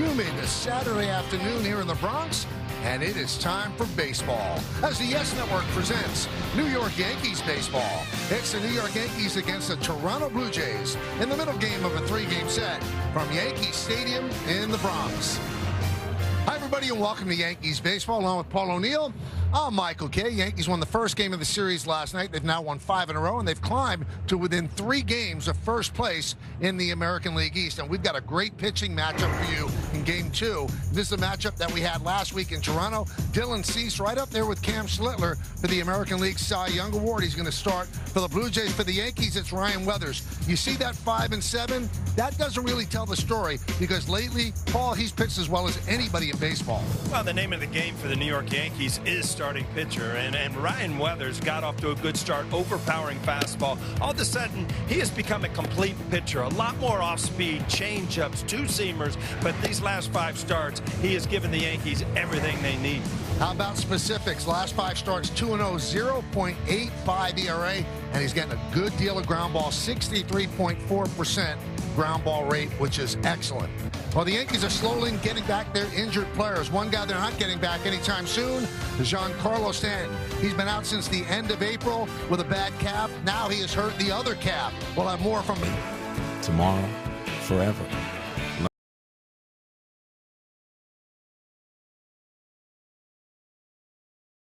humid Saturday afternoon here in the Bronx, and it is time for baseball as the Yes Network presents New York Yankees baseball. It's the New York Yankees against the Toronto Blue Jays in the middle game of a three-game set from Yankee Stadium in the Bronx. Hi, everybody, and welcome to Yankees baseball. Along with Paul O'Neill, I'm Michael Kay. Yankees won the first game of the series last night. They've now won 5 in a row, and they've climbed to within 3 games of first place in the American League East. And we've got a great pitching matchup for you in Game 2. This is a matchup that we had last week in Toronto. Dylan Cease right up there with Cam Schlittler for the American League Cy Young Award. He's going to start for the Blue Jays. For the Yankees, it's Ryan Weathers. You see that 5 and 7? That doesn't really tell the story because lately, Paul, he's pitched as well as anybody in baseball. Well, the name of the game for the New York Yankees is starting pitcher, and Ryan Weathers got off to a good start, overpowering fastball. All of a sudden, he has become a complete pitcher, a lot more off-speed, change-ups, two-seamers, but these last 5 starts, he has given the Yankees everything they need. How about specifics? Last 5 starts, 2-0, 0.85 ERA, and he's getting a good deal of ground ball, 63.4% ground ball rate, which is excellent. Well, the Yankees are slowly getting back their injured players. One guy they're not getting back anytime soon is Giancarlo Stanton. He's been out since the end of April with a bad calf. Now he has hurt the other calf. We'll have more from him tomorrow, forever.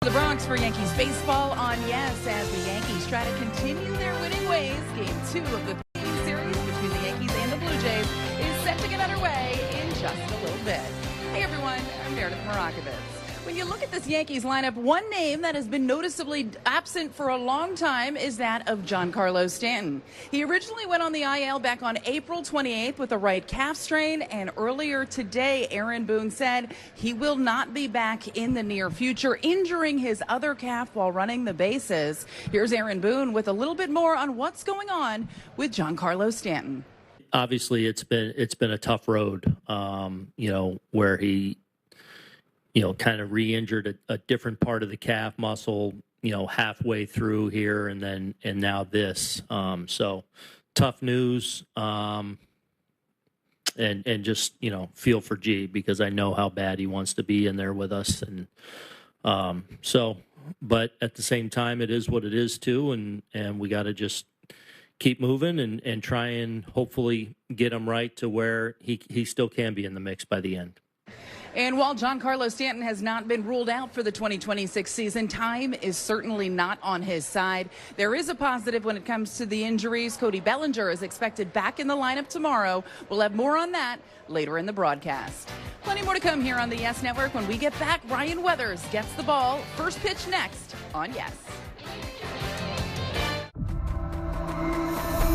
The Bronx for Yankees baseball on Yes as the Yankees try to continue their winning ways. Game 2 of the series between the Yankees and the Blue Jays is set to get underway in just a little bit. Hey everyone, I'm Meredith Marakovitz. When you look at this Yankees lineup, one name that has been noticeably absent for a long time is that of Giancarlo Stanton. He originally went on the IL back on April 28th with a right calf strain, and earlier today, Aaron Boone said he will not be back in the near future, injuring his other calf while running the bases. Here's Aaron Boone with a little bit more on what's going on with Giancarlo Stanton. Obviously, it's been a tough road, where he kind of re-injured a different part of the calf muscle, halfway through here, and now this. So tough news, and just, feel for G, because I know how bad he wants to be in there with us. And but at the same time, it is what it is too. And we got to just keep moving and try and hopefully get him right to where he still can be in the mix by the end. And while Giancarlo Stanton has not been ruled out for the 2026 season, time is certainly not on his side. There is a positive when it comes to the injuries. Cody Bellinger is expected back in the lineup tomorrow. We'll have more on that later in the broadcast. Plenty more to come here on the Yes Network. When we get back, Ryan Weathers gets the ball. First pitch next on Yes.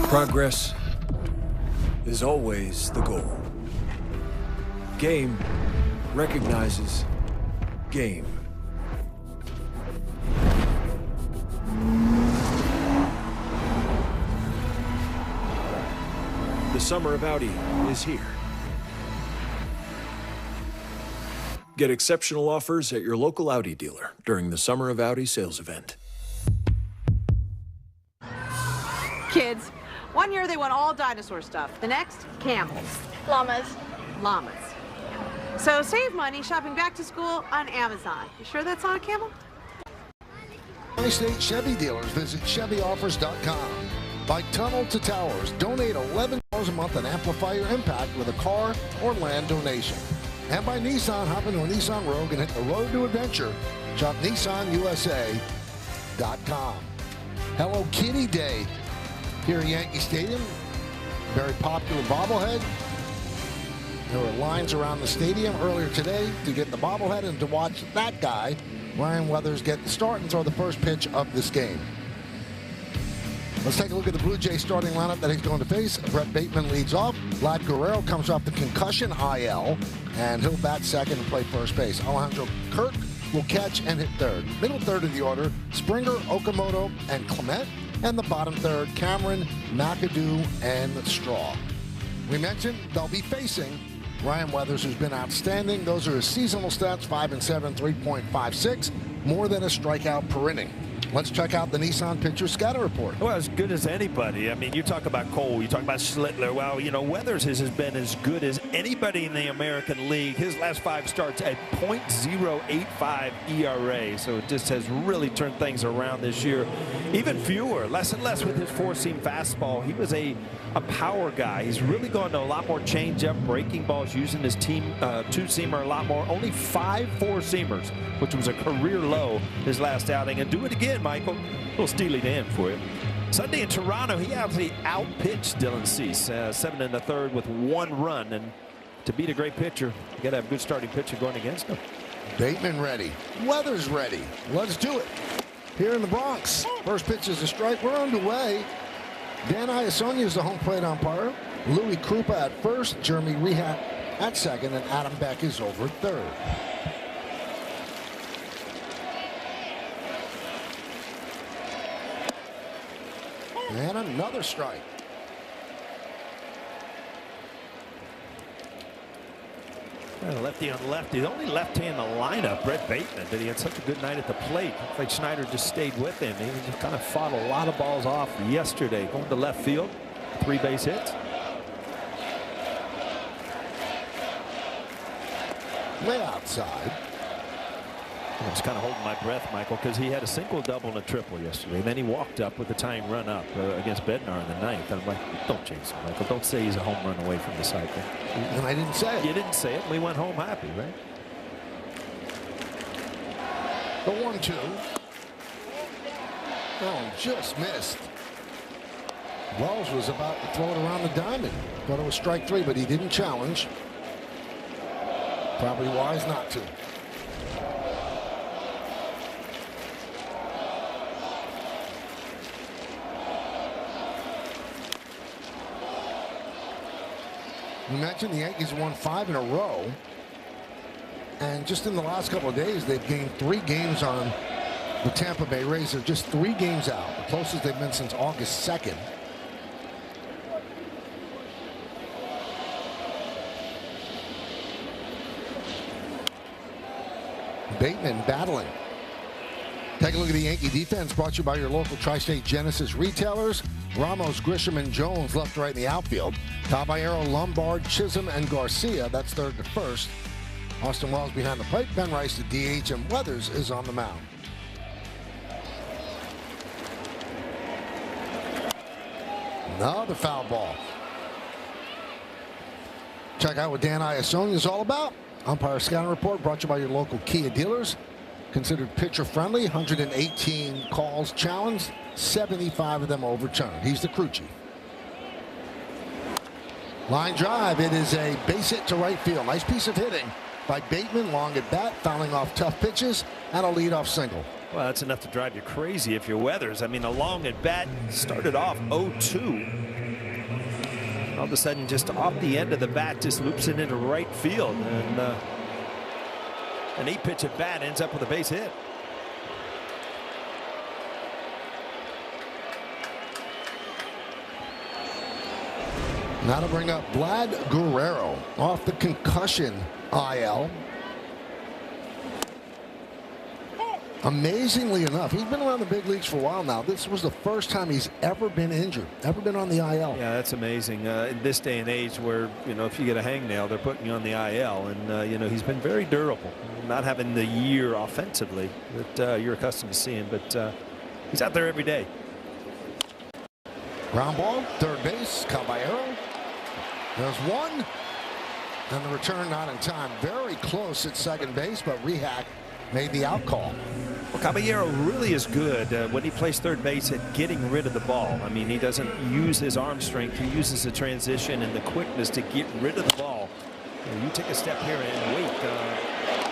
Progress is always the goal. Game recognizes game. The summer of Audi is here. Get exceptional offers at your local Audi dealer during the Summer of Audi sales event. Kids, one year they want all dinosaur stuff. The next, camels. Llamas. Llamas. So save money shopping back to school on Amazon. You sure that's not a camel? State Chevy dealers. Visit ChevyOffers.com. By Tunnel to Towers, donate $11 a month and amplify your impact with a car or land donation. And by Nissan, hop into a Nissan Rogue and hit the road to adventure. Shop NissanUSA.com. Hello Kitty Day here at Yankee Stadium. Very popular bobblehead. There were lines around the stadium earlier today to get the bobblehead and to watch that guy, Ryan Weathers, get the start and throw the first pitch of this game. Let's take a look at the Blue Jays starting lineup that he's going to face. Brett Bateman leads off. Vlad Guerrero comes off the concussion IL, and he'll bat second and play first base. Alejandro Kirk will catch and hit third. Middle third of the order, Springer, Okamoto, and Clement. And the bottom third, Cameron, McAdoo, and Straw. We mentioned they'll be facing Ryan Weathers, who's been outstanding. Those are his seasonal stats, 5 and 7, 3.56, more than a strikeout per inning. Let's check out the Nissan pitcher scatter report. Well, as good as anybody. I mean, you talk about Cole, you talk about Schlittler. Well, you know, Weathers has been as good as anybody in the American League. His last 5 starts at .085 ERA. So it just has really turned things around this year. Even fewer, less and less with his 4-seam fastball. He was a power guy. He's really gone to a lot more changeup, breaking balls, using his team 2-seamer a lot more. Only 5 4-seamers, which was a career low his last outing. And do it again, Michael. A little Steely Dan for you. Sunday in Toronto, he actually outpitched Dylan Cease, 7 1/3 with 1 run. And to beat a great pitcher, you got to have a good starting pitcher going against him. Bateman ready. Weathers ready. Let's do it. Here in the Bronx, first pitch is a strike. We're underway. Dan Iasonia is the home plate umpire. Louis Krupa at first, Jeremy Rehat at second, and Adam Beck is over third. And another strike. Lefty on lefty. The only lefty in the lineup, Brett Bateman, but he had such a good night at the plate. Looks like Schneider just stayed with him. He just kind of fought a lot of balls off yesterday, going to left field. 3 base hits. Way outside. I was kind of holding my breath, Michael, because he had a single, double, and a triple yesterday. And then he walked up with the tying run up against Bednar in the 9th. I'm like, don't chase him, Michael. Don't say he's a home run away from the cycle. And I didn't say it. You didn't say it. We went home happy, right? The 1-2. Oh, just missed. Wells was about to throw it around the diamond. Thought it was strike 3, but he didn't challenge. Probably wise not to. You mentioned the Yankees won 5 in a row. And just in the last couple of days, they've gained 3 games on the Tampa Bay Rays. They're just 3 games out, the closest they've been since August 2nd. Bateman battling. Take a look at the Yankee defense, brought to you by your local Tri-State Genesis retailers. Ramos, Grisham, and Jones left right in the outfield. Caballero, Lombard, Chisholm, and Garcia. That's third to first. Austin Wells behind the plate. Ben Rice, the DH, and Weathers is on the mound. Another foul ball. Check out what Dan Iasonia is all about. Umpire scouting report brought to you by your local Kia dealers. Considered pitcher friendly. 118 calls challenged. 75 of them overturned. He's the crew chief. Line drive. It is a base hit to right field. Nice piece of hitting by Bateman. Long at bat, fouling off tough pitches, and a leadoff single. Well, that's enough to drive you crazy if you're Weathers. I mean, a long at bat started off 0-2. All of a sudden, just off the end of the bat, just loops it into right field. And an 8-pitch at bat ends up with a base hit. Now to bring up Vlad Guerrero off the concussion IL. Amazingly enough, he's been around the big leagues for a while now. This was the first time he's ever been injured, ever been on the IL. Yeah, that's amazing. In this day and age where, you know, if you get a hangnail, they're putting you on the IL. And, you know, he's been very durable, not having the year offensively that you're accustomed to seeing. But he's out there every day. Ground ball, third base, Caballero. There's one. And the return not in time. Very close at second base, but Rehack made the out call. Well, Caballero really is good when he plays third base at getting rid of the ball. I mean, he doesn't use his arm strength. He uses the transition and the quickness to get rid of the ball. You take a step here and wait.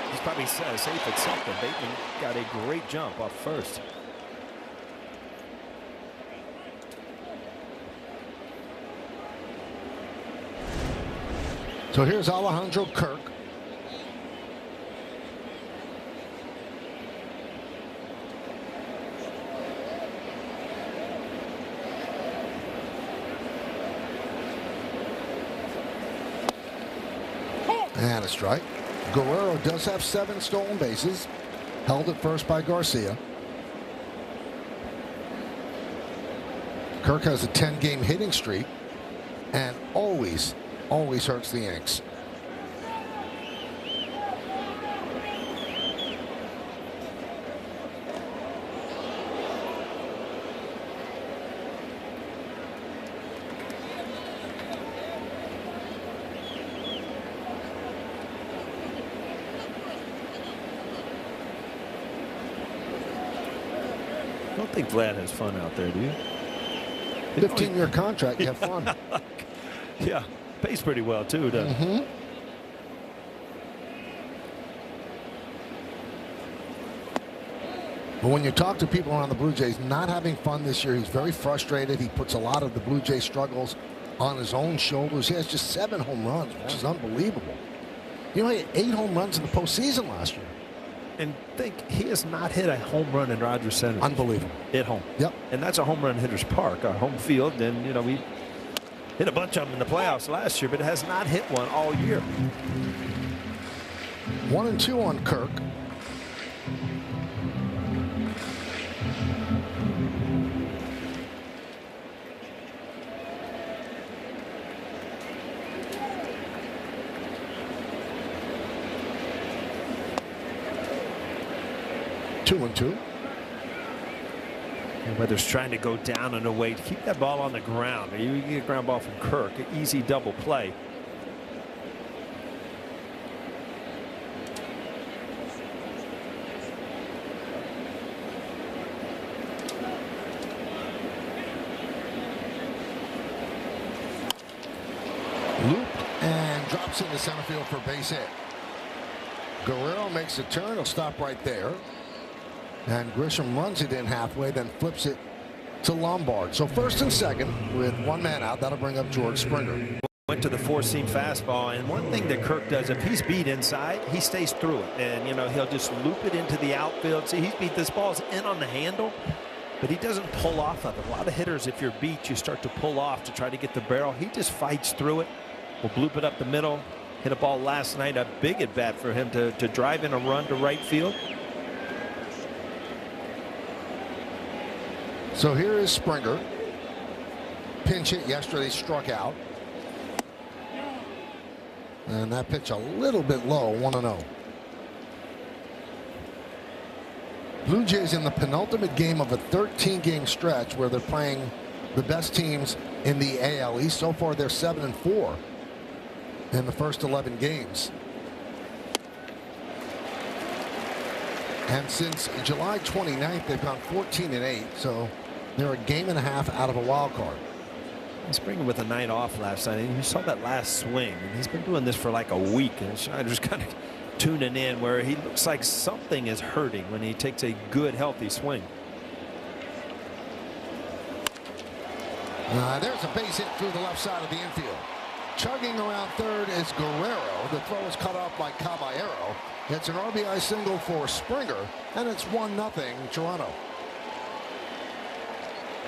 He's probably safe at second. Bateman got a great jump off first. So here's Alejandro Kirk. And a strike. Guerrero does have 7 stolen bases. Held at first by Garcia. Kirk has a 10-game hitting streak and always hurts the Yanks. I don't think Vlad has fun out there, do you? 15-year contract, you have fun. Yeah, pays pretty well too, doesn't it? But when you talk to people around the Blue Jays not having fun this year, he's very frustrated. He puts a lot of the Blue Jays struggles on his own shoulders. He has just 7 home runs, which is unbelievable. You know, he had 8 home runs in the postseason last year. And think, he has not hit a home run in Rogers Center. Unbelievable. At home. Yep. And that's a home run hitter's park, our home field. And, you know, we hit a bunch of them in the playoffs last year, but has not hit one all year. 1-2 on Kirk. Two and two. And Weathers trying to go down and away to keep that ball on the ground. You get a ground ball from Kirk, an easy double play. Looped and drops into center field for a base hit. Guerrero makes a turn. He'll stop right there. And Grisham runs it in halfway, then flips it to Lombard. So first and second with 1 man out. That'll bring up George Springer. Went to the 4-seam fastball, and one thing that Kirk does, if he's beat inside, he stays through it. And, you know, he'll just loop it into the outfield. See, he's beat. This ball's in on the handle, but he doesn't pull off of it. A lot of hitters, if you're beat, you start to pull off to try to get the barrel. He just fights through it. Will bloop it up the middle. Hit a ball last night, a big at bat for him to drive in a run to right field. So here is Springer. Pinch hit yesterday, struck out. And that pitch a little bit low, 1-0. Blue Jays in the penultimate game of a 13-game stretch where they're playing the best teams in the AL East. So far, they're 7-4 in the first 11 games. And since July 29th, they've gone 14-8. So they're a game and a half out of a wild card. Springer with a night off last night, and you saw that last swing, and he's been doing this for like a week, and Schneider's kind of tuning in where he looks like something is hurting when he takes a good healthy swing. There's a base hit through the left side of the infield. Chugging around third is Guerrero. The throw is cut off by Caballero. It's an RBI single for Springer, and it's 1-0 Toronto.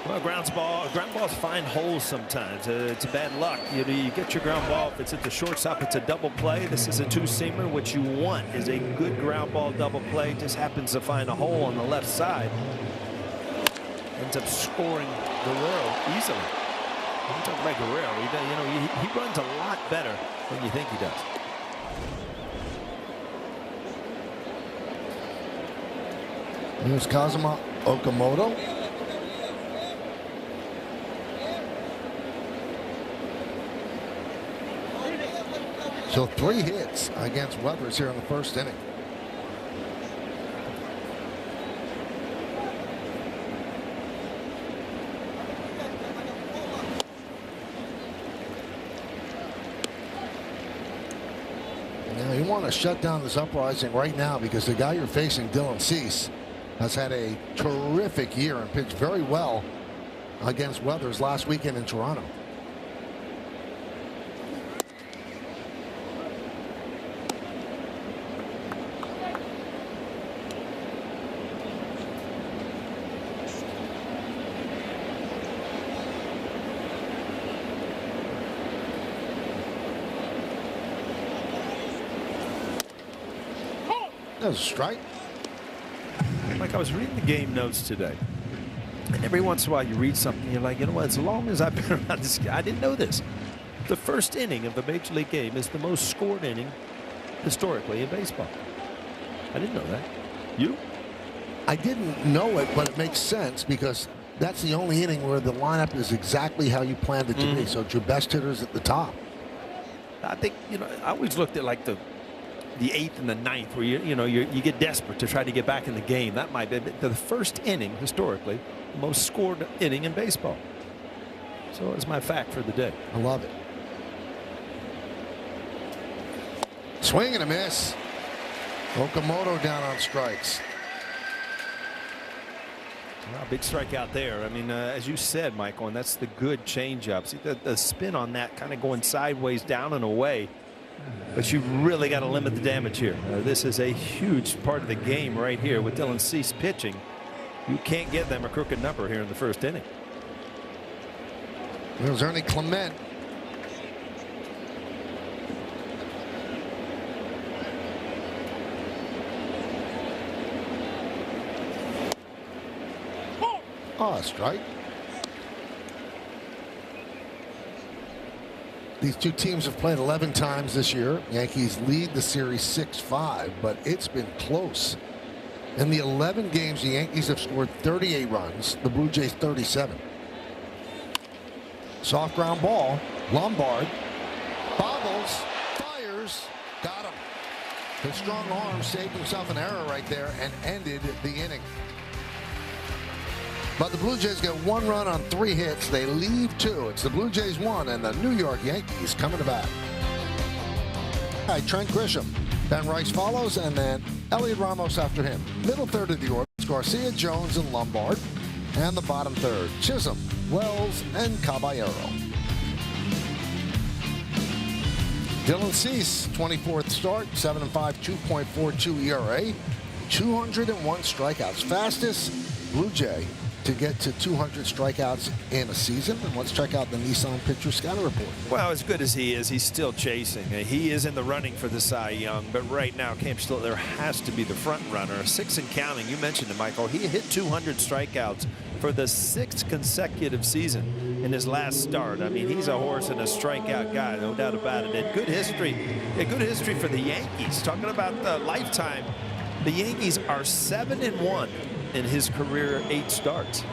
Well, ground balls find holes sometimes. It's bad luck. You get your ground ball. If it's at the shortstop, it's a double play. This is a 2-seamer. What you want is a good ground ball double play. Just happens to find a hole on the left side. Ends up scoring Guerrero easily. I'm talking about Guerrero. He runs a lot better than you think he does. Here's Kazuma Okamoto. So 3 hits against Weathers here in the first inning. Now you want to shut down this uprising right now because the guy you're facing, Dylan Cease, has had a terrific year and pitched very well against Weathers last weekend in Toronto. That was a strike. Like I was reading the game notes today. And every once in a while you read something, you're like, you know what, as long as I've been around this guy, I didn't know this. The first inning of a Major League game is the most scored inning historically in baseball. I didn't know that. You? I didn't know it, but it makes sense because that's the only inning where the lineup is exactly how you planned it to be. So it's your best hitters at the top. I think, I always looked at like the 8th and the 9th where you get desperate to try to get back in the game. That might be the first inning historically, the most scored inning in baseball. So it's my fact for the day. I love it. Swing and a miss. Okamoto down on strikes. Well, big strikeout there. I mean, as you said, Michael, and that's the good changeup. See the spin on that kind of going sideways, down and away. But you really got to limit the damage here. This is a huge part of the game right here with Dylan Cease pitching. You can't get them a crooked number here in the first inning. There's Ernie Clement. Oh, strike. These two teams have played 11 times this year. Yankees lead the series 6-5, but it's been close. In the 11 games, the Yankees have scored 38 runs, the Blue Jays 37. Soft ground ball. Lombard bobbles, fires, got him. His strong arm saved himself an error right there and ended the inning. But the Blue Jays get 1 run on 3 hits. They leave 2. It's the Blue Jays 1 and the New York Yankees coming to bat. All right, Trent Grisham. Ben Rice follows, and then Elliot Ramos after him. Middle third of the order, Garcia, Jones, and Lombard. And the bottom third, Chisholm, Wells, and Caballero. Dylan Cease, 24th start, 7-5, 2.42 ERA, 201 strikeouts. Fastest Blue Jay to get to 200 strikeouts in a season. And let's check out the Nissan pitcher scouting report. Well, as good as he is, he's still chasing. He is in the running for the Cy Young, but right now, Camp Stillwater has to be the front runner. 6 and counting. You mentioned it, Michael. He hit 200 strikeouts for the 6th consecutive season in his last start. I mean, he's a horse and a strikeout guy, no doubt about it. And good history for the Yankees. Talking about the lifetime, the Yankees are 7-1 in his career 8 starts.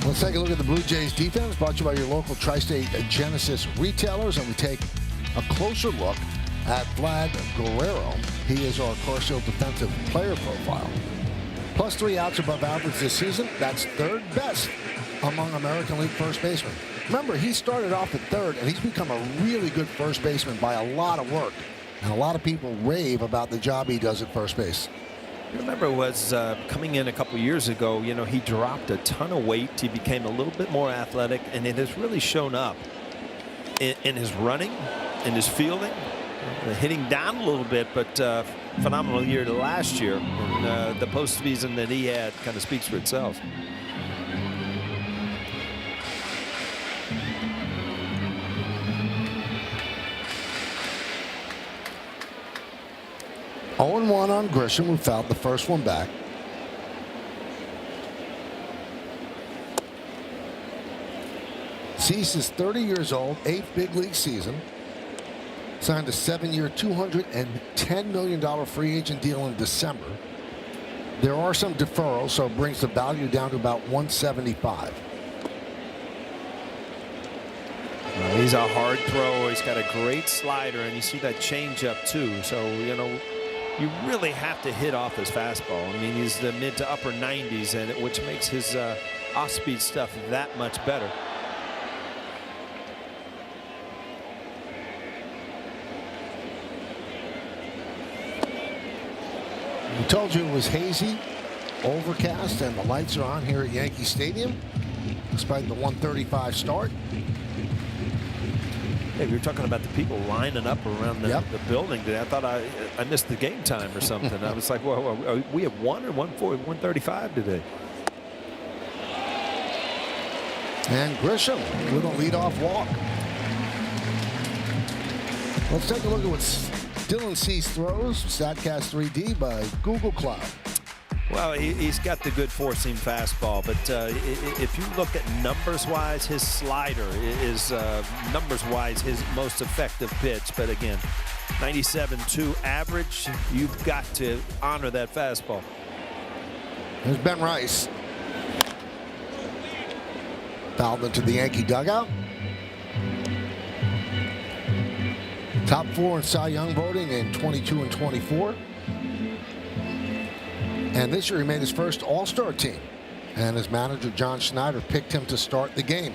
Let's take a look at the Blue Jays defense, brought to you by your local Tri-State Genesis retailers, and we take a closer look at Vlad Guerrero. He is our Cargill defensive player profile. Plus 3 outs above average this season. That's 3rd best among American League first basemen. Remember, he started off at 3rd, and he's become a really good first baseman by a lot of work. And a lot of people rave about the job he does at first base. You remember was coming in a couple years ago, he dropped a ton of weight. He became a little bit more athletic, and it has really shown up in his running, in his fielding, hitting down a little bit, but phenomenal year to last year. And the postseason that he had kind of speaks for itself. Oh, 1 on Grisham, who fouled the first one back. Cease is 30 years old, 8th big league season. Signed a 7-year, $210 million free agent deal in December. There are some deferrals, so it brings the value down to about $175. He's a hard thrower. He's got a great slider, and you see that changeup too. So, you really have to hit off his fastball. I mean, he's the mid to upper 90s, and which makes his off-speed stuff that much better. We told you it was hazy, overcast, and the lights are on here at Yankee Stadium, despite the 1:35 start. Hey, we were talking about the people lining up around the building today. I thought I missed the game time or something. I was like, well, we have 1 or 1:35 today. And Grisham with a leadoff walk. Let's take a look at what Dylan Cease throws, StatCast 3D by Google Cloud. Well, he's got the good four-seam fastball, but if you look at numbers-wise, his slider is numbers-wise his most effective pitch. But again, 97.2 average, you've got to honor that fastball. There's Ben Rice. Fouled into the Yankee dugout. Top 4 in Cy Young voting in 22 and 24. And this year he made his first All-Star team. And his manager, John Schneider, picked him to start the game.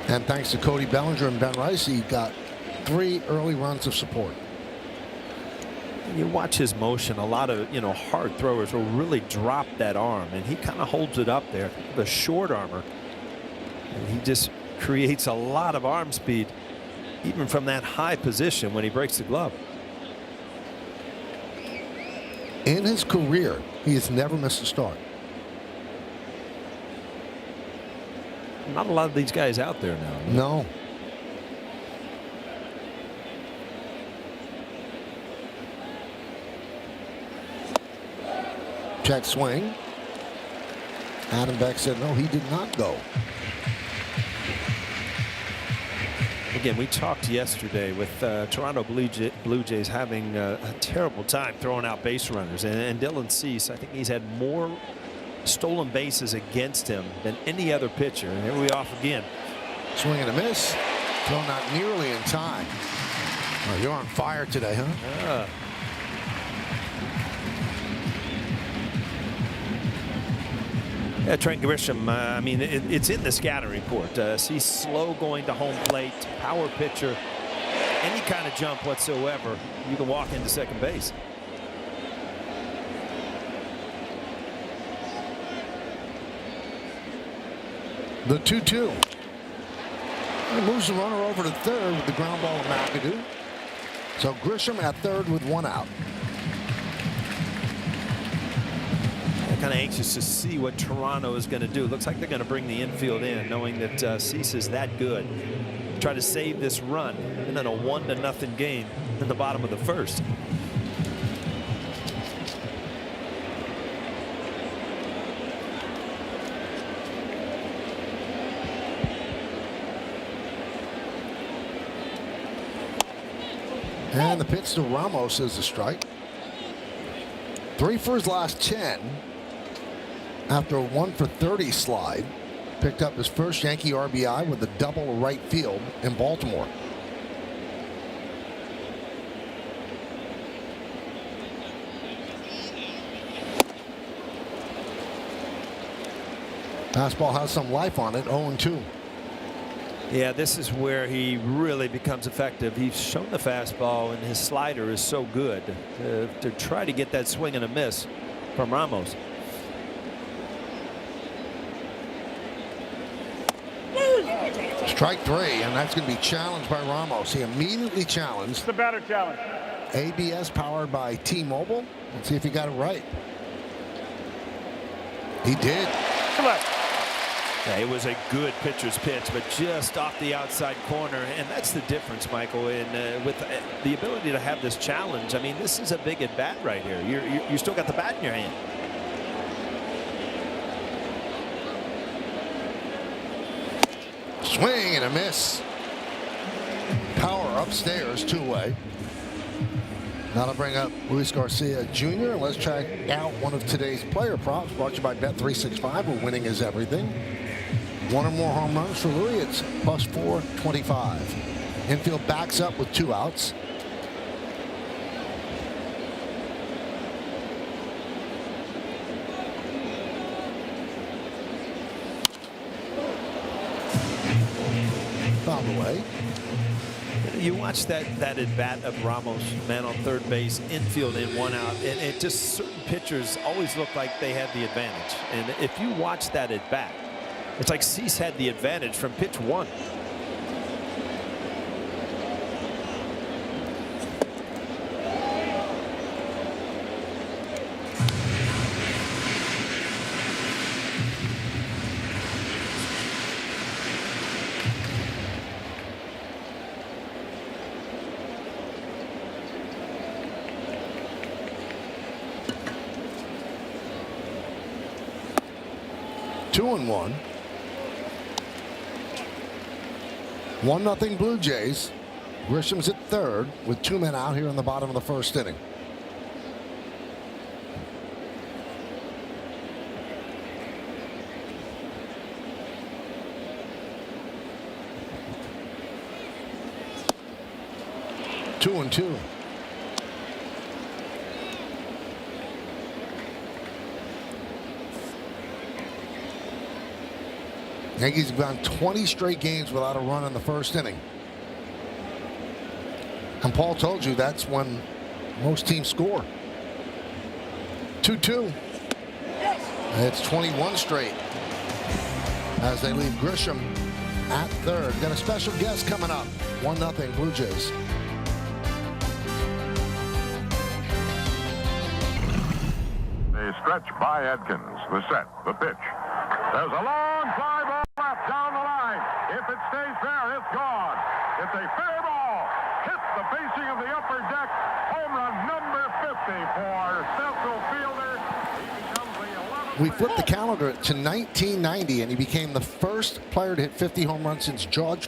And thanks to Cody Bellinger and Ben Rice, he got 3 early runs of support. You watch his motion, a lot of hard throwers will really drop that arm, and he kind of holds it up there. The short armor, and he just creates a lot of arm speed even from that high position when he breaks the glove. In his career, he has never missed a start. Not a lot of these guys out there now. No. Check swing. Adam Beck said no, he did not go. Again, we talked yesterday with Toronto Blue Jays having a terrible time throwing out base runners. And Dylan Cease, I think he's had more stolen bases against him than any other pitcher. And here we off again. Swing and a miss. Thrown out nearly in time. Oh, you're on fire today, huh? Yeah, Trent Grisham, I mean, it's in the scouting report. He's slow going to home plate, power pitcher, any kind of jump whatsoever, you can walk into second base. The 2-2. He moves the runner over to third with the ground ball of McAdoo. So Grisham at third with 1 out. Kind of anxious to see what Toronto is going to do. Looks like they're going to bring the infield in, knowing that Cease is that good. Try to save this run, and then a 1-0 game in the bottom of the first. And the pitch to Ramos is a strike. 3 for his last 10. After a 1 for 30 slide, picked up his first Yankee RBI with a double to right field in Baltimore. Fastball has some life on it, 0-2. Yeah, this is where he really becomes effective. He's shown the fastball, and his slider is so good to try to get that swing and a miss from Ramos. Strike 3, and that's going to be challenged by Ramos. He immediately challenged. It's the batter challenge. ABS powered by T-Mobile. Let's see if he got it right. He did. Select. Yeah, it was a good pitcher's pitch, but just off the outside corner, and that's the difference, Michael. And with the ability to have this challenge, I mean, this is a big at bat right here. You still got the bat in your hand. Swing and a miss. Power upstairs, 2-way. That'll bring up Luis Garcia Jr. And let's check out one of today's player props brought to you by Bet365, where winning is everything. 1 or more home runs for Louis, it's plus 425. Infield backs up with 2 outs. Fouled away. You watch that at bat of Ramos, man on third base, infield in, 1 out, and it just certain pitchers always look like they had the advantage. And if you watch that at bat, it's like Cease had the advantage from pitch 1. 2-1. 1-0 Blue Jays. Grisham's at third with 2 men out here in the bottom of the first inning. Two and two. Yankees have gone 20 straight games without a run in the first inning. And Paul told you that's when most teams score. 2-2. It's 21 straight as they leave Grisham at third. Got a special guest coming up. 1-0 Blue Jays. A stretch by Adkins. The set, the pitch. There's a long fly ball left down the line. If it stays there, it's gone. It's a fair ball. Hits the facing of the upper deck. Home run number 50 for Central fielder. He becomes the 11th. We flipped the calendar to 1990, and he became the first player to hit 50 home runs since George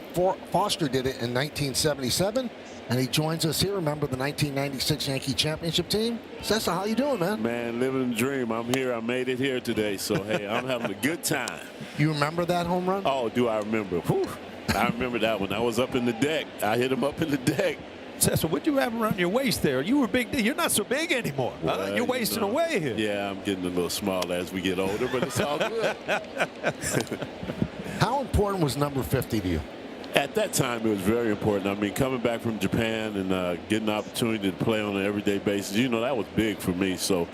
Foster did it in 1977. And he joins us here. Remember the 1996 Yankee championship team? Cecil, how you doing, man? Man, living the dream. I'm here. I made it here today. So, hey, I'm having a good time. You remember that home run? Oh, do I remember? Whew. I remember that one. I was up in the deck. I hit him up in the deck. Cecil, what do you have around your waist there? You were big. You're not so big anymore. Well, You're wasting away here. Yeah, I'm getting a little smaller as we get older, but it's all good. How important was number 50 to you? At that time, it was very important. I mean, coming back from Japan and getting an opportunity to play on an everyday basis, you know, that was big for me. So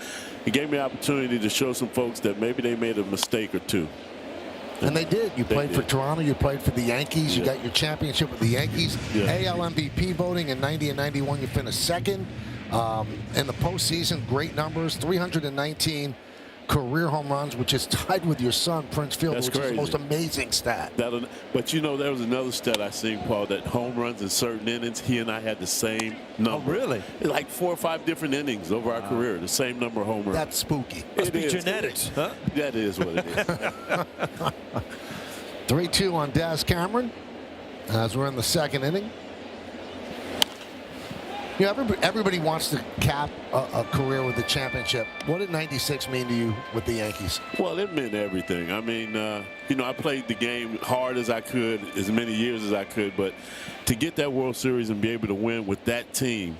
it gave me an opportunity to show some folks that maybe they made a mistake or two. And they did. You played for Toronto. You played for the Yankees. You got your championship with the Yankees. AL MVP voting in 90 and 91. You finished second. In the postseason, great numbers. 319 career home runs, which is tied with your son, Prince Fielder, which is the most amazing stat. But, you know, there was another stat I seen, Paul, that home runs in certain innings, he and I had the same number. Oh, really? Like 4 or 5 different innings over our career, the same number of home runs. That's spooky. Must be genetics, huh? That is what it is. 3-2 on Daz Cameron as we're in the second inning. You know, everybody wants to cap a career with the championship. What did 96 mean to you with the Yankees? Well, it meant everything. I mean, you know, I played the game hard as I could, as many years as I could, but to get that World Series and be able to win with that team,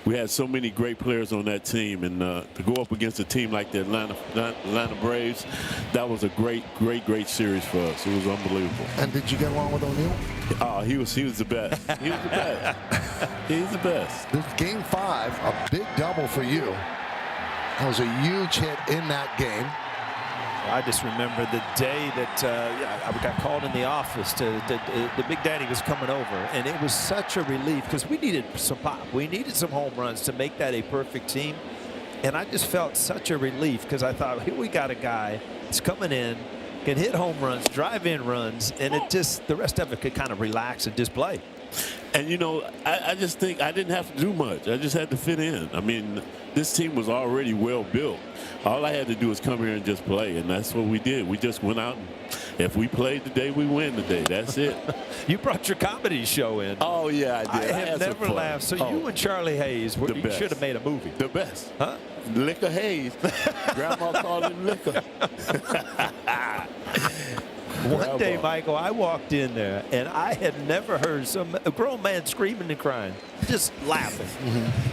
we had so many great players on that team, and to go up against a team like the Atlanta Braves, that was a great series for us. It was unbelievable. And did you get along with O'Neill? Oh, he was the best. He was the best. He's the best. This game 5, a big double for you. That was a huge hit in that game. I just remember the day that I got called in the office the Big Daddy was coming over, and it was such a relief because we needed some pop. We needed some home runs to make that a perfect team, and I just felt such a relief because I thought, here we got a guy that's coming in, can hit home runs, drive in runs, and it just, the rest of it could kind of relax and just play. And, you know, I just think I didn't have to do much. I just had to fit in. I mean, this team was already well built. All I had to do was come here and just play, and that's what we did. We just went out, and if we played today, we win today. That's it. You brought your comedy show in. Oh, yeah, I did. I have never laughed. So you and Charlie Hayes, you should have made a movie. The best. Huh? Liquor Hayes. Grandma called him Liquor. One day, Michael, I walked in there, and I had never heard a grown man screaming and crying, just laughing.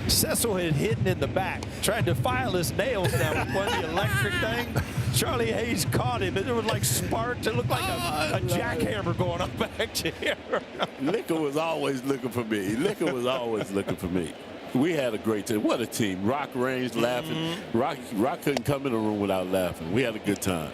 Cecil had hidden in the back, trying to file his nails down with one of the electric thing. Charlie Hayes caught him, and there was like sparks. It looked like a jackhammer going up back here. Liquor was always looking for me. Liquor was always looking for me. We had a great team. What a team. Rock ranged laughing. Rock couldn't come in the room without laughing. We had a good time.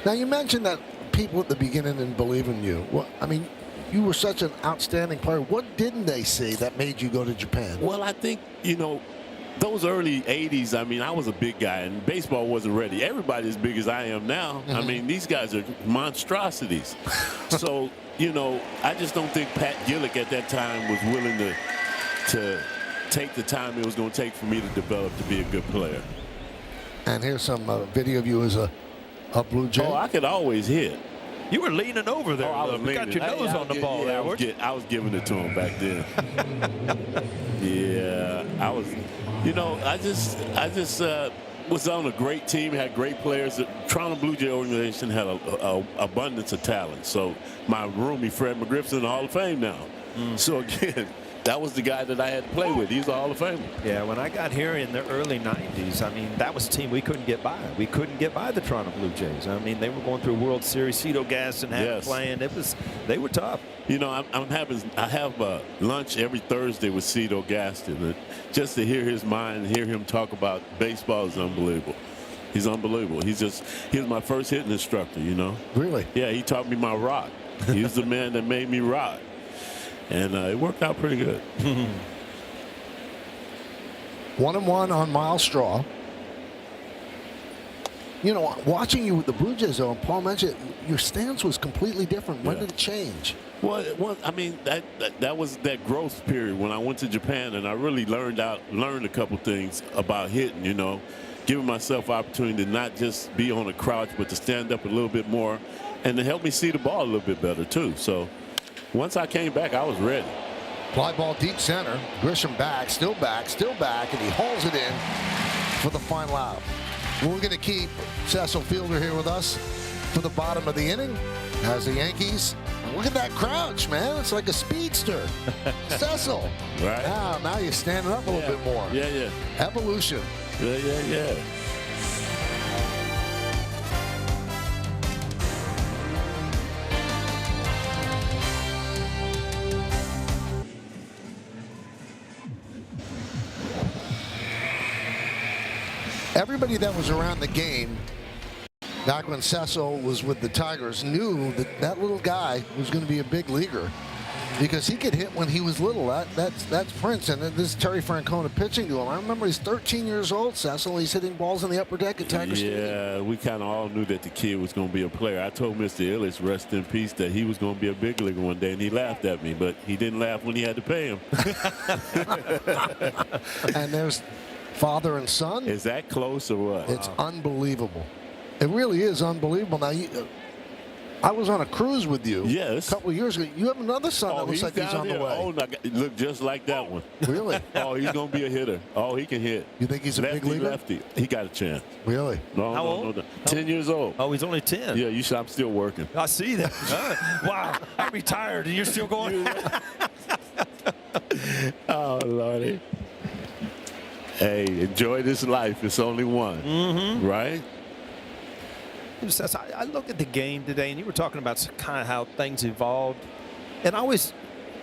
Now, you mentioned that people at the beginning didn't believe in you. Well, I mean, you were such an outstanding player. What didn't they see that made you go to Japan? Well, I think, you know, those early 80s, I mean, I was a big guy, and baseball wasn't ready. Everybody as big as I am now. I mean, these guys are monstrosities. So, you know, I just don't think Pat Gillick at that time was willing to take the time it was going to take for me to develop to be a good player. And here's some video of you as a a Blue Jay? Oh, I could always hit. You were leaning over there. I was You got leaning. your nose on the ball there. I was giving it to him back then. Yeah, I was. You know, I just was on a great team, had great players. The Toronto Blue Jay organization had a abundance of talent. So my roomie, Fred McGriff's in the Hall of Fame now. So again, that was the guy that I had to play with. He's a Hall of Famer. Yeah, when I got here in the early 90s, I mean, that was a team we couldn't get by. We couldn't get by the Toronto Blue Jays. I mean, they were going through World Series. Cito Gaston had playing. They were tough. You know, I have lunch every Thursday with Cito Gaston. And just to hear his mind, hear him talk about baseball is unbelievable. He's unbelievable. He was my first hitting instructor, you know. Really? Yeah, he taught me my rock. He was the man that made me rock. And it worked out pretty good. 1-1 on Miles Straw. You know, watching you with the Blue Jays, though, and Paul mentioned your stance was completely different. When did it change? Well, I mean, that was that growth period when I went to Japan, and I really learned a couple things about hitting, you know, giving myself opportunity to not just be on a crouch, but to stand up a little bit more and to help me see the ball a little bit better, too. So once I came back, I was ready. Fly ball deep center. Grisham back, and he hauls it in for the final out. We're going to keep Cecil Fielder here with us for the bottom of the inning as the Yankees. Look at that crouch, man. It's like a speedster. Cecil. Right. Now you're standing up a little bit more. Yeah. Evolution. Yeah. Everybody that was around the game back when Cecil was with the Tigers knew that that little guy was going to be a big leaguer because he could hit when he was little. That's Prince. And then this Terry Francona pitching to him. I remember he's 13 years old, Cecil. He's hitting balls in the upper deck at Tiger Stadium. Yeah, we kind of all knew that the kid was going to be a player. I told Mr. Illich, rest in peace, that he was going to be a big leaguer one day, and he laughed at me, but he didn't laugh when he had to pay him. And there's father and son. Is that close or what? It's unbelievable. It really is unbelievable. Now, I was on a cruise with you a couple of years ago. You have another son that looks like he's on the way. Oh, look just like that one. Really? Oh, he's going to be a hitter. Oh, he can hit. You think he's a big leaguer? Lefty. He got a chance. Really? No, How old? No. 10 years old. Oh, he's only 10. Yeah, I'm still working. I see that. Wow. I retired and you're still going. Oh, Lordy. Hey, enjoy this life. It's only one, right? I look at the game today, and you were talking about kind of how things evolved. And I always,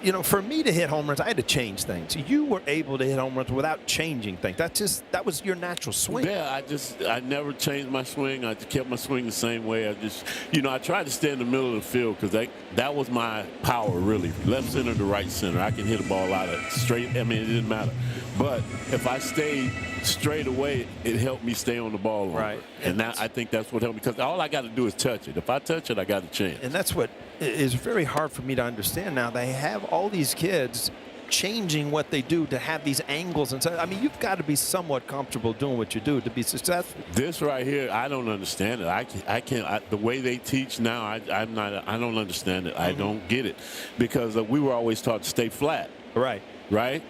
you know, for me to hit home runs, I had to change things. You were able to hit home runs without changing things. That was your natural swing. Yeah, I never changed my swing. I kept my swing the same way. I tried to stay in the middle of the field because that was my power, really. Left center to right center. I can hit a ball out of straight. I mean, it didn't matter. But if I stayed straight away, it helped me stay on the ball longer. Right. And now I think that's what helped me because all I got to do is touch it. If I touch it, I got a chance. And that's what is very hard for me to understand now. They have all these kids changing what they do to have these angles and so. I mean, you've got to be somewhat comfortable doing what you do to be successful. This right here, I don't understand it. I can't. The way they teach now, I don't understand it. I don't get it because we were always taught to stay flat. Right.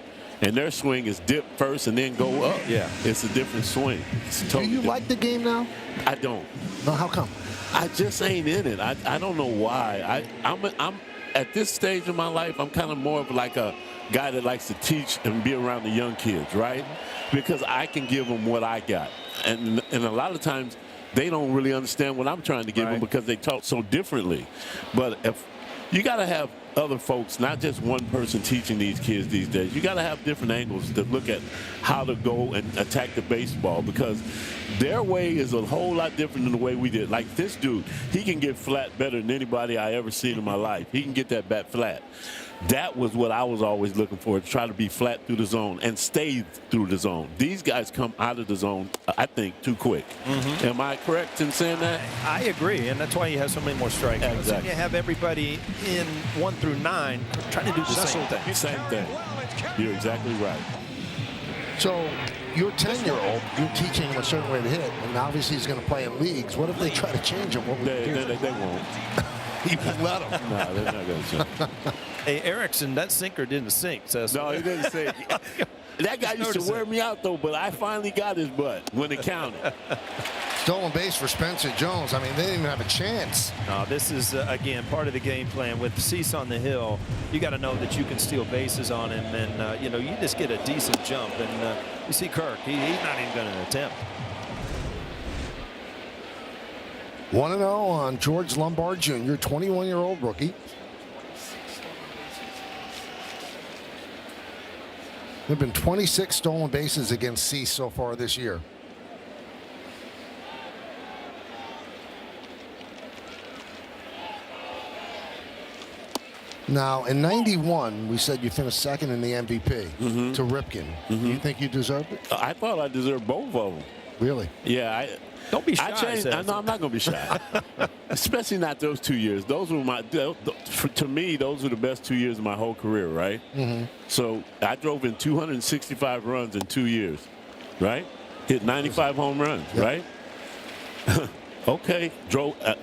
And their swing is dip first and then go up. Yeah. It's a different swing. It's totally Do you different. like the game now? I don't. No, how come? I just ain't in it. I don't know why. I'm at this stage of my life, I'm kind of more of like a guy that likes to teach and be around the young kids, right? Because I can give them what I got. And a lot of times they don't really understand what I'm trying to give them because they talk so differently. But if you got to have other folks, not just one person teaching these kids these days. You got to have different angles to look at how to go and attack the baseball because their way is a whole lot different than the way we did. Like this dude, he can get flat better than anybody I ever seen in my life. He can get that bat flat. That was what I was always looking for, to try to be flat through the zone and stay through the zone. These guys come out of the zone, I think, too quick. Am I correct in saying that? I agree, and that's why you have so many more strikeouts. Exactly. And you have everybody in 1 through 9 trying to do the same thing. Same thing. You're exactly right. So your 10-year-old, you're teaching him a certain way to hit, and obviously he's going to play in leagues. What if they try to change him? What would you do? They won't. He won't let him. No, they're not going to change. Hey, Erickson, that sinker didn't sink. No, he didn't sink. That guy used to wear me out, though, but I finally got his butt when it counted. Stolen base for Spencer Jones. I mean, they didn't even have a chance. No, this is, again, part of the game plan. With Cease on the hill, you got to know that you can steal bases on him, and, you know, you just get a decent jump. And you see Kirk, he's not even going to attempt. 1-0 on George Lombard Jr., 21-year-old rookie. There have been 26 stolen bases against Cease so far this year. Now, in '91, we said you finished second in the MVP to Ripken. Do you think you deserved it? I thought I deserved both of them. Really? Yeah. Don't be shy. No, I'm not going to be shy. Especially not those 2 years. Those were to me, those were the best 2 years of my whole career, right? So I drove in 265 runs in 2 years, right? Hit 95 home runs, right? Okay,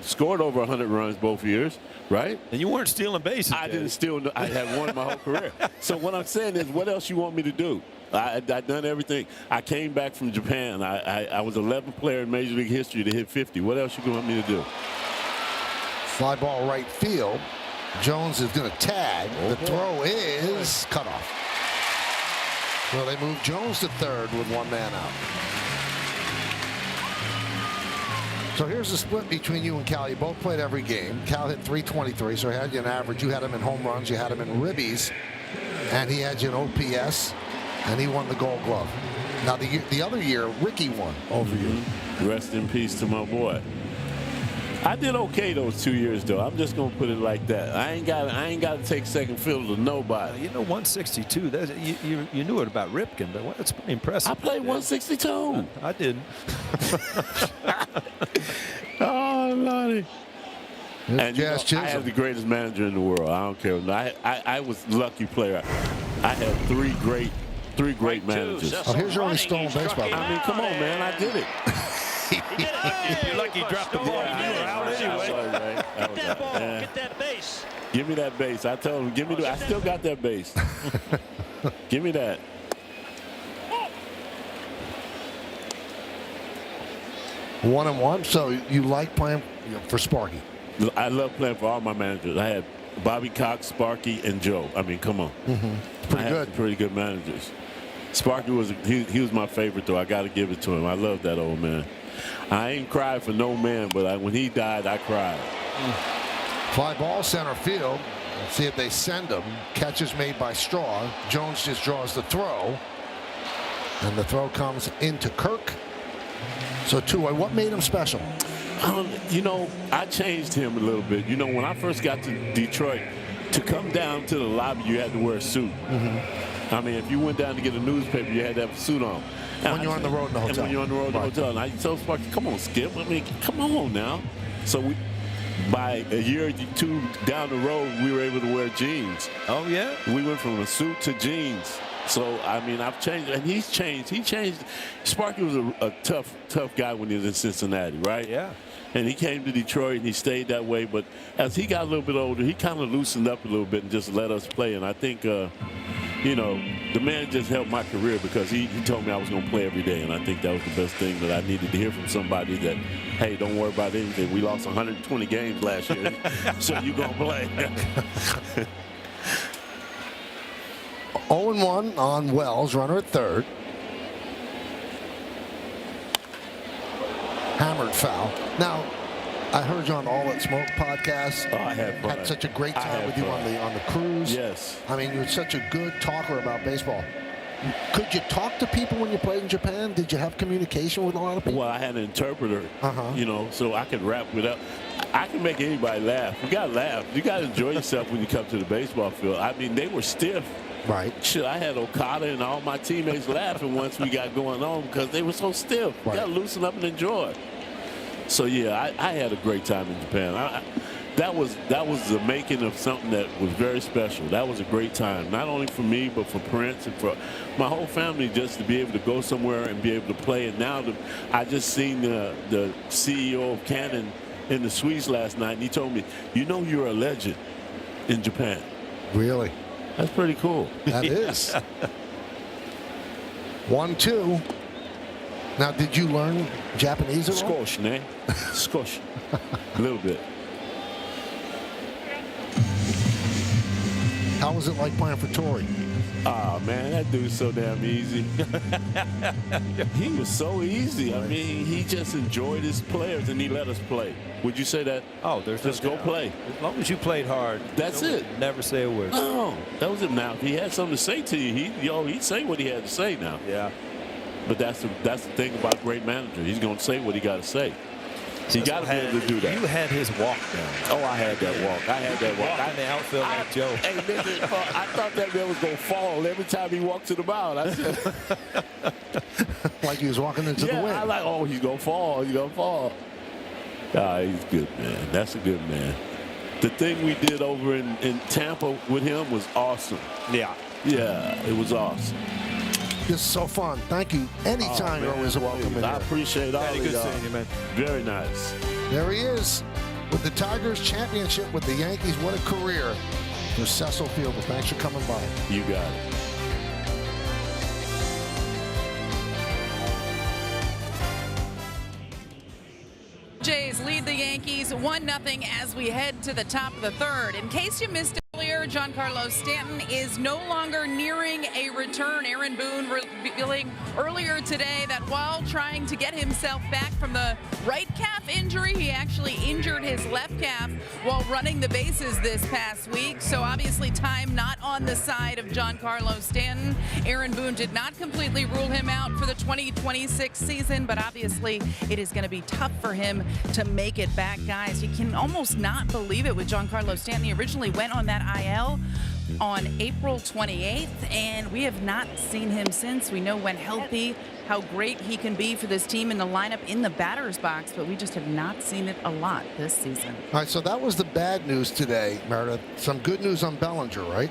scored over 100 runs both years, right? And you weren't stealing bases. I didn't steal. I had won my whole career. So what I'm saying is, what else you want me to do? I done everything. I came back from Japan. I was 11th player in Major League history to hit 50. What else you want me to do? Fly ball right field. Jones is going to tag. The throw is cut off. So they move Jones to third with one man out. So here's the split between you and Cal. You both played every game. Cal hit 323, so he had you an average. You had him in home runs. You had him in ribbies. And he had you in OPS. And he won the Gold Glove. Now, the other year, Ricky won over you. Rest in peace to my boy. I did okay those 2 years, though. I'm just gonna put it like that. I ain't got to take second fiddle to nobody. You know, 162. You knew it about Ripken, but that's pretty impressive. I played 162. I didn't. Oh, Lordy. And you know, Chisholm. I have the greatest manager in the world. I don't care. I was a lucky player. I had three great managers. Oh, here's your only stolen base, by the way. I mean, come on, man. I did it. You're lucky you dropped the ball. You were out anyway. Get that ball. Get that base. Give me that base. I told him, give me I still got that base. Give me that. One and one. So you like playing for Sparky? I love playing for all my managers. I had Bobby Cox, Sparky, and Joe. I mean, come on. Pretty good. Pretty good managers. Sparky was he was my favorite, though. I got to give it to him. I love that old man. I ain't cried for no man, but when he died, I cried. Fly ball center field. Let's see if they send him. Catch is made by Straw. Jones just draws the throw. And the throw comes into Kirk. So two-way. What made him special? You know, I changed him a little bit. You know, when I first got to Detroit, to come down to the lobby, you had to wear a suit. I mean, if you went down to get a newspaper, you had to have a suit on. When you're on the road in the hotel. When you're on the road in the hotel. And I told Sparky, come on, Skip. I mean, come on now. So by a year or two down the road, we were able to wear jeans. Oh, yeah? We went from a suit to jeans. So, I mean, I've changed, and he's changed. He changed. Sparky was a tough guy when he was in Cincinnati, right? Yeah. And he came to Detroit, and he stayed that way. But as he got a little bit older, he kind of loosened up a little bit and just let us play. And I think, you know, the man just helped my career because he told me I was going to play every day. And I think that was the best thing that I needed to hear from somebody that, hey, don't worry about anything. We lost 120 games last year, so you're going to play. 0-1 on Wells, runner at third. Hammered foul. Now, I heard you on All That Smoke podcast. Oh, I had fun. Had such a great time with you on the cruise. Yes. I mean, you're such a good talker about baseball. Could you talk to people when you played in Japan? Did you have communication with a lot of people? Well, I had an interpreter, you know, so I could rap without. I can make anybody laugh. You got to laugh. You got to enjoy yourself when you come to the baseball field. I mean, they were stiff. Right. Shit, I had Okada and all my teammates laughing once we got going on because they were so stiff. Right. You got to loosen up and enjoy it. So, yeah, I had a great time in Japan. that was the making of something that was very special. That was a great time, not only for me, but for Prince and for my whole family, just to be able to go somewhere and be able to play. And now I just seen the CEO of Canon in the suites last night, and he told me, you know, you're a legend in Japan. Really? That's pretty cool. That is. 1-2. Now, did you learn Japanese at all? Skosh, ne? Skosh. A little bit. How was it like playing for Torrey? Oh, man, that dude's so damn easy. He was so easy. I mean, he just enjoyed his players, and he let us play. Would you say that? Oh, there's just go play. As long as you played hard. That's it. Never say a word. No, that was it. Now, if he had something to say to you, he'd say what he had to say now. Yeah. But that's the thing about a great manager. He's going to say what he got to say. So you got to be able to do that. You had his walk down. Oh, I had that walk. I had that walk. I in the outfield like Joe. Hey, listen, I thought that man was going to fall every time he walked to the mound. I said, like he was walking into the wind. I like, oh, he's going to fall. He's going to fall. Ah, he's good, man. That's a good man. The thing we did over in Tampa with him was awesome. Yeah. Yeah, it was awesome. This is so fun. Thank you. Anytime, you're always welcome in I here. appreciate all Very of good y'all. seeing you, man. Very nice. There he is with the Tigers championship with the Yankees. What a career for Cecil Fielder. Thanks for coming by. You got it. Jays lead the Yankees 1-0 as we head to the top of the third. In case you missed it earlier, Giancarlo Stanton is no longer nearing a return. Aaron Boone revealing earlier today that while trying to get himself back from the right calf injury, he actually injured his left calf while running the bases this past week. So obviously time not on the side of Giancarlo Stanton. Aaron Boone did not completely rule him out for the 2026 season, but obviously it is going to be tough for him to make it back, guys. You can almost not believe it with Giancarlo Stanton. He originally went on that IL on April 28th, and we have not seen him since. We know when healthy how great he can be for this team in the lineup in the batter's box, but we just have not seen it a lot this season. All right, so that was the bad news today, Meredith. Some good news on Bellinger, right?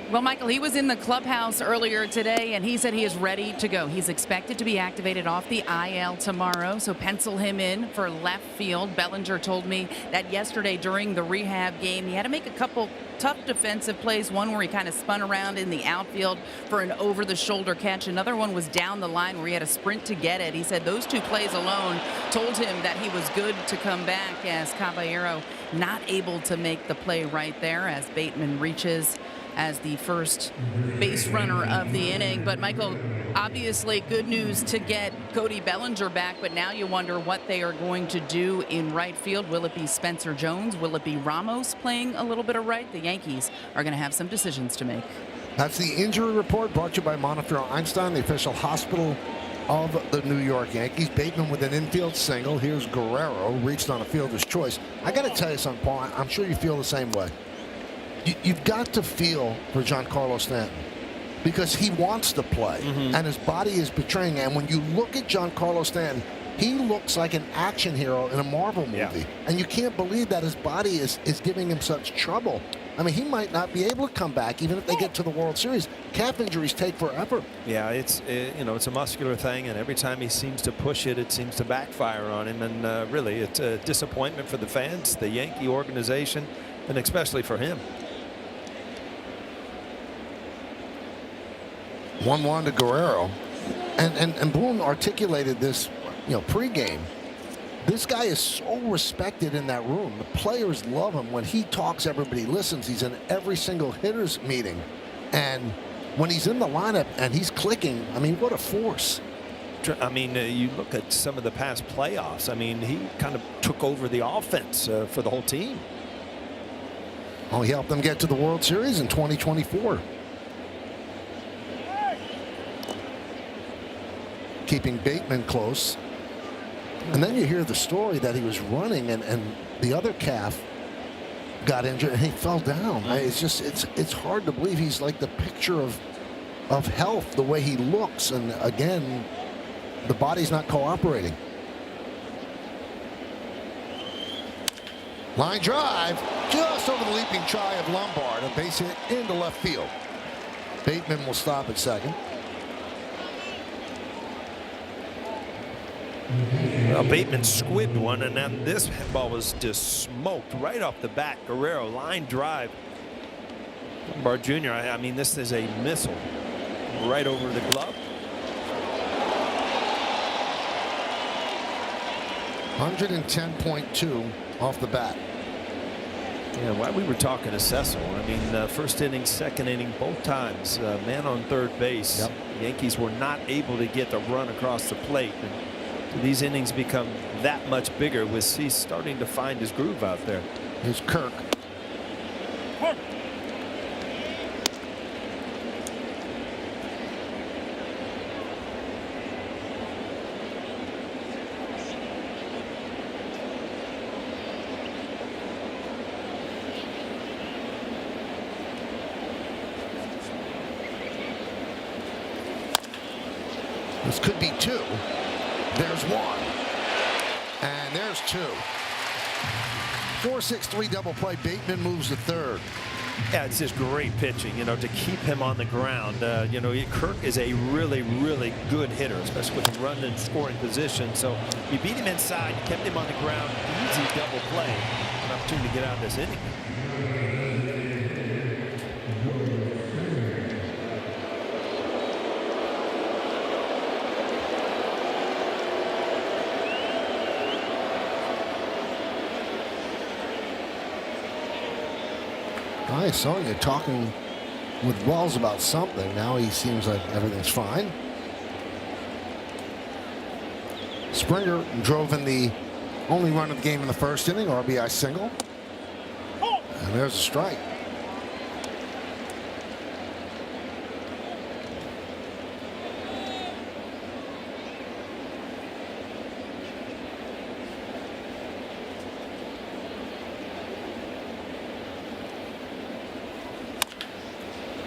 Well, Michael, he was in the clubhouse earlier today, and he said he is ready to go. He's expected to be activated off the IL tomorrow, so pencil him in for left field. Bellinger told me that yesterday during the rehab game, he had to make a couple tough defensive plays, one where he kind of spun around in the outfield for an over-the-shoulder catch. Another one was down the line where he had a sprint to get it. He said those two plays alone told him that he was good to come back, as Caballero not able to make the play right there as Bateman reaches as the first base runner of the inning. But Michael, obviously good news to get Cody Bellinger back, but now you wonder what they are going to do in right field. Will it be Spencer Jones? Will it be Ramos playing a little bit of right? The Yankees are going to have some decisions to make. That's the injury report brought to you by Montefiore Einstein, the official hospital of the New York Yankees. Bateman with an infield single. Here's Guerrero, reached on a fielder's choice. I got to tell you something, Paul. I'm sure you feel the same way. You've got to feel for Giancarlo Stanton because he wants to play, and his body is betraying. And when you look at Giancarlo Stanton, he looks like an action hero in a Marvel movie. Yeah. And you can't believe that his body is giving him such trouble. I mean, he might not be able to come back even if they get to the World Series. Calf injuries take forever. Yeah, it's a muscular thing, and every time he seems to push it, it seems to backfire on him. And really, it's a disappointment for the fans, the Yankee organization, and especially for him. 1-1 to Guerrero, and Boone articulated this, pregame. This guy is so respected in that room. The players love him. When he talks, everybody listens. He's in every single hitter's meeting, and when he's in the lineup and he's clicking, I mean, what a force. I mean, you look at some of the past playoffs. I mean, he kind of took over the offense for the whole team. Oh, he helped them get to the World Series in 2024. Keeping Bateman close. And then you hear the story that he was running and the other calf got injured and he fell down. It's hard to believe. He's like the picture of health, the way he looks. And again, the body's not cooperating. Line drive, just over the leaping try of Lombard. A base hit into left field. Bateman will stop at second. Well, Bateman squibbed one, and then this ball was just smoked right off the bat. Guerrero, line drive. Lombard Jr., I mean, this is a missile right over the glove. 110.2 off the bat. Yeah, while we were talking to Cecil, I mean, first inning, second inning, both times, man on third base. Yep. The Yankees were not able to get the run across the plate. And these innings become that much bigger with Cease starting to find his groove out there. Here's Kirk. This could be two. There's one. And there's two. 4-6-3 double play. Bateman moves to third. Yeah, it's just great pitching, you know, to keep him on the ground. You know, Kirk is a really, really good hitter, especially with a run in scoring position. So you beat him inside, you kept him on the ground, easy double play. An opportunity to get out of this inning. I saw you talking with Wells about something. Now he seems like everything's fine. Springer drove in the only run of the game in the first inning, RBI single. And there's a strike.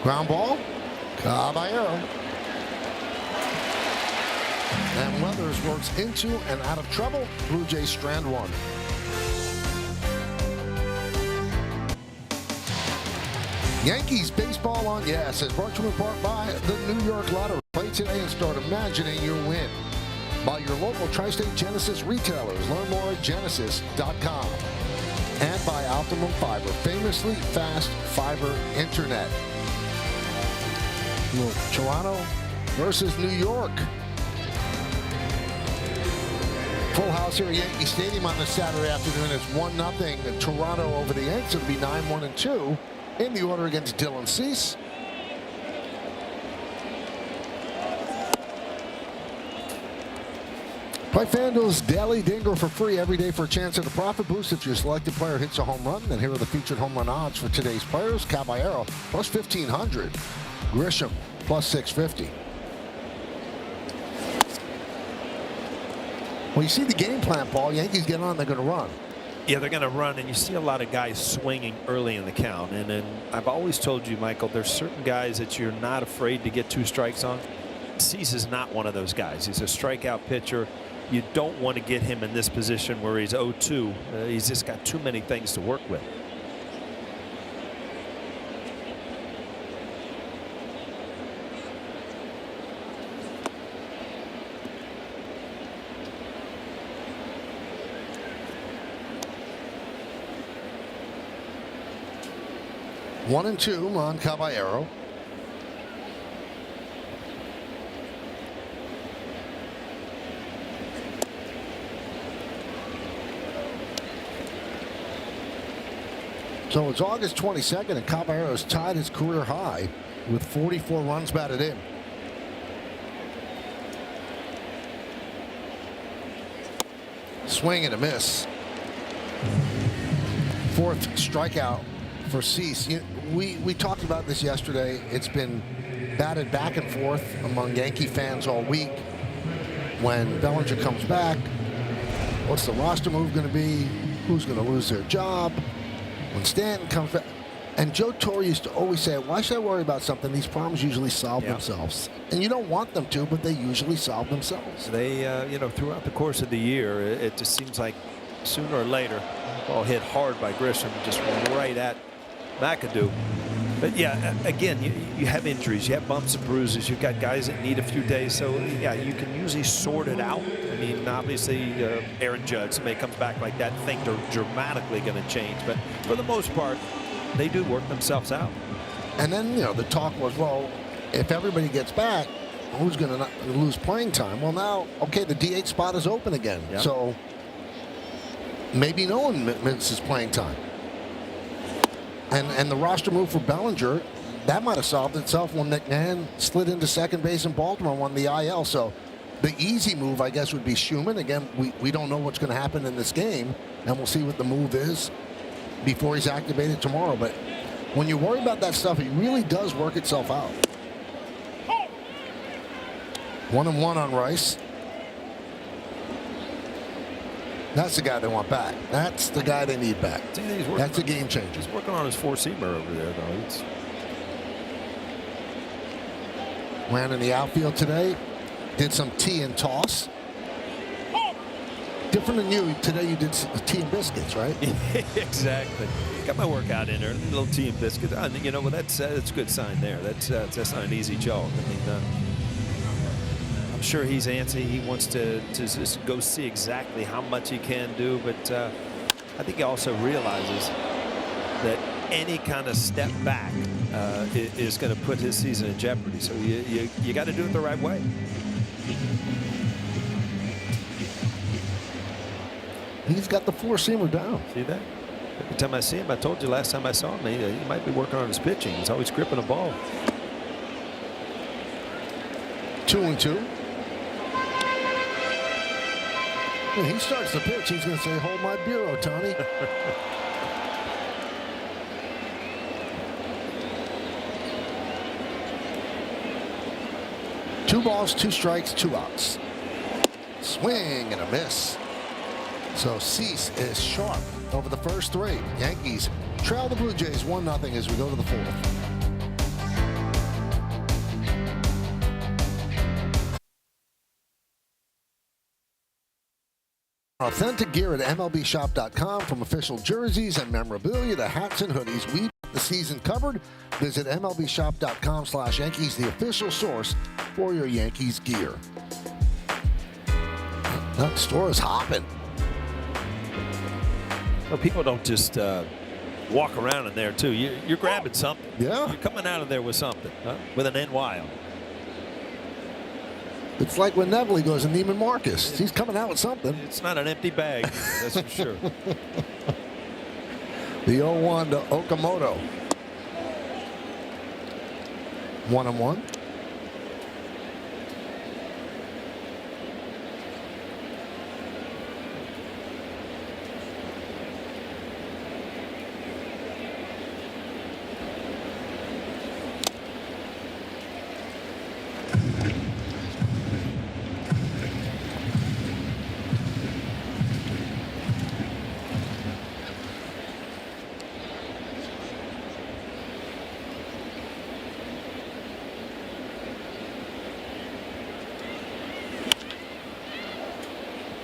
Ground ball, Caballero. And Weathers works into and out of trouble. Blue Jays strand one. Yankees baseball on Yes is brought to you in part by the New York Lottery. Play today and start imagining your win. By your local Tri-State Genesis retailers. Learn more at genesis.com. And by Optimum Fiber, famously fast fiber internet. Toronto versus New York. Full house here at Yankee Stadium on this Saturday afternoon. It's 1-0 Toronto over the Yanks. It'll be 9-1-2 in the order against Dylan Cease. Play FanDuel's Daily Dingle for free every day for a chance at a profit boost if your selected player hits a home run. Then here are the featured home run odds for today's players. Caballero plus 1,500. Grisham plus 650. Well, you see the game plan, Paul. Yankees get on, they're going to run. Yeah, they're going to run, and you see a lot of guys swinging early in the count. And I've always told you, Michael, there's certain guys that you're not afraid to get 2 strikes on. Cease is not one of those guys. He's a strikeout pitcher. You don't want to get him in this position where he's 0-2. He's just got too many things to work with. One and two on Caballero. So it's August 22nd, and Caballero's tied his career high with 44 runs batted in. Swing and a miss. 4th strikeout for Cease. We talked about this yesterday. It's been batted back and forth among Yankee fans all week. When Bellinger comes back, what's the roster move going to be? Who's going to lose their job? When Stanton comes back. And Joe Torre used to always say, why should I worry about something? These problems usually solve themselves. And you don't want them to, but they usually solve themselves. They, you know, throughout the course of the year, it just seems like sooner or later. Ball hit hard by Grisham, just right at McAdoo. But yeah, again, you have injuries, you have bumps and bruises, you've got guys that need a few days. So yeah, you can usually sort it out. I mean, obviously, Aaron Judge, somebody comes back like that, things are dramatically going to change. But for the most part, they do work themselves out. And then, the talk was, well, if everybody gets back, who's going to lose playing time? Well, now, okay, the DH spot is open again. Yep. So maybe no one misses playing time. And the roster move for Bellinger, that might have solved itself when McMahon slid into second base in Baltimore and won the IL. So the easy move, I guess, would be Schumann. Again, we don't know what's going to happen in this game, and we'll see what the move is before he's activated tomorrow. But when you worry about that stuff, it really does work itself out. 1-1 on Rice. That's the guy they want back. That's the guy they need back. That's a game changer. He's working on his four-seamer over there, though. Ran in the outfield today. Did some tea and toss. Different than you. Today you did tea and biscuits, right? Exactly. Got my workout in there. A little tea and biscuits. Well, that's a good sign there. That's not an easy job. I mean, I'm sure he's antsy. He wants to just go see exactly how much he can do, but I think he also realizes that any kind of step back is going to put his season in jeopardy. So you got to do it the right way. He's got the four-seamer down. See that? Every time I see him, I told you last time I saw him, he might be working on his pitching. He's always gripping a ball. 2-2. When he starts the pitch, he's going to say, "Hold my beer, Ohtani." Two balls, two strikes, two outs. Swing and a miss. So Cease is sharp over the first three. Yankees trail the Blue Jays 1-0 as we go to the fourth. Authentic gear at MLBshop.com, from official jerseys and memorabilia to hats and hoodies. We've got the season covered. Visit MLBshop.com/Yankees, the official source for your Yankees gear. That store is hopping. Well, people don't just walk around in there, too. You're grabbing something. Yeah. You're coming out of there with something, with an NY on it. It's like when Neville goes to Neiman Marcus. He's coming out with something. It's not an empty bag, that's for sure. The 0-1 to Okamoto. 1-1.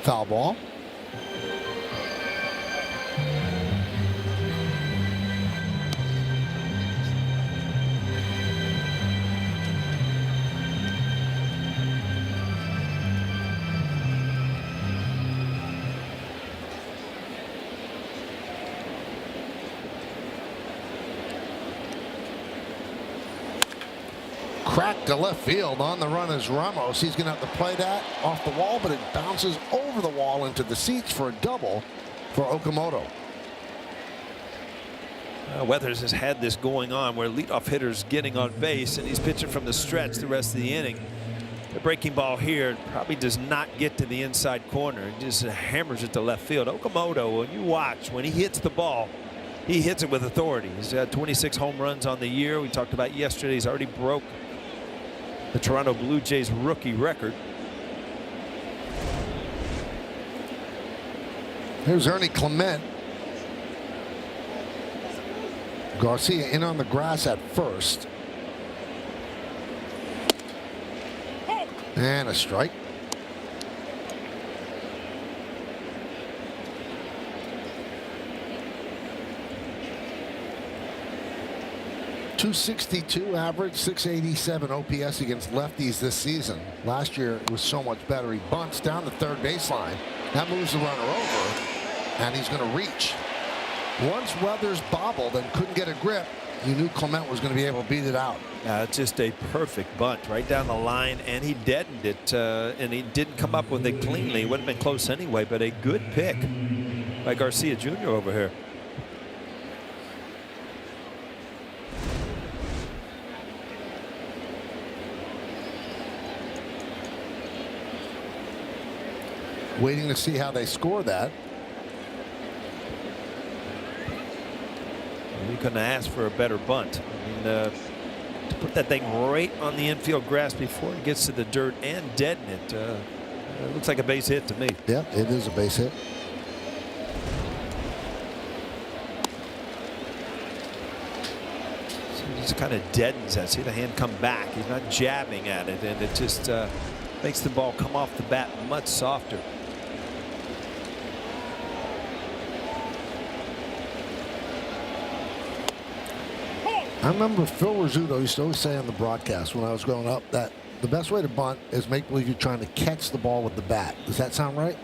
Foul ball. Cracked to left field. On the run is Ramos. He's going to have to play that off the wall, but it bounces over the wall into the seats for a double for Okamoto. Weathers has had this going on where leadoff hitter's getting on base and he's pitching from the stretch the rest of the inning. The breaking ball here probably does not get to the inside corner. It just hammers it to left field. Okamoto, when you watch, when he hits the ball, he hits it with authority. He's had 26 home runs on the year. We talked about yesterday. He's already broke the Toronto Blue Jays rookie record. Here's Ernie Clement. Garcia in on the grass at first. And a strike. .262 average, .687 OPS against lefties this season. Last year it was so much better. He bunts down the third baseline. That moves the runner over, and he's going to reach. Once Weathers bobbled and couldn't get a grip, you knew Clement was going to be able to beat it out. Just a perfect bunt right down the line, and he deadened it, and he didn't come up with it cleanly. It wouldn't have been close anyway, but a good pick by Garcia Jr. over here. Waiting to see how they score that. You couldn't ask for a better bunt. I mean, to put that thing right on the infield grass before it gets to the dirt and deaden it, it looks like a base hit to me. Yeah, it is a base hit. So he just kind of deadens that. See the hand come back. He's not jabbing at it, and it just makes the ball come off the bat much softer. I remember Phil Rizzuto used to always say on the broadcast when I was growing up that the best way to bunt is make believe you're trying to catch the ball with the bat. Does that sound right?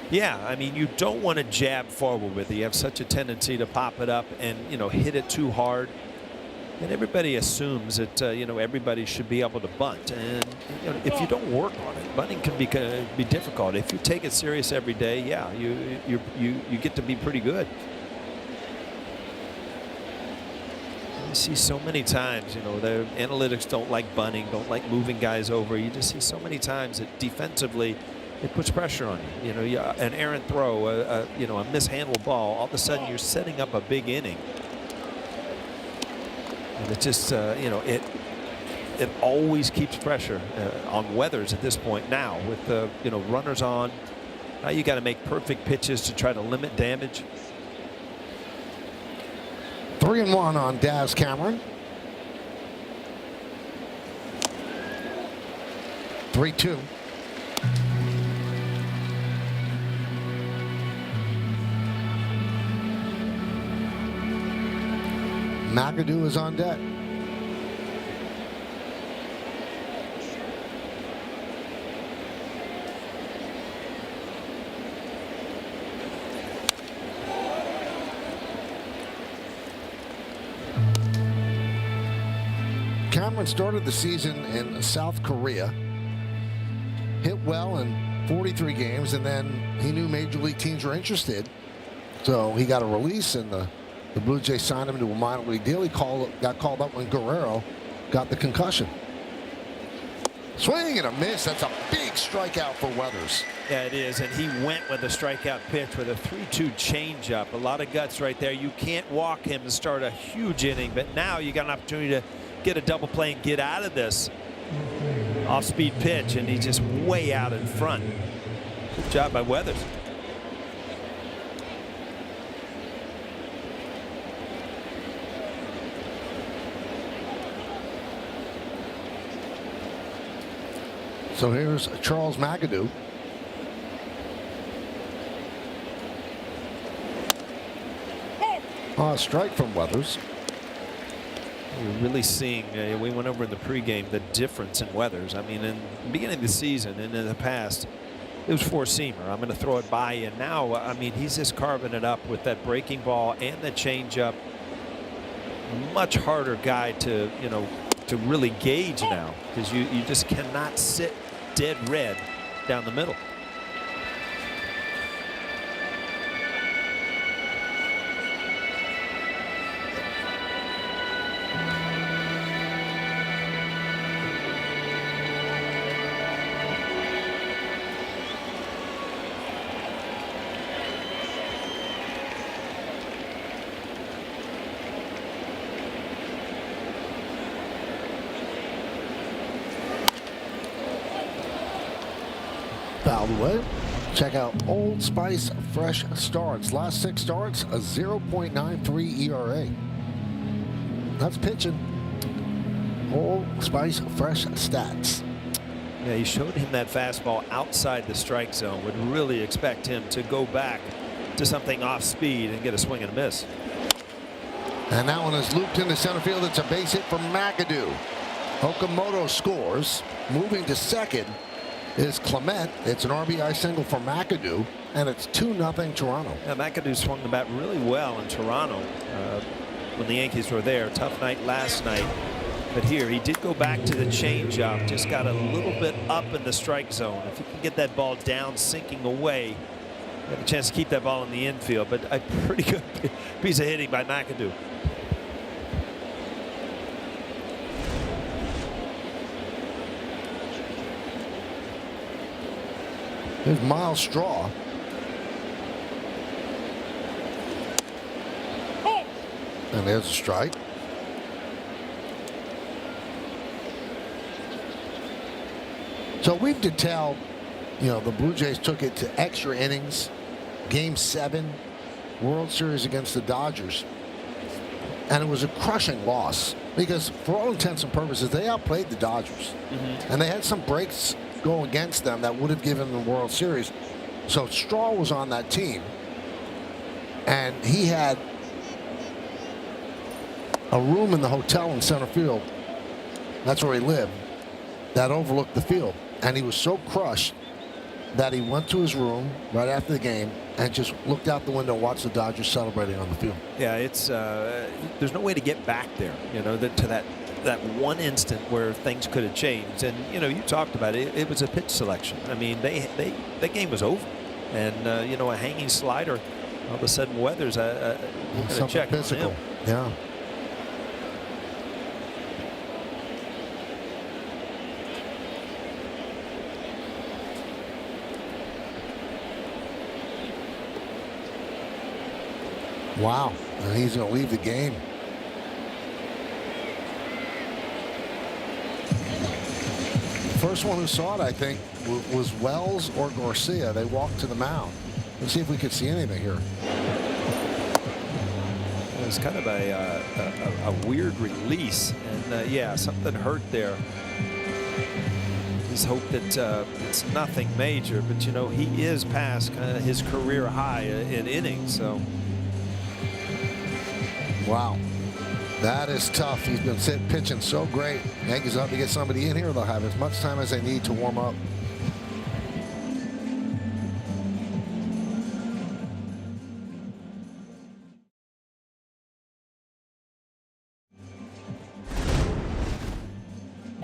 Yeah, I mean, you don't want to jab forward with it. You have such a tendency to pop it up and, you know, hit it too hard. And everybody assumes that, you know, everybody should be able to bunt. And, you know, if you don't work on it, bunting can be difficult. If you take it serious every day, yeah, you get to be pretty good. You see so many times, you know, the analytics don't like bunting, don't like moving guys over. You just see so many times that defensively it puts pressure on you. You know, an errant throw, you know, a mishandled ball. All of a sudden, you're setting up a big inning, and it just, you know, it always keeps pressure on Weathers at this point. Now, with the, you know, runners on, now you got to make perfect pitches to try to limit damage. 3-1 on Daz Cameron. 3-2. McAdoo is on deck. Cameron started the season in South Korea, hit well in 43 games, and then he knew major league teams were interested, so he got a release, and the Blue Jays signed him to a minor league deal. He got called up when Guerrero got the concussion. Swing and a miss. That's a big strikeout for Weathers. Yeah, it is, and he went with a strikeout pitch with a 3-2 changeup. A lot of guts right there. You can't walk him to start a huge inning, but now you got an opportunity to get a double play and get out of this off-speed pitch, and he's just way out in front. Good job by Weathers. So here's Charles McAdoo. Strike from Weathers. We're really seeing, we went over in the pregame, the difference in Weathers. I mean, in the beginning of the season and in the past, it was four-seamer. I'm going to throw it by you. Now, I mean, he's just carving it up with that breaking ball and the changeup. Much harder guy to, you know, to really gauge now, because you just cannot sit dead red down the middle. Fouled away. Check out Old Spice Fresh Starts. Last 6 starts, a 0.93 ERA. That's pitching. Old Spice Fresh Stats. Yeah, he showed him that fastball outside the strike zone. Would really expect him to go back to something off speed and get a swing and a miss. And that one is looped into center field. It's a base hit for McAdoo. Okamoto scores. Moving to second is Clement. It's an RBI single for McAdoo, and it's 2-0 Toronto. Yeah, McAdoo swung the bat really well in Toronto when the Yankees were there. Tough night last night. But here, he did go back to the changeup. Just got a little bit up in the strike zone. If you can get that ball down, sinking away, you have a chance to keep that ball in the infield. But a pretty good piece of hitting by McAdoo. There's Miles Straw. And there's a strike. So we've detailed, the Blue Jays took it to extra innings, Game 7, World Series against the Dodgers. And it was a crushing loss because for all intents and purposes, they outplayed the Dodgers. And they had some breaks go against them that would have given them the World Series. So Straw was on that team. And he had a room in the hotel in center field. That's where he lived. That overlooked the field. And he was so crushed that he went to his room right after the game and just looked out the window and watched the Dodgers celebrating on the field. Yeah, it's there's no way to get back there, to that one instant where things could have changed. And you talked about it. It was a pitch selection. I mean, that game was over. And a hanging slider, all of a sudden Weathers something check physical. Yeah. Wow, and he's going to leave the game. First one who saw it, I think, was Wells or Garcia. They walked to the mound. Let's see if we could see anything here. It was kind of a weird release, and yeah, something hurt there. Just hope that it's nothing major, but he is past kind of his career high in innings, so. Wow, that is tough. He's been pitching so great. Yankees will have to get somebody in here. They'll have as much time as they need to warm up.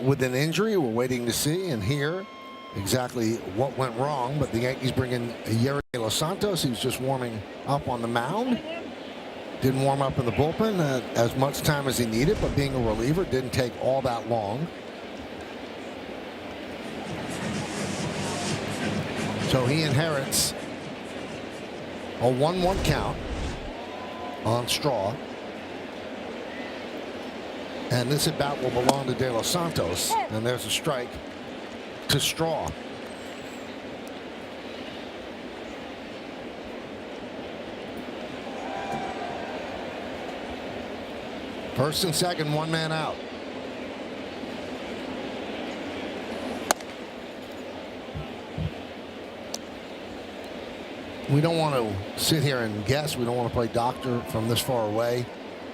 With an injury, we're waiting to see and hear exactly what went wrong. But the Yankees bring in Yerry Los Santos. He was just warming up on the mound. Didn't warm up in the bullpen as much time as he needed, but being a reliever didn't take all that long. So he inherits a 1-1 count on Straw. And this at bat will belong to De Los Santos. And there's a strike to Straw. First and second, one man out. We don't want to sit here and guess. We don't want to play doctor from this far away.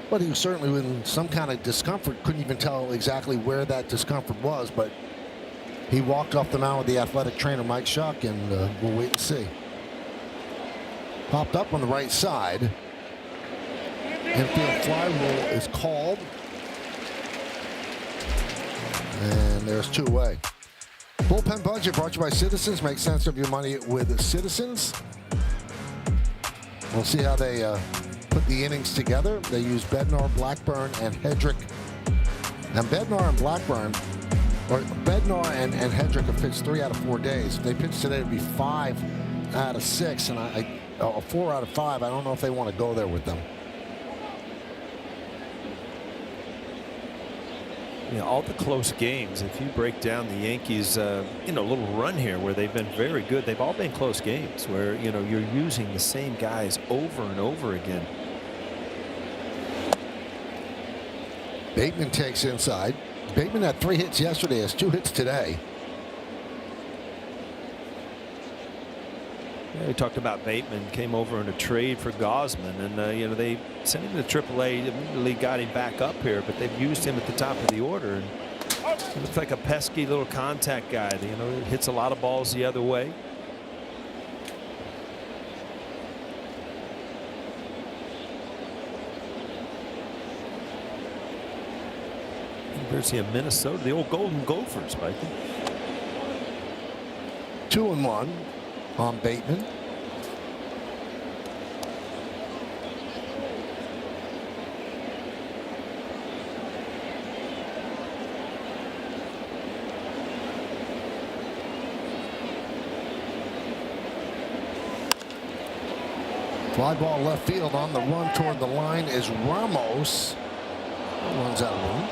But he was certainly in some kind of discomfort. Couldn't even tell exactly where that discomfort was. But he walked off the mound with the athletic trainer, Mike Schuck, and we'll wait and see. Popped up on the right side. Infield fly rule is called. And there's 2 away. Bullpen budget brought to you by Citizens. Make sense of your money with Citizens. We'll see how they put the innings together. They use Bednar, Blackburn, and Hedrick. And Bednar and Blackburn, or Bednar and Hedrick have pitched 3 out of 4 days. If they pitch today, it would be 5 out of 6, and 4 out of 5. I don't know if they want to go there with them. All the close games, if you break down the Yankees, little run here where they've been very good, they've all been close games where, you're using the same guys over and over again. Bateman takes inside. Bateman had 3 hits yesterday, has 2 hits today. We talked about Bateman came over in a trade for Gosman, and they sent him to AAA. Immediately got him back up here, but they've used him at the top of the order. And he looks like a pesky little contact guy. Hits a lot of balls the other way. University of Minnesota, the old Golden Gophers, Mike. 2-1 on Bateman. Fly ball left field. On the run toward the line is Ramos. Runs out of room.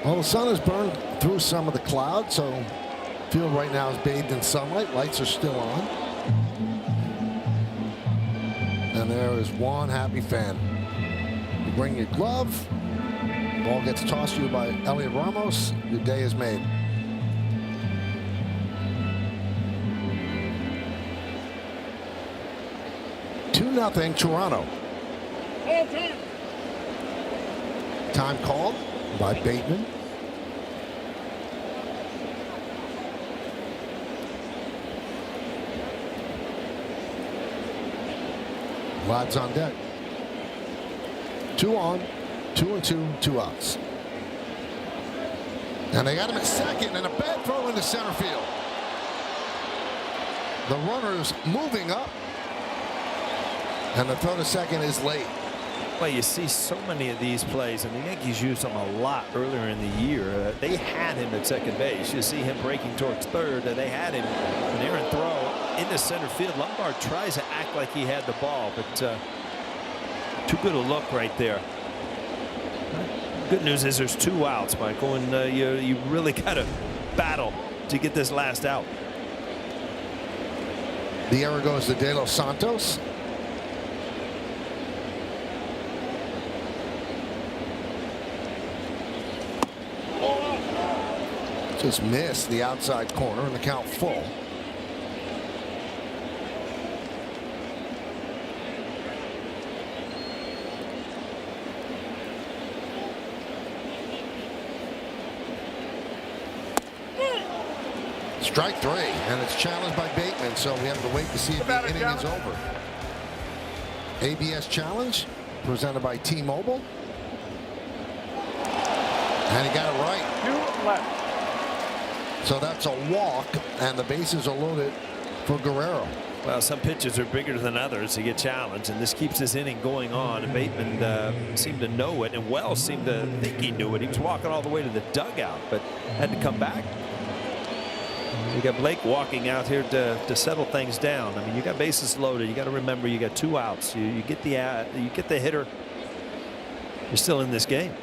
Well, the sun has burned through some of the clouds, so field right now is bathed in sunlight. Lights are still on. And there is one happy fan. You bring your glove. Ball gets tossed to you by Elliot Ramos. Your day is made. Nothing Toronto. Time called by Bateman. Lads on deck. 2 on, 2-2, 2 outs. And they got him at second, and a bad throw into center field. The runner's moving up. And the throw to second is late. Well, you see so many of these plays, and the Yankees used them a lot earlier in the year. They had him at second base. You see him breaking towards third. They had him an errant throw into center field. Lombard tries to act like he had the ball, but too good a look right there. Good news is there's 2 outs, Michael, and you really got to battle to get this last out. The error goes to De Los Santos. Just missed the outside corner, and the count full. Strike 3, and it's challenged by Bateman, so we have to wait to see if the inning is over. ABS challenge presented by T-Mobile. And he got it right. 2 left. So that's a walk, and the bases are loaded for Guerrero. Well, some pitches are bigger than others to get challenged, and this keeps this inning going on. And Bateman seemed to know it, and Wells seemed to think he knew it. He was walking all the way to the dugout, but had to come back. You got Blake walking out here to settle things down. I mean, you got bases loaded. You got to remember you got 2 outs. You get the hitter. You're still in this game.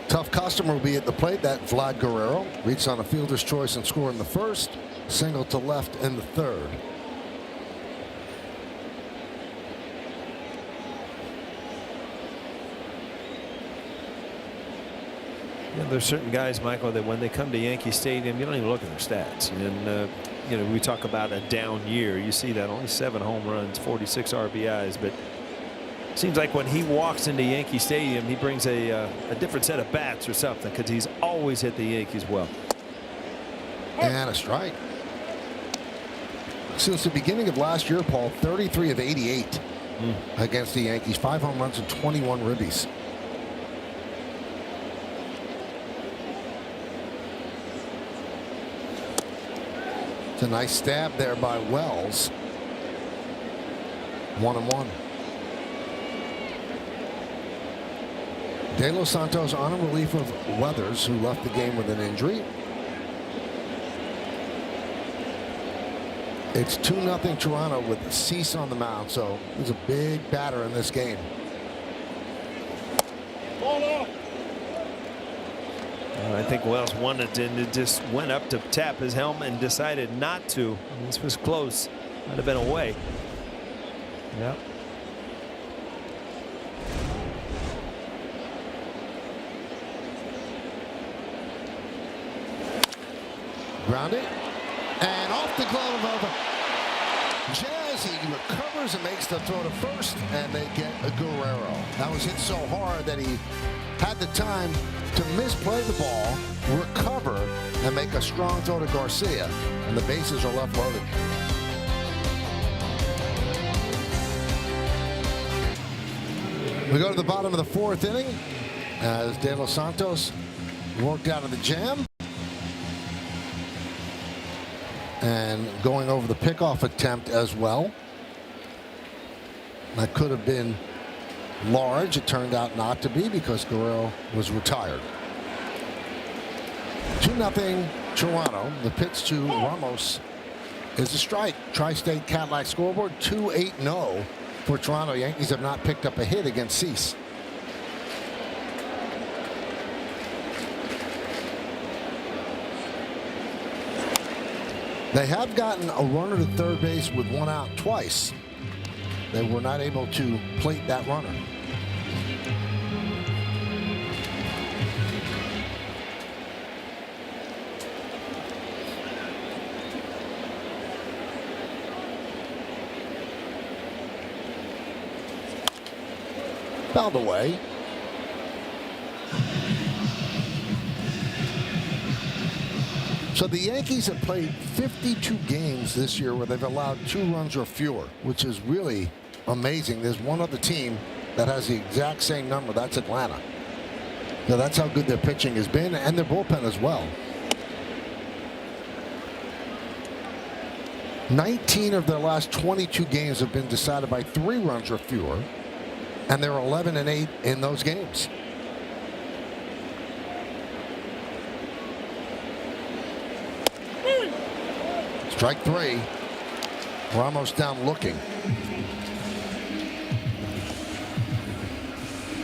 Tough customer will be at the plate. That Vlad Guerrero reached on a fielder's choice and scored in the first. Single to left in the third. Yeah, there's certain guys, Michael, that when they come to Yankee Stadium, you don't even look at their stats. And we talk about a down year. You see that only 7 home runs, 46 RBIs, but it seems like when he walks into Yankee Stadium, he brings a different set of bats or something, because he's always hit the Yankees well. And a strike. Since the beginning of last year, Paul, 33 of 88 against the Yankees, 5 home runs and 21 ribbies. It's a nice stab there by Wells. 1-1. De Los Santos on a relief of Weathers, who left the game with an injury. It's 2-0 Toronto with Cease on the mound, so he's a big batter in this game. I think Wells wanted to, and it just went up to tap his helmet and decided not to. This was close. Might have been away. Yep. Grounded. And off the glove of Jazz. He recovers and makes the throw to first, and they get a Guerrero. That was hit so hard that he had the time to misplay the ball, recover, and make a strong throw to Garcia. And the bases are left loaded. We go to the bottom of the fourth inning as De Los Santos worked out of the jam. And going over the pickoff attempt as well. That could have been large. It turned out not to be because Guerrero was retired. 2-0 Toronto. The pitch to Ramos is a strike. Tri-State Cadillac scoreboard 2-8-0 for Toronto. Yankees have not picked up a hit against Cease. They have gotten a runner to third base with one out twice. They were not able to plate that runner. Fouled away. So the Yankees have played 52 games this year where they've allowed 2 runs or fewer, which is really amazing. There's one other team that has the exact same number. That's Atlanta. So that's how good their pitching has been, and their bullpen as well. 19 of their last 22 games have been decided by 3 runs or fewer, and they're 11-8 in those games. Strike 3. Ramos down looking.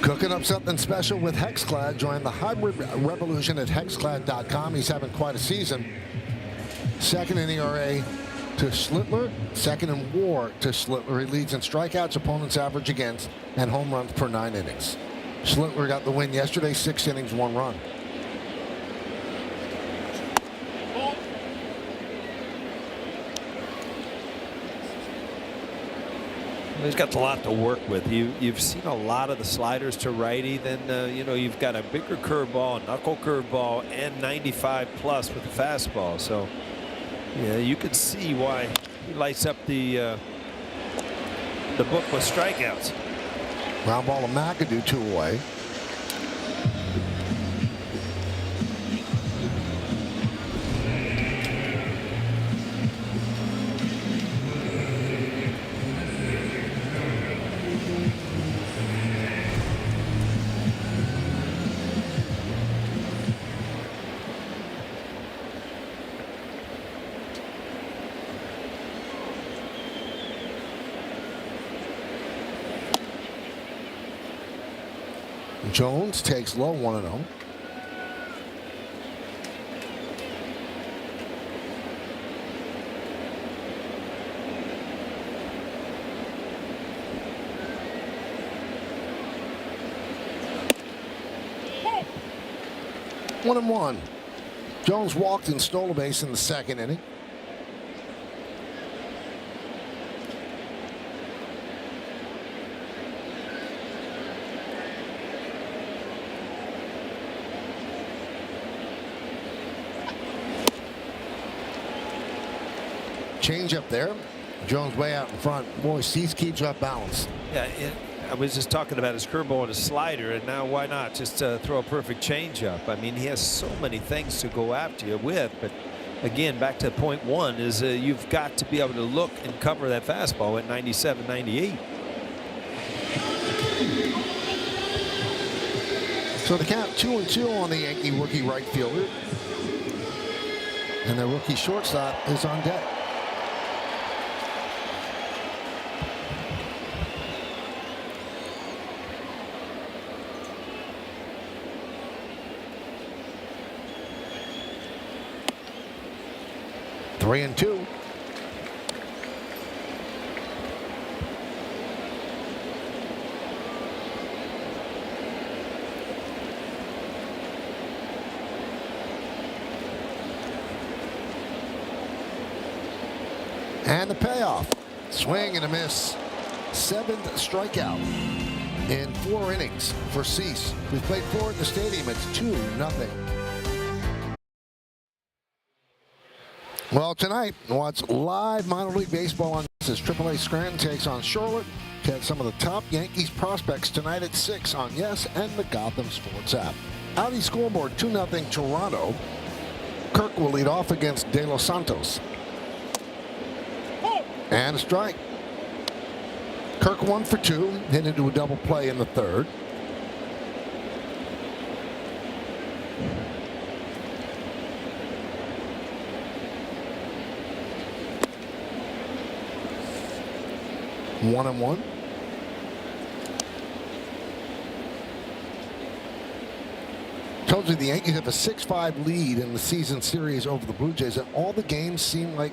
Cooking up something special with Hexclad. Join the hybrid revolution at hexclad.com. He's having quite a season. Second in ERA to Schlittler. Second in WAR to Schlittler. He leads in strikeouts, opponents average against, and home runs per 9 innings. Schlittler got the win yesterday. 6 innings, 1 run. He's got a lot to work with. You've seen a lot of the sliders to righty. Then you know, you've got a bigger curveball, knuckle curveball, and 95 plus with the fastball. So yeah, you could see why he lights up the book with strikeouts. Ground ball to McAdoo, 2 away. Jones takes low, 1-0. One and one. Jones walked and stole a base in the second inning. Change up there. Jones way out in front. Boy, Cease keeps up balance. Yeah, I was just talking about his curveball and his slider, and now why not just throw a perfect changeup? I mean, he has so many things to go after you with, but again, back to point 1 is you've got to be able to look and cover that fastball at 97, 98. So the count 2-2 on the Yankee rookie right fielder, and the rookie shortstop is on deck. 3-2. And the payoff. Swing and a miss. 7th strikeout in 4 innings for Cease. We played 4 at the stadium. It's 2-0. Well, tonight, watch live minor league baseball on as AAA Scranton takes on Charlotte. Get some of the top Yankees prospects tonight at 6 on Yes and the Gotham Sports app. Audi scoreboard 2-0 Toronto. Kirk will lead off against De Los Santos. And a strike. Kirk 1 for 2, hit into a double play in the 3rd. One and one. Told you the Yankees have a 6-5 lead in the season series over the Blue Jays, and all the games seem like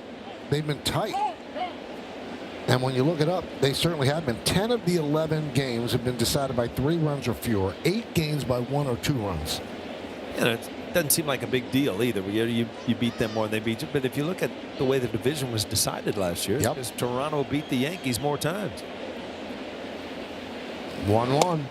they've been tight. And when you look it up, they certainly have been. 10 of the 11 games have been decided by 3 runs or fewer. 8 games by 1 or 2 runs. Yeah, it doesn't seem like a big deal either. You beat them more than they beat you. But if you look at the way the division was decided last year, because Toronto beat the Yankees more times. 1-1.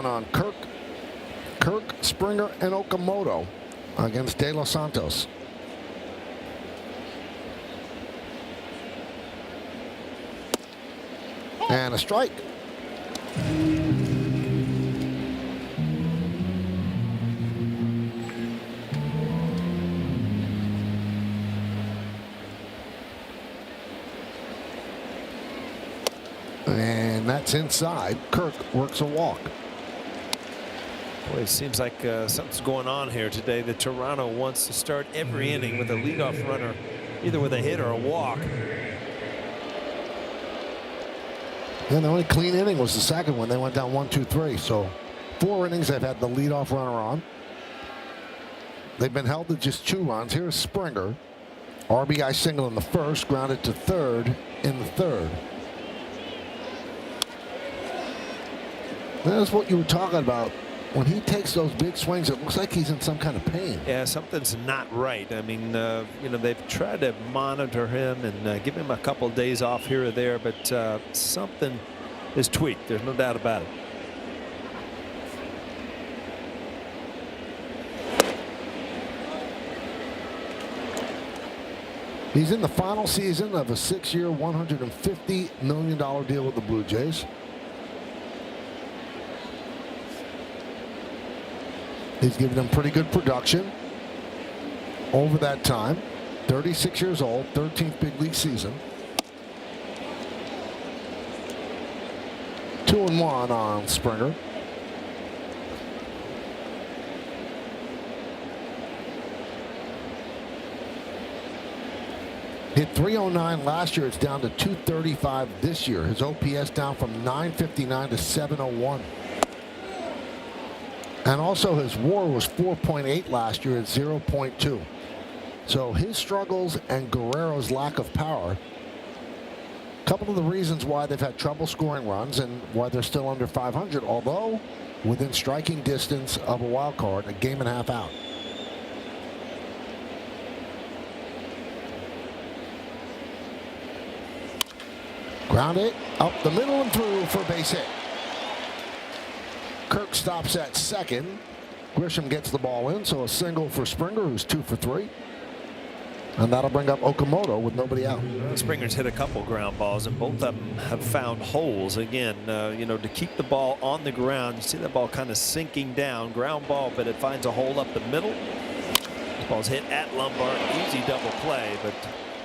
On Kirk, Springer, and Okamoto against De Los Santos. And a strike. And that's inside. Kirk works a walk. Boy, it seems like something's going on here today. The Toronto wants to start every inning with a leadoff runner, either with a hit or a walk. And the only clean inning was the second one. They went down 1-2-3. So 4 innings they've had the leadoff runner on. They've been held to just 2 runs. Here's Springer. RBI single in the 1st, grounded to 3rd in the 3rd. That's what you were talking about. When he takes those big swings, it looks like he's in some kind of pain. Yeah, something's not right. I mean, they've tried to monitor him and give him a couple of days off here or there, but something is tweaked. There's no doubt about it. He's in the final season of a 6-year, $150 million deal with the Blue Jays. He's given them pretty good production over that time. 36 years old, 13th big league season. 2-1 on Springer. Hit .309 last year. It's down to .235 this year. His OPS down from .959 to .701. And also his WAR was 4.8 last year at 0.2. So his struggles and Guerrero's lack of power, a couple of the reasons why they've had trouble scoring runs and why they're still under 500, although within striking distance of a wild card, a game and a half out. Ground it up the middle and through for a base hit. Kirk stops at second. Grisham gets the ball in, so a single for Springer, who's 2 for 3. And that'll bring up Okamoto with nobody out. Springer's hit a couple ground balls, and both of them have found holes. Again, to keep the ball on the ground, you see that ball kind of sinking down. Ground ball, but it finds a hole up the middle. This ball's hit at lumbar. Easy double play, but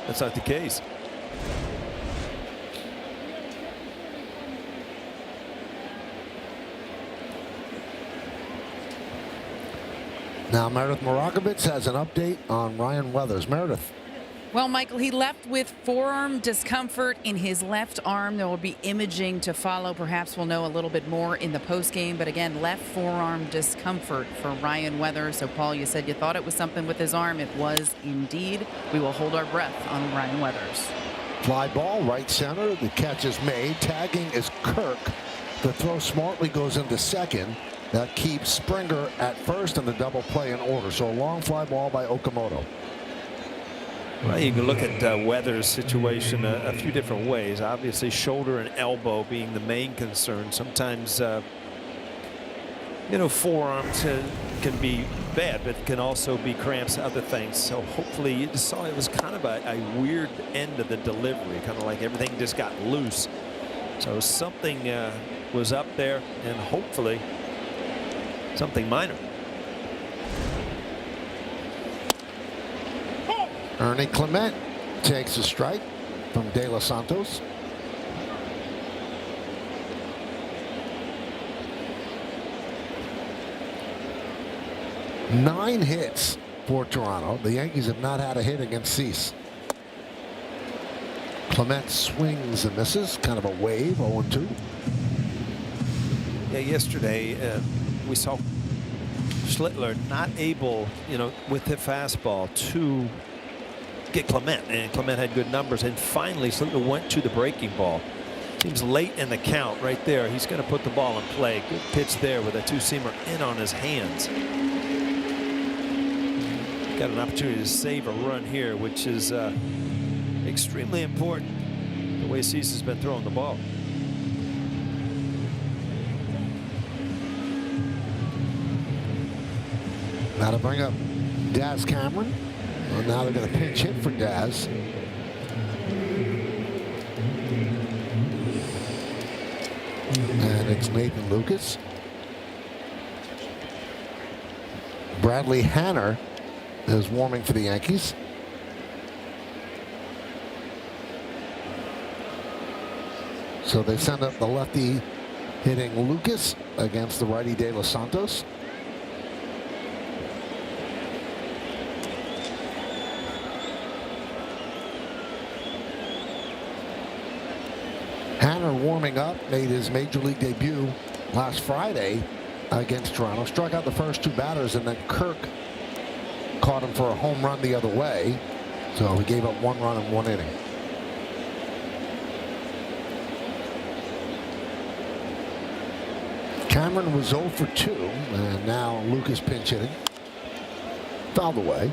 that's not the case. Now Meredith Morakovitz has an update on Ryan Weathers. Meredith. Well, Michael, he left with forearm discomfort in his left arm. There will be imaging to follow. Perhaps we'll know a little bit more in the postgame. But again, left forearm discomfort for Ryan Weathers. So, Paul, you said you thought it was something with his arm. It was indeed. We will hold our breath on Ryan Weathers. Fly ball, right center. The catch is made. Tagging is Kirk. The throw smartly goes into second. That keeps Springer at first and the double play in order. So a long fly ball by Okamoto. Well, you can look at Weathers' situation a few different ways. Obviously, shoulder and elbow being the main concern. Sometimes, forearms can be bad, but can also be cramps, other things. So hopefully, you just saw it was kind of a weird end of the delivery, kind of like everything just got loose. So something was up there, and hopefully something minor. Ernie Clement takes a strike from De Los Santos. Nine hits for Toronto. The Yankees have not had a hit against Cease. Clement swings and misses. Kind of a wave, 0-2. Yeah, yesterday we saw Schlittler not able, with the fastball to get Clement, and Clement had good numbers, and finally Schlittler went to the breaking ball. Seems late in the count right there. He's going to put the ball in play. Good pitch there with a two-seamer in on his hands. Got an opportunity to save a run here, which is extremely important the way Cease has been throwing the ball. Now to bring up Daz Cameron. Well, now they're going to pinch hit for Daz. And it's Nathan Lucas. Bradley Hanner is warming for the Yankees. So they send up the lefty hitting Lucas against the righty De Los Santos. Hanner warming up, made his major league debut last Friday against Toronto. Struck out the first two batters, and then Kirk caught him for a home run the other way. So he gave up 1 run in 1 inning. Cameron was 0 for 2, and now Lucas pinch hitting. Fouled away.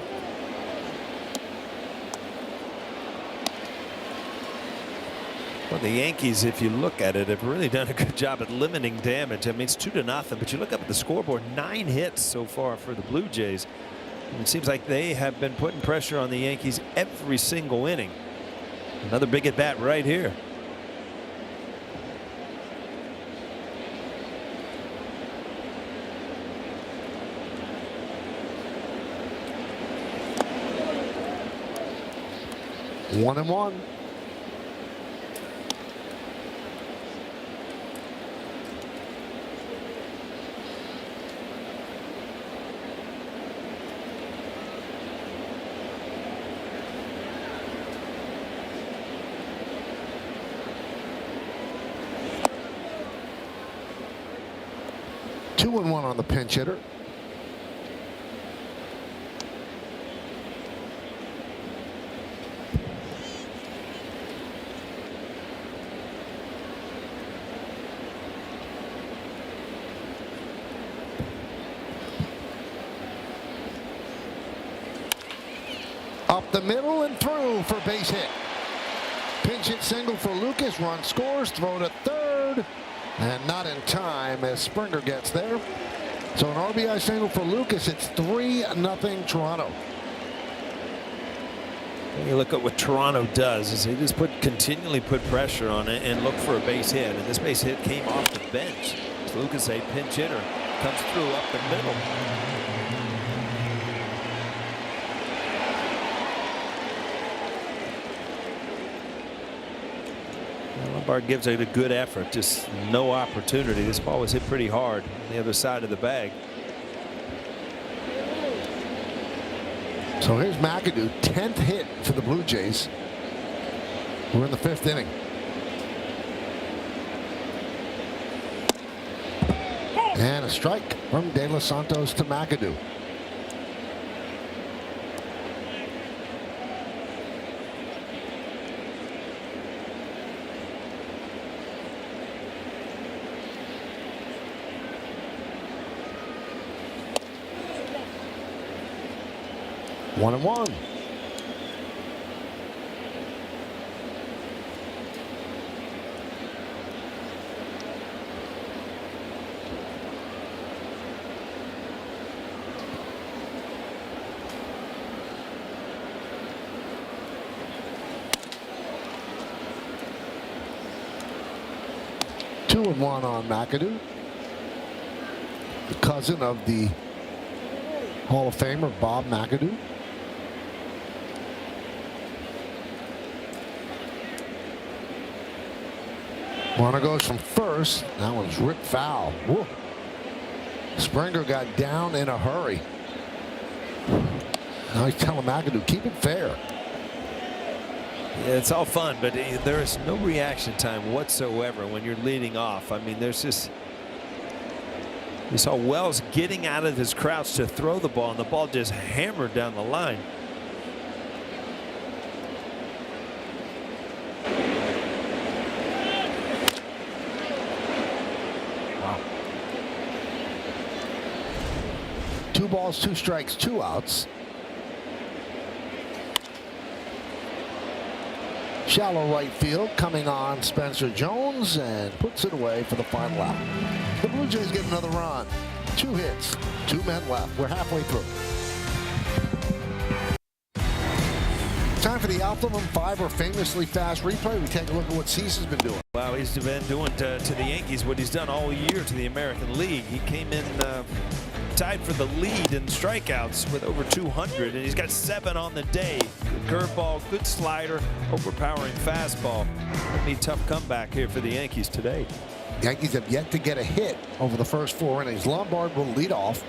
Well, the Yankees, if you look at it, have really done a good job at limiting damage. I mean, it's 2-0, but you look up at the scoreboard, 9 hits so far for the Blue Jays. And it seems like they have been putting pressure on the Yankees every single inning. Another big at bat right here. One and one. Two and one on the pinch hitter. Up the middle and through for base hit. Pinch hit single for Lucas. Run scores. Throw to third. And not in time as Springer gets there. So an RBI single for Lucas. It's 3-0 Toronto. And you look at what Toronto does is they just continually put pressure on it and look for a base hit. And this base hit came off the bench. So Lucas, a pinch hitter, comes through up the middle. Lombard gives it a good effort, just no opportunity. This ball was hit pretty hard on the other side of the bag. So here's McAdoo, 10th hit for the Blue Jays. We're in the 5th inning. And a strike from De Los Santos to McAdoo. One and one. Two and one on McAdoo, the cousin of the Hall of Famer Bob McAdoo. Warner goes from first. That one's ripped foul. Whoa. Springer got down in a hurry. Now he's telling McAdoo, keep it fair. Yeah, it's all fun, but there is no reaction time whatsoever when you're leading off. I mean, there's just, you saw Wells getting out of his crouch to throw the ball, and the ball just hammered down the line. Wow. 2 balls, 2 strikes, 2 outs. Shallow right field coming on Spencer Jones and puts it away for the final out. The Blue Jays get another run. 2 hits, 2 men left. We're halfway through. Time for the Optimum 5 or famously fast replay. We take a look at what Cease has been doing. Wow, he's been doing to the Yankees what he's done all year to the American League. He came in tied for the lead in strikeouts with over 200, and he's got 7 on the day. Good curveball, good slider, overpowering fastball. It'll be a tough comeback here for the Yankees today. Yankees have yet to get a hit over the first 4 innings. Lombard will lead off.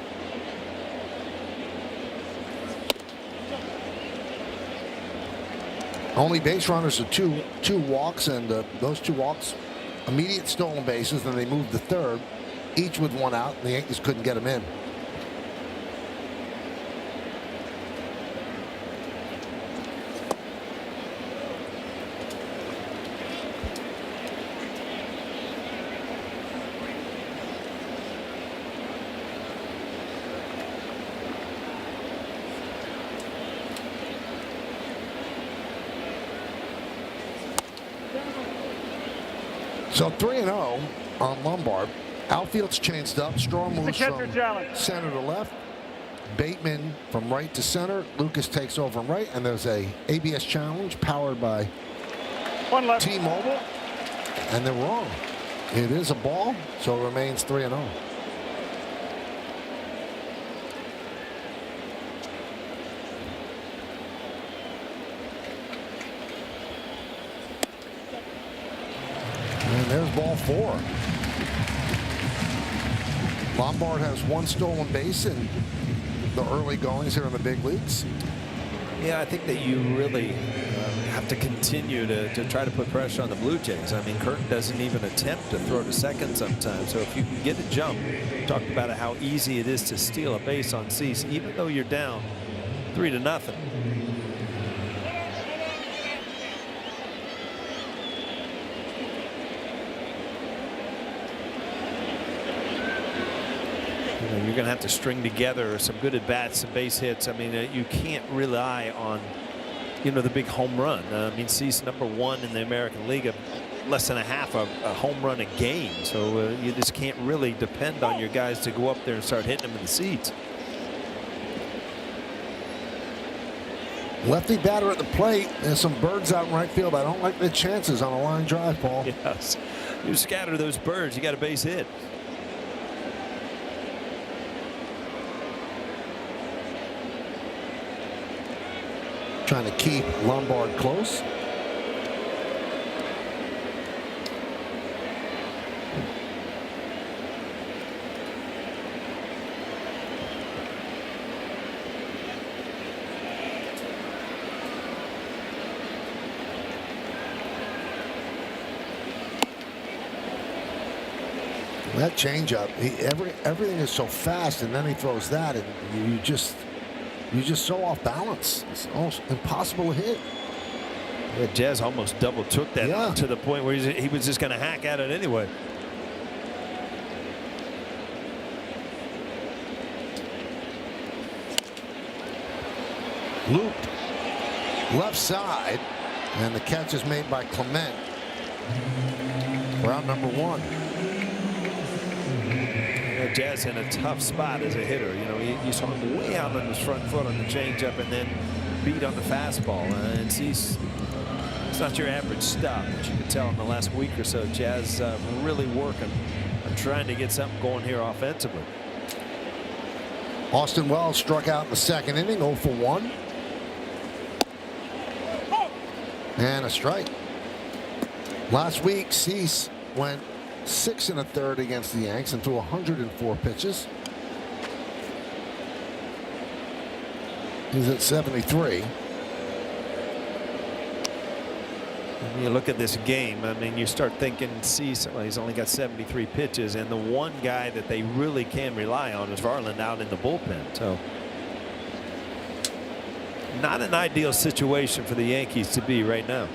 Only base runners are two walks, and those 2 walks, immediate stolen bases. Then they moved to third, each with 1 out. And the Yankees couldn't get them in. So 3-0 on Lombard. Outfield's changed up. Strong moves from center to left. Bateman from right to center. Lucas takes over from right, and there's a ABS challenge powered by T-Mobile, and they're wrong. It is a ball, so it remains 3-0. And there's ball 4. Lombard has 1 stolen base in the early goings here in the big leagues. Yeah, I think that you really have to continue to try to put pressure on the Blue Jays. I mean, Curtin doesn't even attempt to throw to second sometimes. So if you can get a jump, talked about how easy it is to steal a base on Cease, even though you're down 3-0. You're going to have to string together some good at-bats, some base hits. I mean, you can't rely on, the big home run. I mean, Cease #1 in the American League, less than a half a home run a game. So you just can't really depend on your guys to go up there and start hitting them in the seats. Lefty batter at the plate. There's some birds out in right field. I don't like the chances on a line drive, Paul. Yes. You scatter those birds, you got a base hit. Trying to keep Lombard close. That changeup, everything is so fast, and then he throws that, and you're just so off balance. It's almost impossible to hit. Yeah, Jazz almost double took that to the point where he was just going to hack at it anyway. Looped left side, and the catch is made by Clement. Round number 1. Jazz in a tough spot as a hitter. You know, you saw him way out on his front foot on the changeup and then beat on the fastball. And it's not your average stop, but you can tell in the last week or so, Jazz really working on trying to get something going here offensively. Austin Wells struck out in the second inning, 0 for 1. And a strike. Last week, Cease went 6 1/3 against the Yanks and threw 104 pitches. He's at 73. When you look at this game, I mean, you start thinking, Cease, well, he's only got 73 pitches, and the one guy that they really can rely on is Varland out in the bullpen. So not an ideal situation for the Yankees to be right now.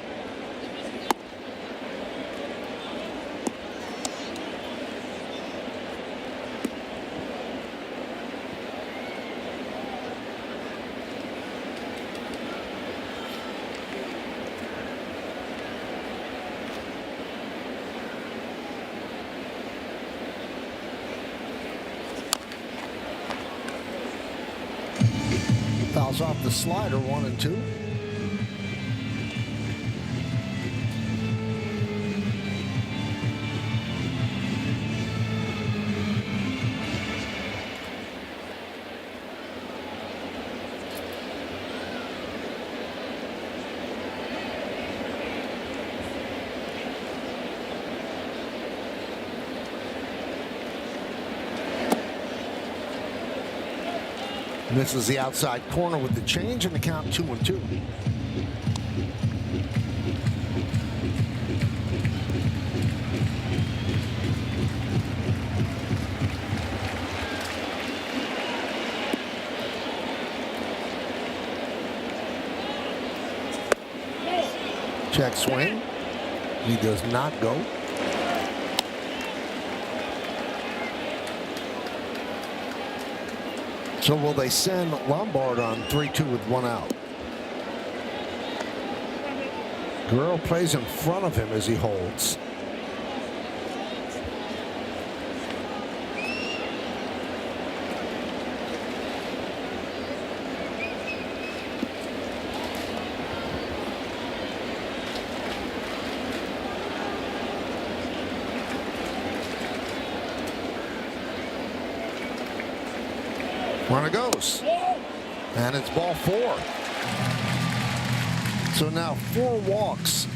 Fouls off the slider, 1 and 2. Misses the outside corner with the change, and the count 2 and 2. Check swing. He does not go. So will they send Lombard on 3-2 with 1 out? Guerrero plays in front of him as he holds. Runner goes, and it's ball 4. So now 4 walks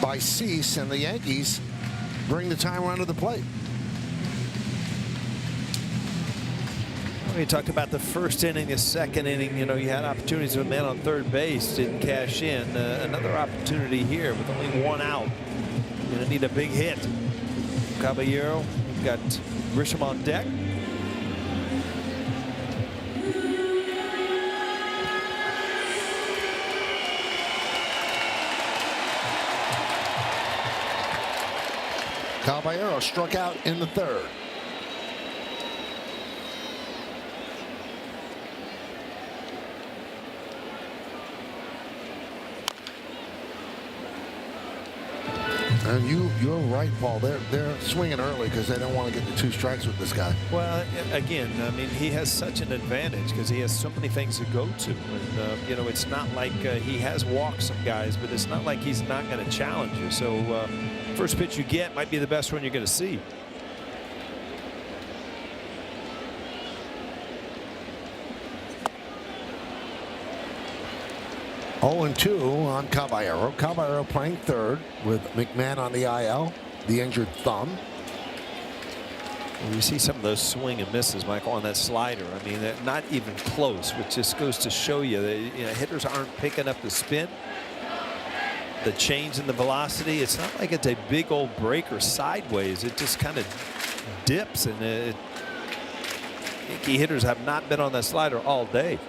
by Cease, and the Yankees bring the time run to the plate. We talked about the first inning, the second inning. You know, you had opportunities with a man on third base, didn't cash in. Another opportunity here with only 1 out. You're going to need a big hit. Caballero, you've got Grisham on deck. Caballero struck out in the 3rd. And you're right, Paul. They're swinging early because they don't want to get the 2 strikes with this guy. Well, again, I mean, he has such an advantage because he has so many things to go to. And, you know, it's not like he has walked some guys, but it's not like he's not going to challenge you. So first pitch you get might be the best one you're going to see. Oh and 2 on Caballero. Caballero playing 3rd with McMahon on the IL, the injured thumb. Well, you see some of those swing and misses, Michael, on that slider. I mean, they're not even close, which just goes to show you that hitters aren't picking up the spin, the change in the velocity. It's not like it's a big old breaker sideways. It just kind of dips, and Yankee hitters have not been on that slider all day.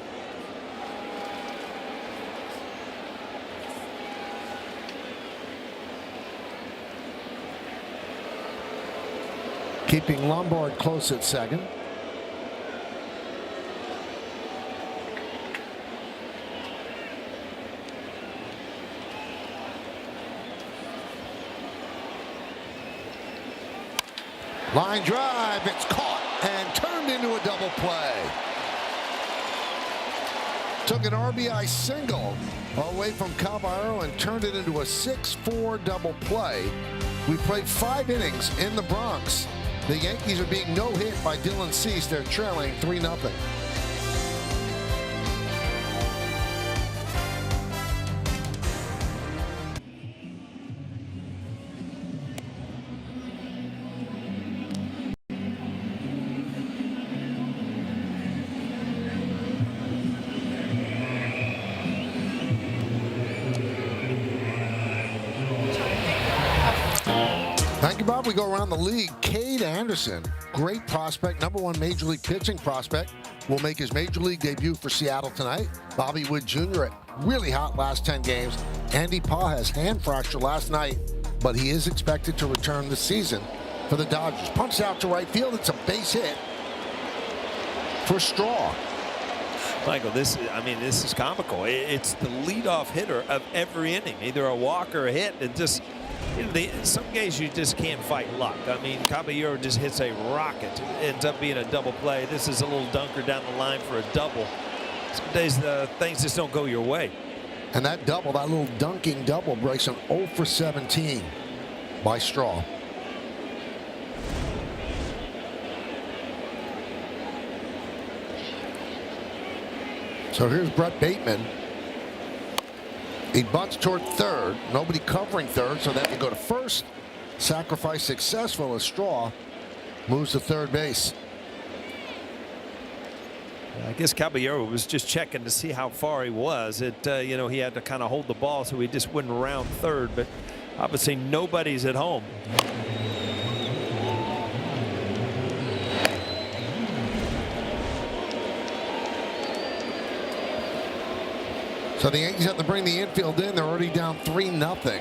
Keeping Lombard close at second. Line drive, it's caught and turned into a double play. Took an RBI single away from Caballero and turned it into a 6-4 double play. We played 5 innings in the Bronx. The Yankees are being no-hit by Dylan Cease. They're trailing 3-0. Thank you, Bob. We go around the league. Cade Anderson, great prospect, #1 Major League pitching prospect, will make his Major League debut for Seattle tonight. Bobby Wood Jr. really hot last 10 games. Andy Pah has hand fracture last night, but he is expected to return this season for the Dodgers. Punched out to right field. It's a base hit for Straw. Michael, this is comical. It's the leadoff hitter of every inning, either a walk or a hit. It just, some days you just can't fight luck. I mean, Caballero just hits a rocket. It ends up being a double play. This is a little dunker down the line for a double. Some days things just don't go your way. And that double, that little dunking double, breaks an 0 for 17 by Straw. So here's Brett Bateman. He bunts toward third. Nobody covering third, so that will go to first. Sacrifice successful as Straw moves to third base. I guess Caballero was just checking to see how far he was. He had to kind of hold the ball so he just wouldn't round third, but obviously nobody's at home. So the Yankees have to bring the infield in. They're already down 3-0.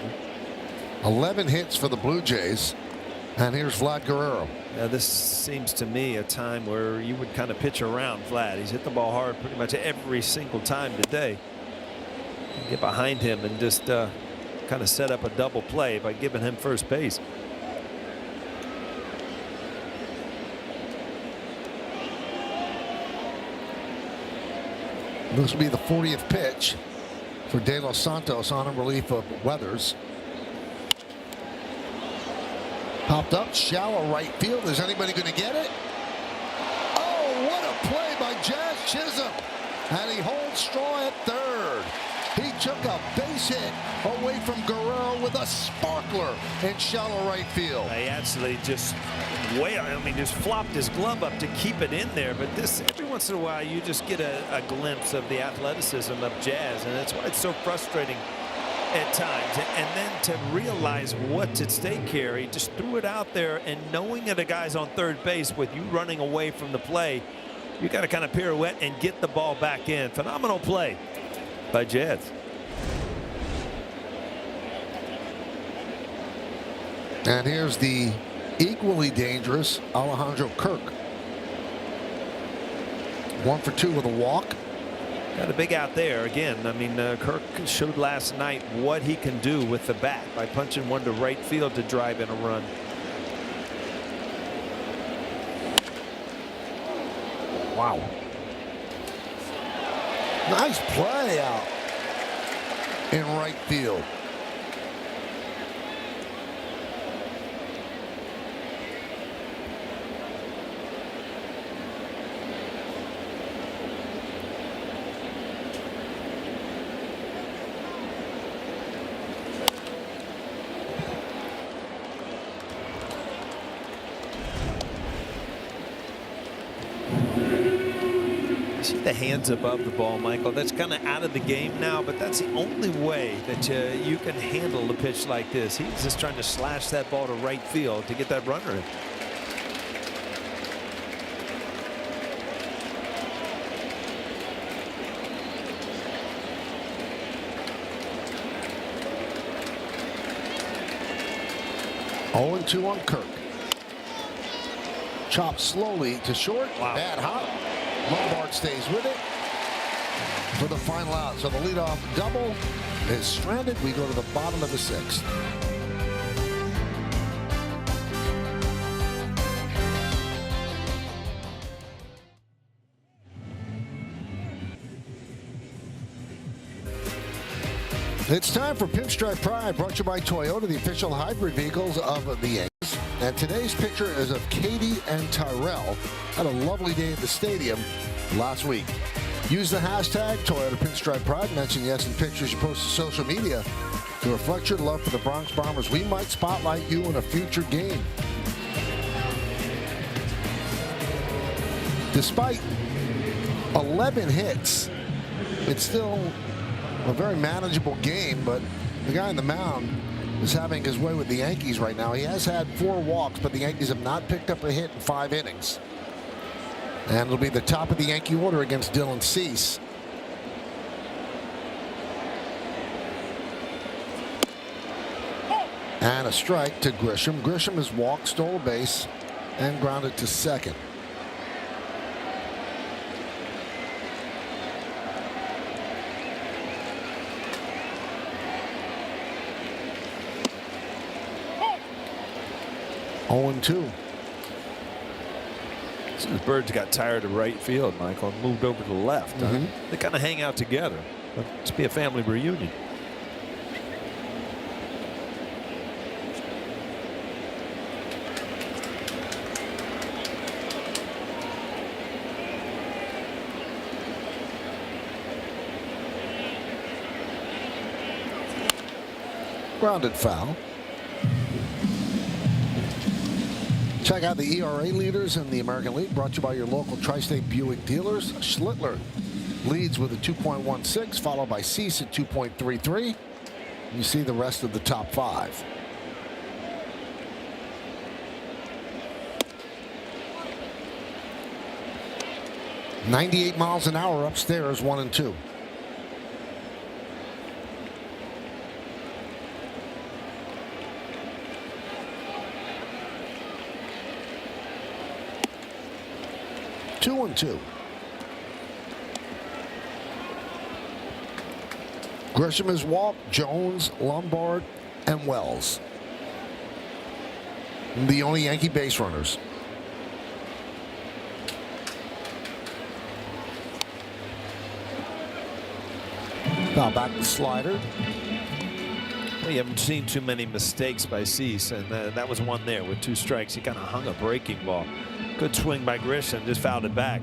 11 hits for the Blue Jays. And here's Vlad Guerrero. Now this seems to me a time where you would kind of pitch around Vlad. He's hit the ball hard pretty much every single time today. Get behind him and just kind of set up a double play by giving him first base. This will be the 40th pitch for De Los Santos on in relief of Weathers. Popped up, shallow right field. Is anybody going to get it? Oh, what a play by Jazz Chisholm. And he holds Straw at third. He took a base hit away from Guerrero with a sparkler in shallow right field. He actually just just flopped his glove up to keep it in there. But this, every once in a while, you just get a glimpse of the athleticism of Jazz, and that's why it's so frustrating at times. And then to realize what's at stake here, he just threw it out there, and knowing that a guy's on third base with you running away from the play, you got to kind of pirouette and get the ball back in. Phenomenal play by Jazz. And here's the equally dangerous Alejandro Kirk. 1 for 2 with a walk. Got a big out there again. I mean, Kirk showed last night what he can do with the bat by punching one to right field to drive in a run. Wow. Nice play out in right field. See the hands above the ball, Michael. That's kind of out of the game now, but that's the only way that you can handle a pitch like this. He's just trying to slash that ball to right field to get that runner in. 0-2 on Kirk. Chopped slowly to short. Wow. Bad hop. Lombard stays with it for the final out. So the leadoff double is stranded. We go to the bottom of the sixth. It's time for Pinstripe Pride, brought to you by Toyota, the official hybrid vehicles of the Yankees. And today's picture is of Katie and Tyrell. Had a lovely day at the stadium last week. Use the hashtag Toyota Pinstripe Pride. Mention yes in pictures you post to social media to reflect your love for the Bronx Bombers. We might spotlight you in a future game. Despite 11 hits, it's still a very manageable game, but the guy on the mound is having his way with the Yankees right now. He has had 4 walks, but the Yankees have not picked up a hit in 5 innings. And it'll be the top of the Yankee order against Dylan Cease. And a strike to Grisham. Grisham has walked, stole a base, and grounded to second. Oh, 2. The Birds got tired of right field, Michael, and moved over to the left. They kind of hang out together. Must be a family reunion. Grounded foul. Check out the ERA leaders in the American League, brought to you by your local Tri-State Buick dealers. Schlittler leads with a 2.16, followed by Cease at 2.33. You see the rest of the top 5. .98 miles an hour upstairs, 1-2. Two and 2. Grisham has walked, Jones, Lombard, and Wells. The only Yankee base runners. Now back to slider. You haven't seen too many mistakes by Cease, and that was one there with 2 strikes. He kind of hung a breaking ball. Good swing by Grisham, just fouled it back.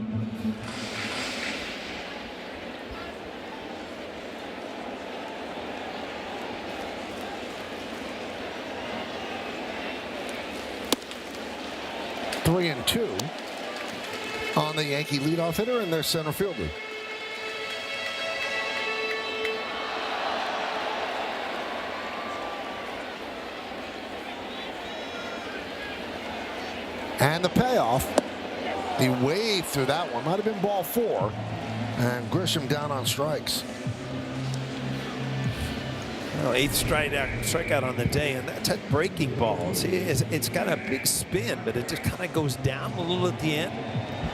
Three and 2 on the Yankee leadoff hitter and their center fielder. And the payoff, he waved through that one. Might have been ball 4. And Grisham down on strikes. Well, 8th strikeout on the day, and that's a breaking ball. See, it's got a big spin, but it just kind of goes down a little at the end.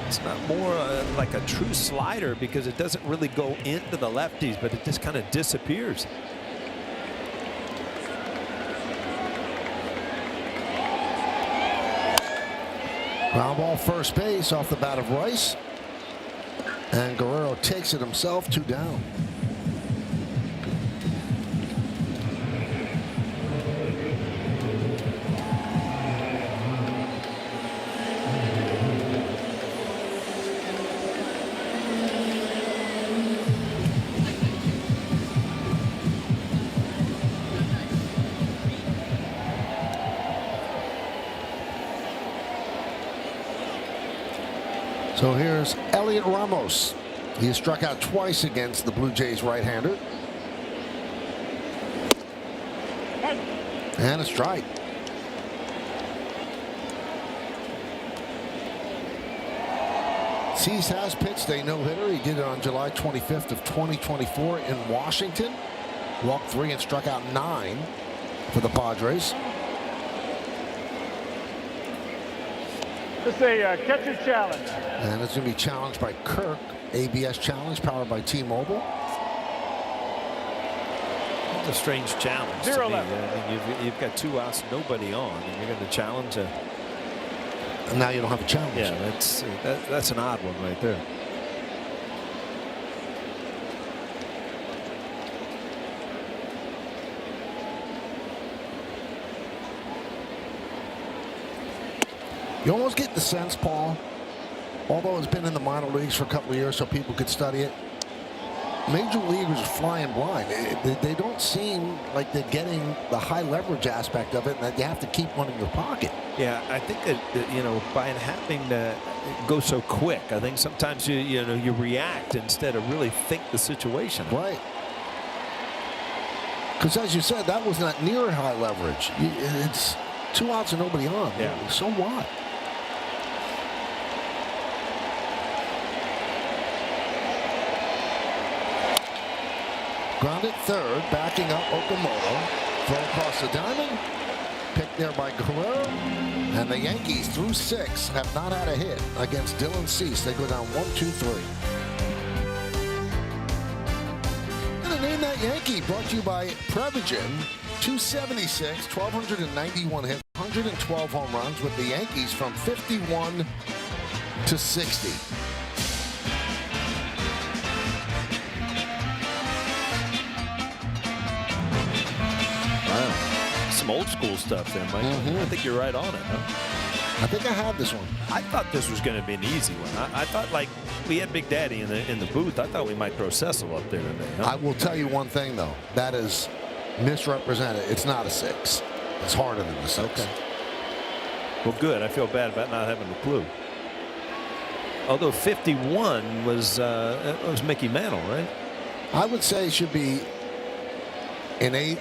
It's not more like a true slider because it doesn't really go into the lefties, but it just kind of disappears. Ground ball first base off the bat of Rice. And Guerrero takes it himself, 2 down. So here's Elliot Ramos. He has struck out twice against the Blue Jays right-hander. And a strike. Cease has pitched a no-hitter. He did it on July 25th of 2024 in Washington. Walked 3 and struck out 9 for the Padres. This is a catcher challenge. And it's going to be challenged by Kirk. ABS challenge powered by T-Mobile. It's a strange challenge to 0 me. left. I mean, you've got 2 outs, nobody on, and you're going to challenge a. And now you don't have a challenge. Yeah, that's an odd one right there. You almost get the sense, Paul, although it's been in the minor leagues for a couple of years so people could study it, major leaguers are flying blind. They don't seem like they're getting the high leverage aspect of it, and that you have to keep one in your pocket. Yeah, I think that, you know, by having to go so quick, I think sometimes you react instead of really think the situation. Right. Because as you said, that was not near high leverage. It's 2 outs and nobody on. Yeah. So what? Grounded third, backing up Okamoto. Throw across the diamond. Picked there by Guerrero. And the Yankees, through 6, have not had a hit against Dylan Cease. They go down 1-2-3. And the Name That Yankee brought to you by Prevagen. 276, 1,291 hits, 112 home runs with the Yankees from 51 to 60. Some old school stuff there, Mike. I think you're right on it, huh? I think I have this one. I thought this was going to be an easy one. I thought, like, we had Big Daddy in the booth. I thought we might throw Cecil up there today. Huh? I will tell you one thing, though. That is misrepresented. It's not a 6. It's harder than a 6. Okay. Well, good. I feel bad about not having a clue. Although 51 was Mickey Mantle, right? I would say it should be an 8,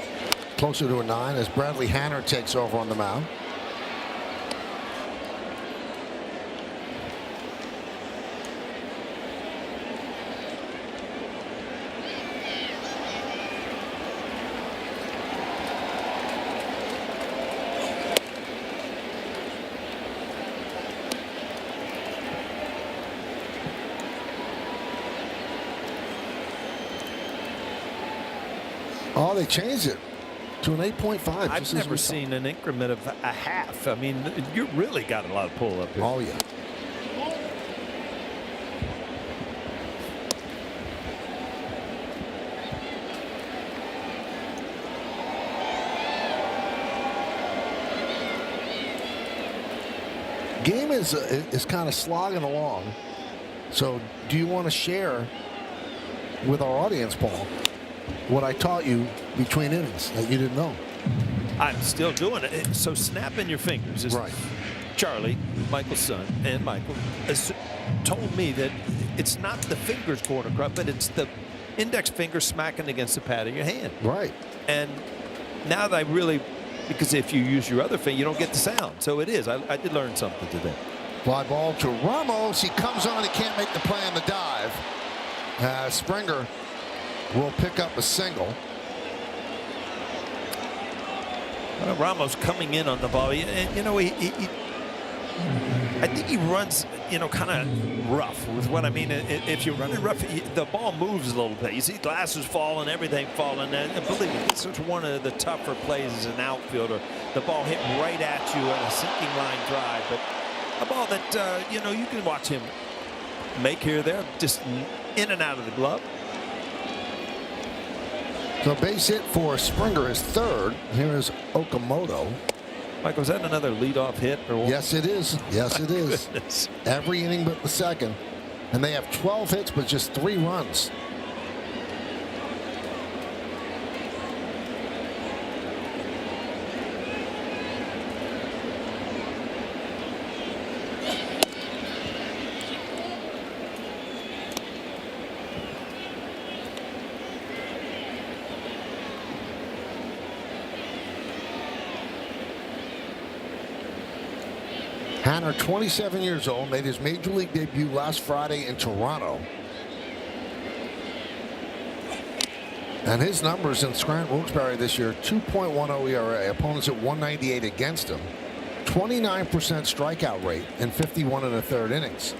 closer to a 9, as Bradley Hanner takes over on the mound. Oh, they changed it to an 8.5. I've never seen an increment of a half. I mean, you really got a lot of pull up here. Oh, yeah. Game is kind of slogging along. So do you want to share with our audience, Paul, what I taught you between innings that you didn't know? I'm still doing it. So snapping your fingers is right. Charlie, Michael's son, and Michael has told me that it's not the fingers going across, but it's the index finger smacking against the pad of your hand. Right. And now that I really, because if you use your other finger, you don't get the sound. So it is. I did learn something today. Fly ball to Ramos. He comes on. He can't make the play on the dive. Springer will pick up a single. Well, Ramos coming in on the ball. And, you know, I think he runs, you know, kind of rough with what I mean. If you're running rough, the ball moves a little bit. You see glasses falling, everything falling. And believe me, this is one of the tougher plays as an outfielder. The ball hit right at you on a sinking line drive. But a ball that, you know, you can watch him make here or there, just in and out of the glove. So base hit for Springer is third. Here is Okamoto. Michael, was that another leadoff hit? Or what? Yes, it is. Yes, it is. Goodness. Every inning but the second. And they have 12 hits, but just 3 runs. Hanner, 27 years old, made his major league debut last Friday in Toronto. And his numbers in Scranton Wilkes-Barre this year, 2.10 ERA. Opponents at 198 against him. 29% strikeout rate in 51 1/3 innings.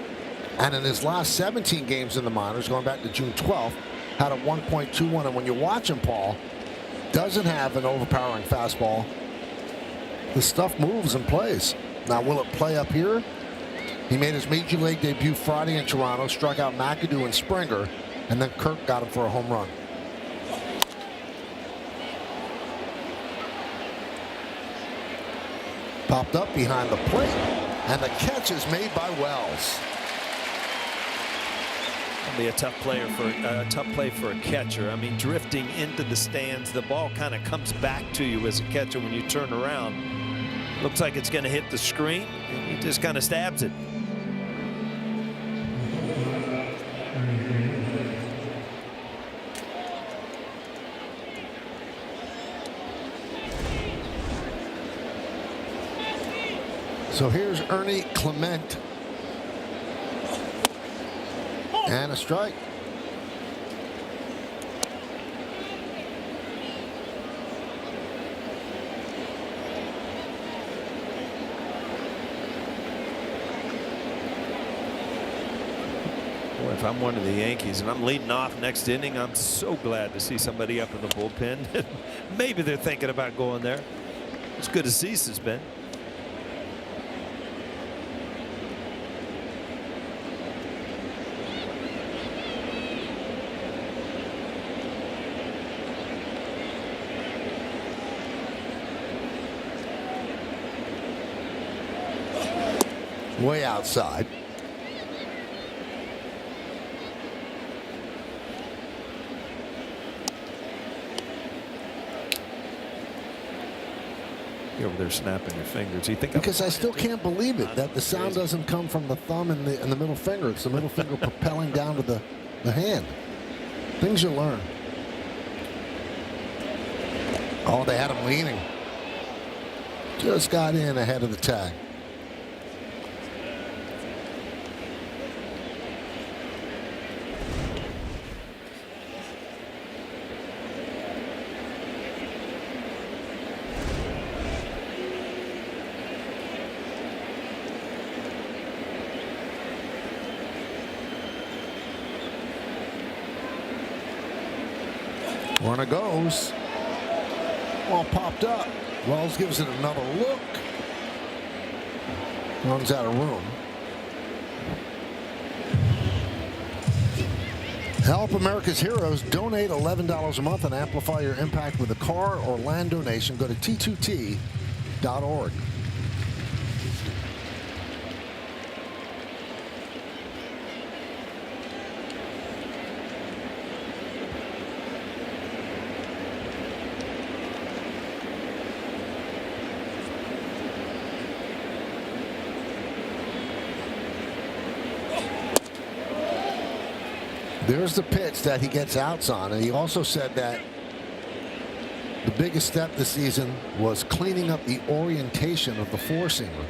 And in his last 17 games in the minors, going back to June 12th, had a 1.21. And when you watch him, Paul, doesn't have an overpowering fastball. The stuff moves and plays. Now, will it play up here? He made his Major League debut Friday in Toronto, struck out McAdoo and Springer, and then Kirk got him for a home run. Popped up behind the plate, and the catch is made by Wells. It'll be a tough play for a catcher. I mean, drifting into the stands, the ball kind of comes back to you as a catcher when you turn around. Looks like it's going to hit the screen, and he just kind of stabs it. So here's Ernie Clement. And a strike. Boy, if I'm one of the Yankees and I'm leading off next inning, I'm so glad to see somebody up in the bullpen. Maybe they're thinking about going there. As good as Cease has been. Way outside. You're over there snapping your fingers. You think because I still can't believe it that the sound doesn't come from the thumb and the middle finger. It's the middle finger propelling down to the hand. Things you learn. Oh, they had him leaning. Just got in ahead of the tag. Runner goes. Ball popped up. Wells gives it another look. Runs out of room. Help America's Heroes. Donate $11 a month and amplify your impact with a car or land donation. Go to t2t.org. There's the pitch that he gets outs on, and he also said that the biggest step this season was cleaning up the orientation of the four-seamer.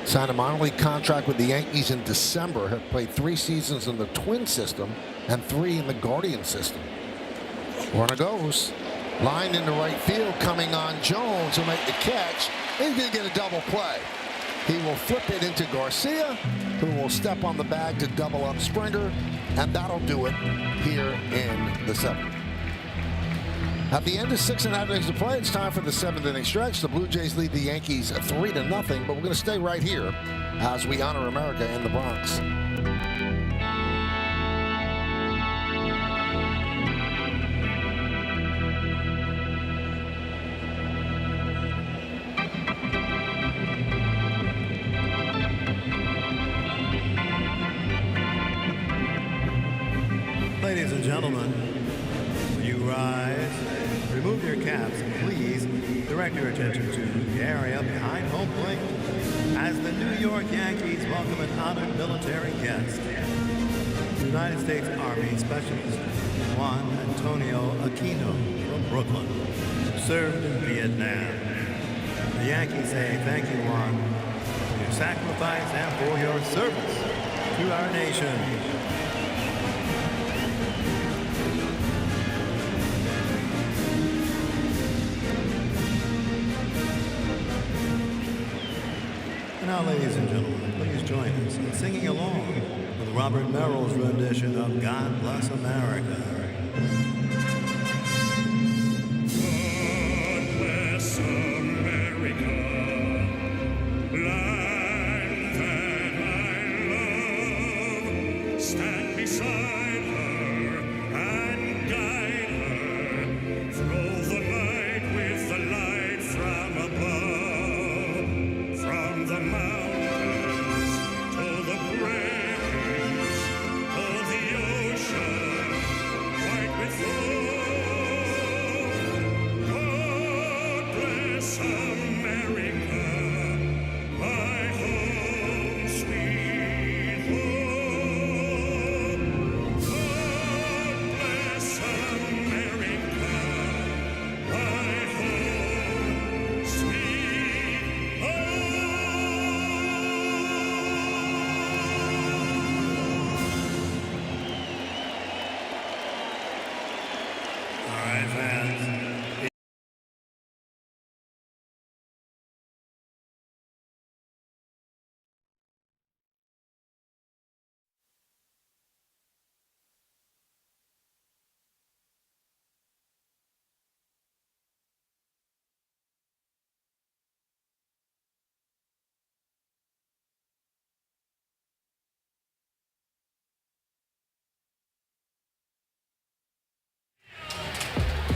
Signed a minor league contract with the Yankees in December, have played 3 seasons in the Twin system and 3 in the Guardian system. Runner goes. Lined into right field, coming on Jones will make the catch. He's going to get a double play. He will flip it into Garcia, who will step on the bag to double up Springer, and that'll do it here in the 7th. At the end of 6.5 innings to play, it's time for the 7th inning stretch. The Blue Jays lead the Yankees 3-0, but we're going to stay right here as we honor America in the Bronx. Ladies and gentlemen, will you rise? Remove your caps, please. Direct your attention to the area behind home plate as the New York Yankees welcome an honored military guest. United States Army Specialist Juan Antonio Aquino from Brooklyn, who served in Vietnam. The Yankees say thank you, Juan, for your sacrifice and for your service to our nation. now, ladies and gentlemen, please join us in singing along with Robert Merrill's rendition of God Bless America.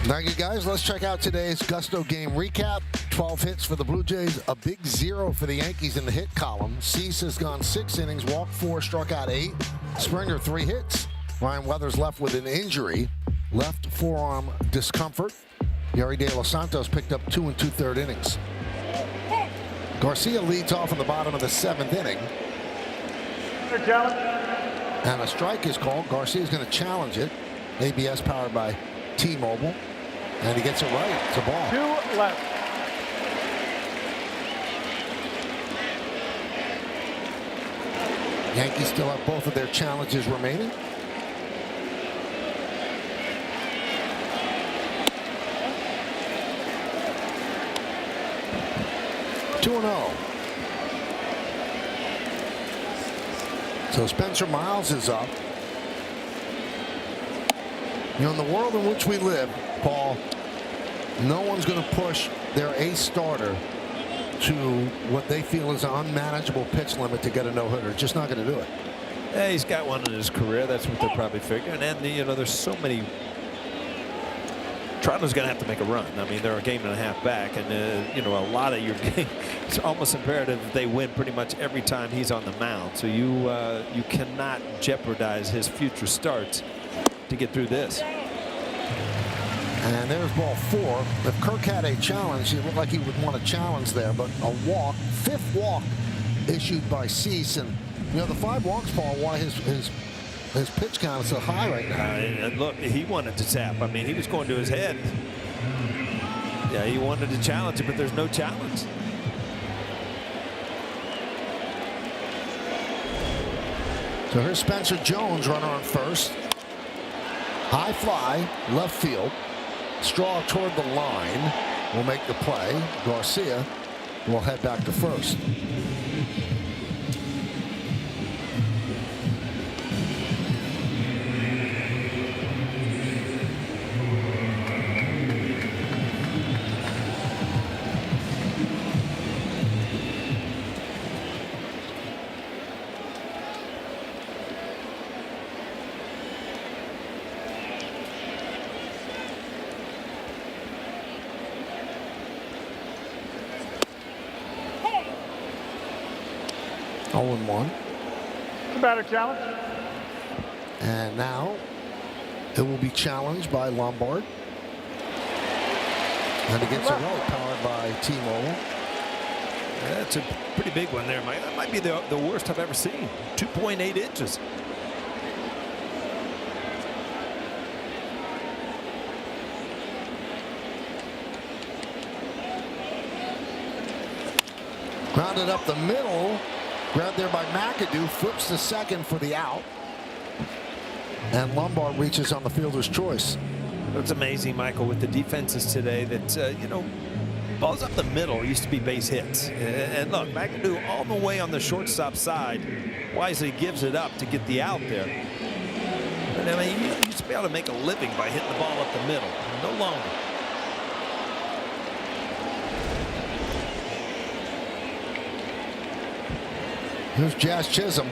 Thank you, guys. Let's check out today's Gusto game recap. 12 hits for the Blue Jays, a big 0 for the Yankees in the hit column. Cease has gone 6 innings, walked 4, struck out 8. Springer 3 hits. Ryan Weathers left with an injury, left forearm discomfort. Yari De Los Santos picked up 2 2/3 innings. Garcia leads off in the bottom of the 7th inning. And a strike is called. Garcia is going to challenge it. ABS powered by T-Mobile. And he gets it right. It's a ball. 2 left. Yankees still have both of their challenges remaining. Two and 0. So Spencer Miles is up. You know, in the world in which we live, Paul, no one's going to push their ace starter to what they feel is an unmanageable pitch limit to get a no-hitter. Just not going to do it. Yeah, he's got one in his career. That's what they're probably figuring. And, you know, there's so many. Toronto's going to have to make a run. I mean, they're a game and a half back. And, you know, a lot of your game, it's almost imperative that they win pretty much every time he's on the mound. So you cannot jeopardize his future starts to get through this. And there's ball 4. If Kirk had a challenge, it looked like he would want a challenge there, but a walk, 5th walk issued by Cease. And, you know, the 5 walks, Paul, why his pitch count is so high right now. And look, he wanted to tap. I mean, he was going to his head. Yeah, he wanted to challenge it, but there's no challenge. So here's Spencer Jones, runner on first. High fly, left field. Straw toward the line will make the play. Garcia will head back to first. The batter challenge. And now it will be challenged by Lombard. And he gets it right, powered by T-Mobile. That's a pretty big one there, Mike. That might be the worst I've ever seen. 2.8 inches. Grounded up the middle. Grabbed there by McAdoo. Flips to second for the out. And Lombard reaches on the fielder's choice. It's amazing, Michael, with the defenses today that, you know, balls up the middle used to be base hits. And look, McAdoo all the way on the shortstop side wisely gives it up to get the out there. But I mean, you used to be able to make a living by hitting the ball up the middle. No longer. Here's Jazz Chisholm.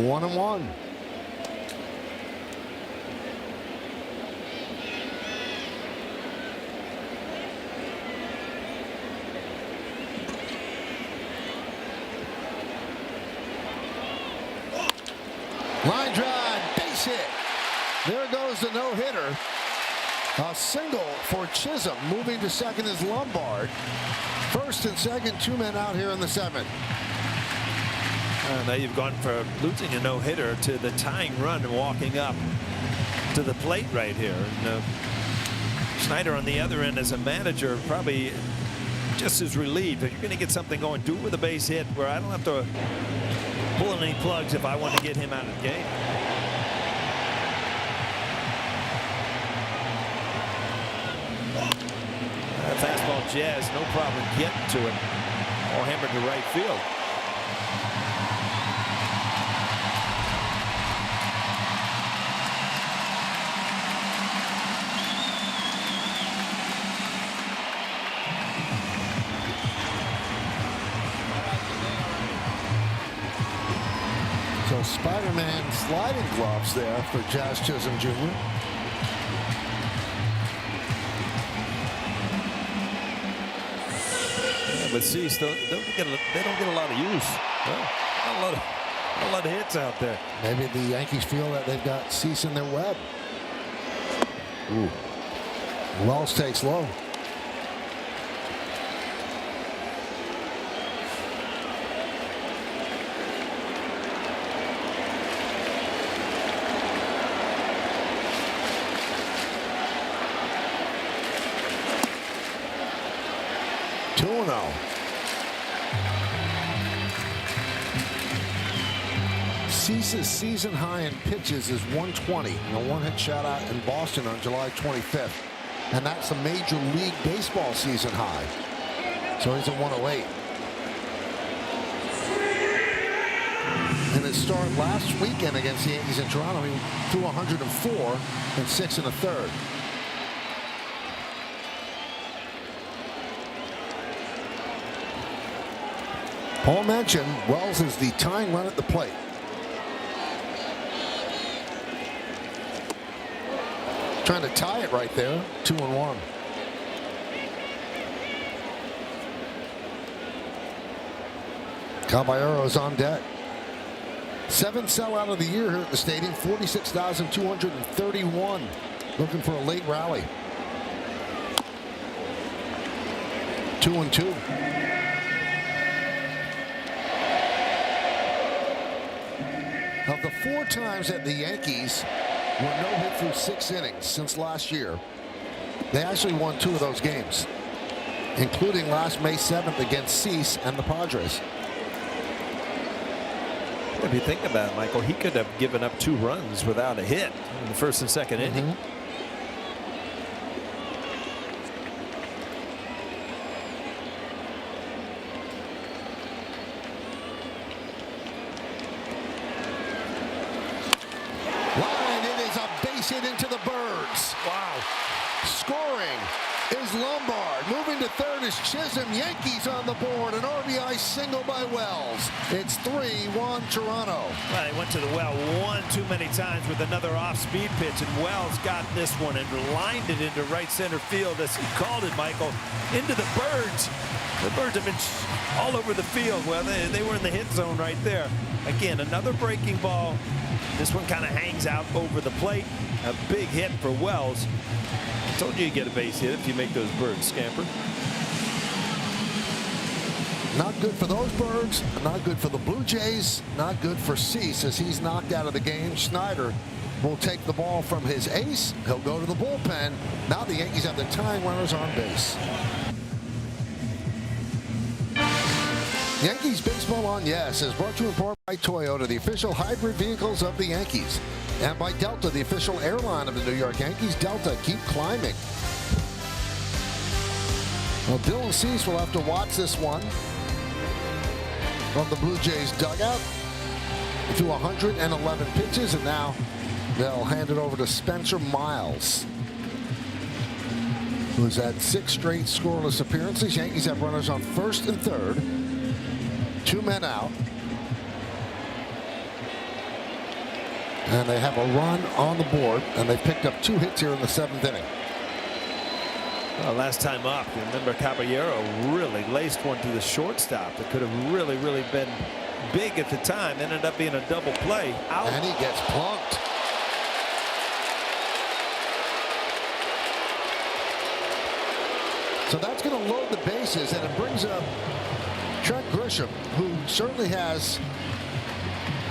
One and one. Line drive, base hit. There goes the no-hitter. A single for Chisholm. Moving to second is Lombard. First and second, 2 men out here in the 7th. Now you've gone from losing a no-hitter to the tying run and walking up to the plate right here. And, Snyder on the other end as a manager probably just as relieved. If you're going to get something going, do it with a base hit where I don't have to pull any plugs if I want to get him out of the game. Fastball Jazz, no problem getting to it. All hammered to right field. So Spider-Man sliding gloves there for Jazz Chisholm Jr. But Cease, they don't get a lot of use. Well, not a lot of hits out there. Maybe the Yankees feel that they've got Cease in their web. Ooh. Wells takes low. Cease's season high in pitches is 120 in a one-hit shutout in Boston on July 25th. And that's the Major League Baseball season high. So he's at 108. In his start last weekend against the Yankees in Toronto, he threw 104 and 6 1/3. Paul mentioned Wells is the tying run at the plate. Trying to tie it right there. 2-1. Caballero's on deck. 7th sellout of the year here at the stadium. 46,231. Looking for a late rally. 2-2. Of the 4 times that the Yankees were no hit through 6 innings since last year, they actually won 2 of those games, including last May 7th against Cease and the Padres. If you think about it, Michael, he could have given up 2 runs without a hit in the 1st and 2nd inning. Hit into the birds. Wow. Scoring is Lombard. Moving to third is Chisholm. Yankees on the board. An RBI single by Wells. It's 3-1 Toronto. Well, he went to the well one too many times with another off-speed pitch, and Wells got this one and lined it into right center field, as he called it, Michael, into the birds. The birds have been all over the field. Well, they were in the hit zone right there. Again, another breaking ball. This one kind of hangs out over the plate. A big hit for Wells. I told you get a base hit if you make those birds scamper. Not good for those birds. Not good for the Blue Jays. Not good for Cease as he's knocked out of the game. Snyder will take the ball from his ace. He'll go to the bullpen. Now the Yankees have the tying runners on base. Yankees Baseball on Yes is brought to you in part by Toyota, the official hybrid vehicles of the Yankees, and by Delta, the official airline of the New York Yankees. Delta, keep climbing. Well, Dylan Cease will have to watch this one from the Blue Jays dugout through 111 pitches, and now they'll hand it over to Spencer Miles, who's had 6 straight scoreless appearances. Yankees have runners on first and third. 2 men out. And they have a run on the board, and they picked up 2 hits here in the 7th inning. Well, last time up, you remember Caballero really laced one to the shortstop that could have really been big at the time. Ended up being a double play. Out. And he gets plunked. So that's going to load the bases, and it brings up Trent Grisham, who certainly has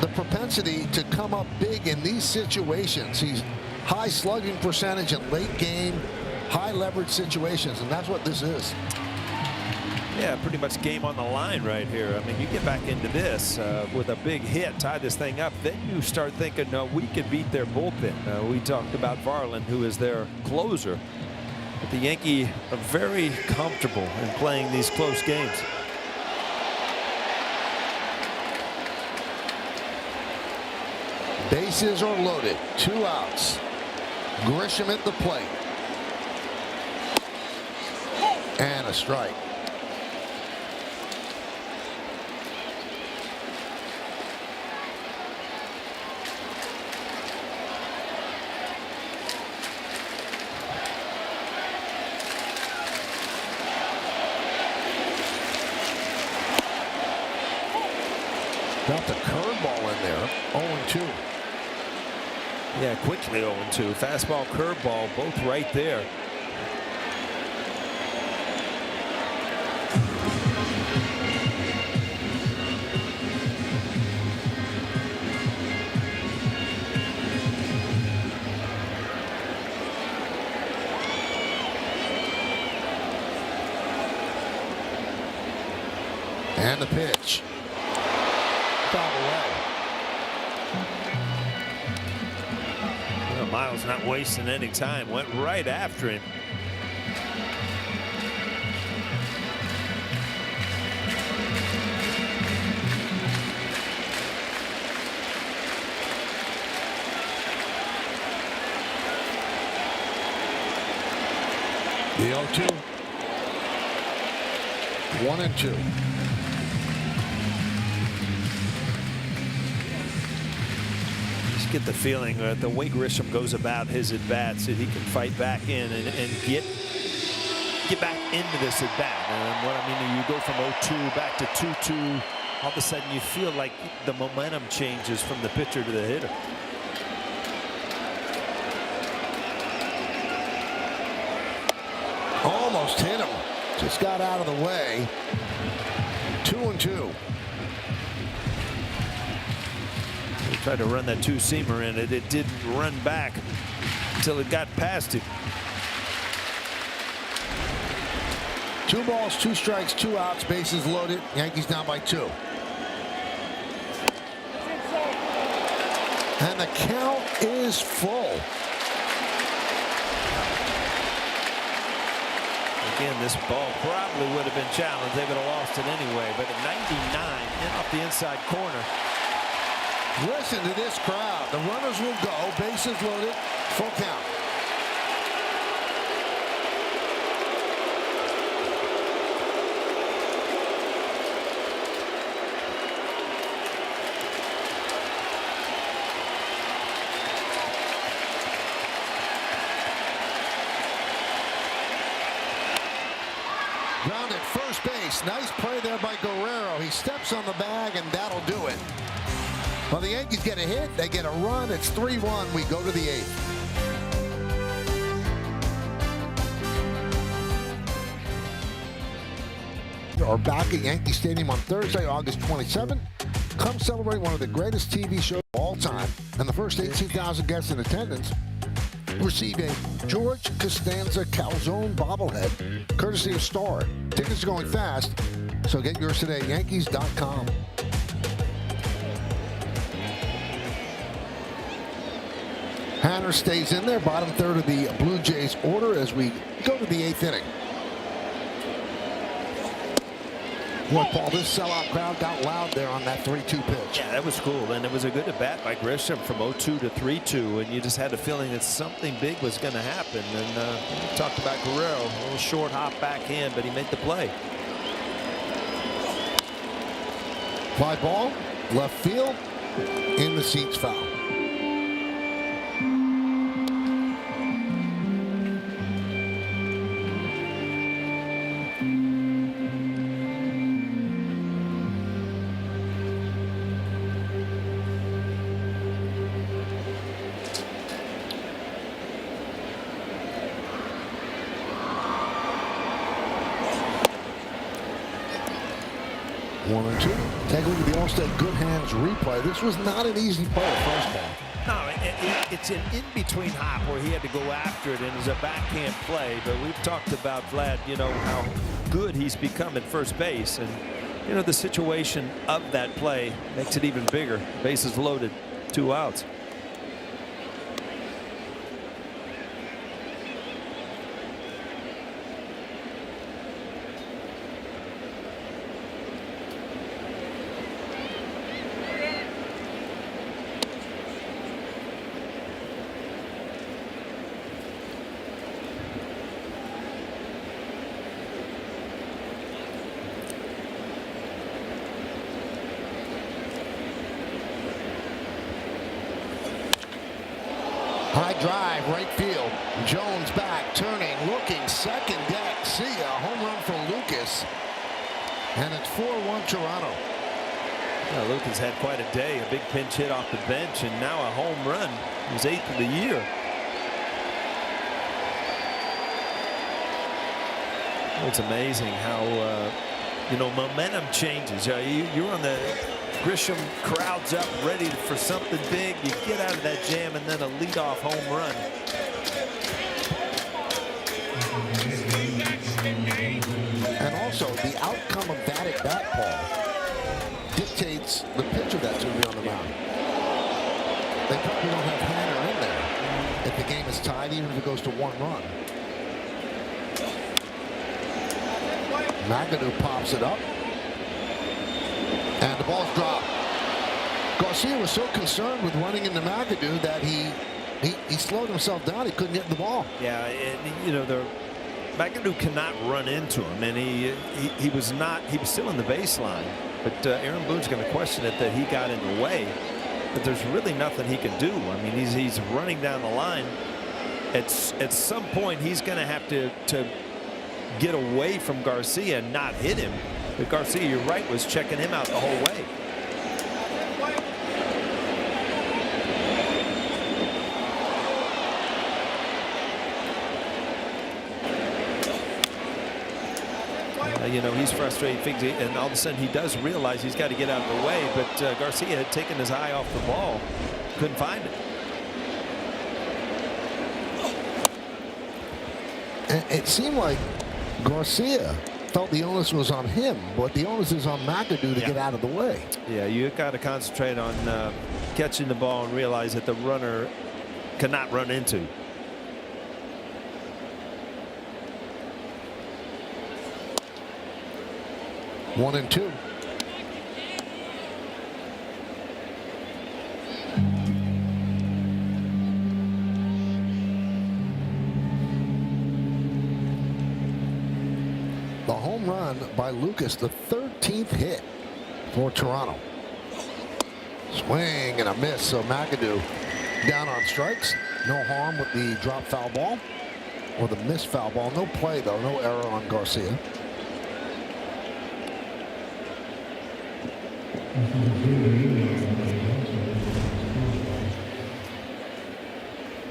the propensity to come up big in these situations. He's high slugging percentage in late game, high leverage situations, and that's what this is. Yeah, pretty much game on the line right here. I mean, you get back into this with a big hit, tie this thing up, then you start thinking, no, we can beat their bullpen. We talked about Varland, who is their closer. But the Yankee are very comfortable in playing these close games. Bases are loaded, 2 outs. Grisham at the plate. And a strike. Got the curveball in there, 0-2. Yeah, quickly 0-2. Fastball, curveball, both right there. And the pitch. Foul away. Well, Miles not wasting any time. Went right after him. The 0-2. 1-2. Get the feeling that the way Grisham goes about his at-bats, that he can fight back in and get back into this at-bat. And what I mean, you go from 0-2 back to 2-2. All of a sudden, you feel like the momentum changes from the pitcher to the hitter. Almost hit him. Just got out of the way. 2-2. Tried to run that 2-seamer in it. It didn't run back until it got past him. 2 balls, 2 strikes, 2 outs, bases loaded. Yankees down by 2. And the count is full. Again, this ball probably would have been challenged. They would have lost it anyway. But at 99, in off the inside corner. Listen to this crowd. The runners will go. Bases loaded. Full count. Ground at first base. Nice play there by Guerrero. He steps on the bag, and that'll do it. Well, the Yankees get a hit, they get a run. It's 3-1. We go to the 8th. Are back at Yankee Stadium on Thursday, August 27th. come celebrate one of the greatest TV shows of all time, and the first 18,000 guests in attendance receive a George Costanza Calzone bobblehead, courtesy of Star. Tickets are going fast, so get yours today at Yankees.com. Hanner stays in there, bottom third of the Blue Jays order as we go to the 8th inning. Boy, Paul, this sellout crowd got loud there on that 3-2 pitch. Yeah, that was cool, and it was a good at-bat by Grisham from 0-2 to 3-2, and you just had a feeling that something big was going to happen. And we talked about Guerrero, a little short hop backhand, but he made the play. Fly ball, left field, in the seats, foul. One and two. Take a look at the Allstate Good Hands replay. This was not an easy play at first ball. No, it's an in-between hop where he had to go after it, and it's a backhand play. But we've talked about Vlad, you know, how good he's become at first base. And, you know, the situation of that play makes it even bigger. Bases loaded, 2 outs. High drive, right field. Jones back, turning, looking, second deck. See ya, home run for Lucas. And it's 4-1 Toronto. Well, Lucas had quite a day, a big pinch hit off the bench, and now a home run. His 8th of the year. It's amazing how, you know, momentum changes. You're on the Grisham, crowds up, ready for something big. You get out of that jam, and then a leadoff home run. And also, the outcome of that at bat, Paul, dictates the pitcher that's going to be on the mound. They probably don't have Hanner in there if the game is tied, even if it goes to 1 run. McAdoo pops it up. And the ball's dropped. Garcia was so concerned with running into McAdoo that he slowed himself down. He couldn't get the ball. Yeah, and, you know, McAdoo cannot run into him, and he was still in the baseline. But Aaron Boone's going to question it that he got in the way. But there's really nothing he can do. I mean, he's running down the line. At some point, he's going to have to get away from Garcia and not hit him. But Garcia, you're right, was checking him out the whole way. You know, he's frustrated, and all of a sudden he does realize he's got to get out of the way, but Garcia had taken his eye off the ball, couldn't find it. And it seemed like Garcia felt the onus was on him, but the onus is on McAdoo to get out of the way. Yeah, you got to concentrate on catching the ball and realize that the runner cannot run into. One and two. The home run by Lucas, the 13th hit for Toronto. Swing and a miss, so McAdoo down on strikes. No harm with the drop foul ball or the missed foul ball. No play, though. No error on Garcia.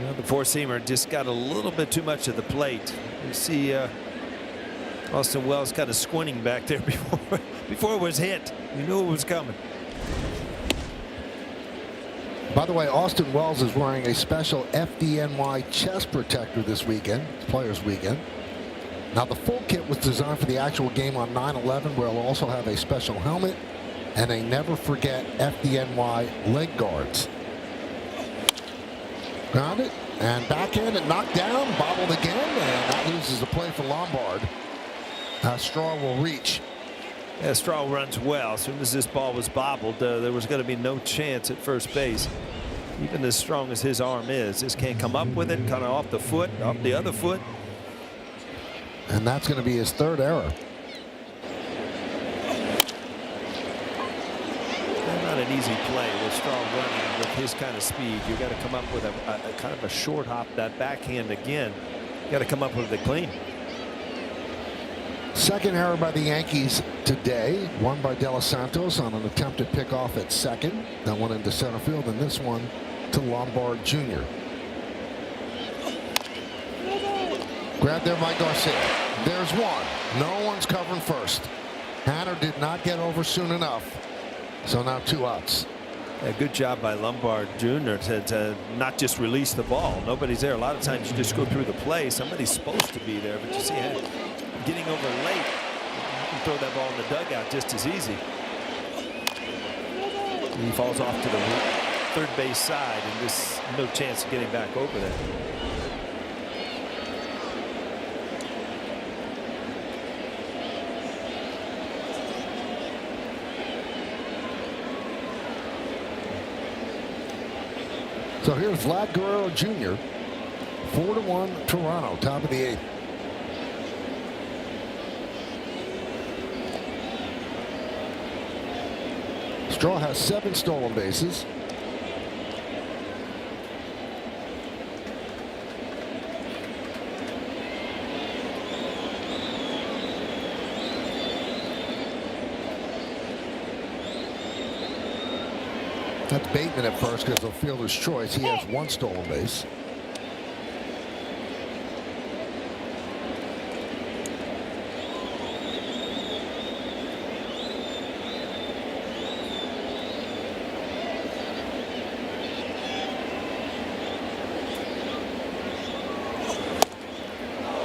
Well, the four-seamer just got a little bit too much of the plate. You see Austin Wells kind of squinting back there before it was hit. You knew it was coming. By the way, Austin Wells is wearing a special FDNY chest protector this weekend. It's Players Weekend. Now, the full kit was designed for the actual game on 9/11, where it'll also have a special helmet and a never forget FDNY leg guards. Grounded and backhand and knocked down, bobbled again, and that loses the play for Lombard. Straw will reach. Yeah, Straw runs well. As soon as this ball was bobbled, there was going to be no chance at first base. Even as strong as his arm is, just can't come up with it, kind of off the foot, off the other foot. And that's going to be his third error. Not an easy play with Straw running with his kind of speed. You got to come up with a kind of a short hop, that backhand again. You got to come up with it clean. Second error by the Yankees today. One by De Los Santos on an attempted pickoff at second. That one into center field, and this one to Lombard Jr. Grabbed there by Garcia. There's one. No one's covering first. Hanner did not get over soon enough. So now 2 outs. Yeah, good job by Lombard Jr. to not just release the ball. Nobody's there. A lot of times you just go through the play. Somebody's supposed to be there, but you see him getting over late. You can throw that ball in the dugout just as easy. And he falls off to the third base side, and just no chance of getting back over there. So here's Vlad Guerrero Jr. 4-1 Toronto, top of the 8th. Straw has 7 stolen bases. That's Bateman at first because of fielder's choice. He has 1 stolen base.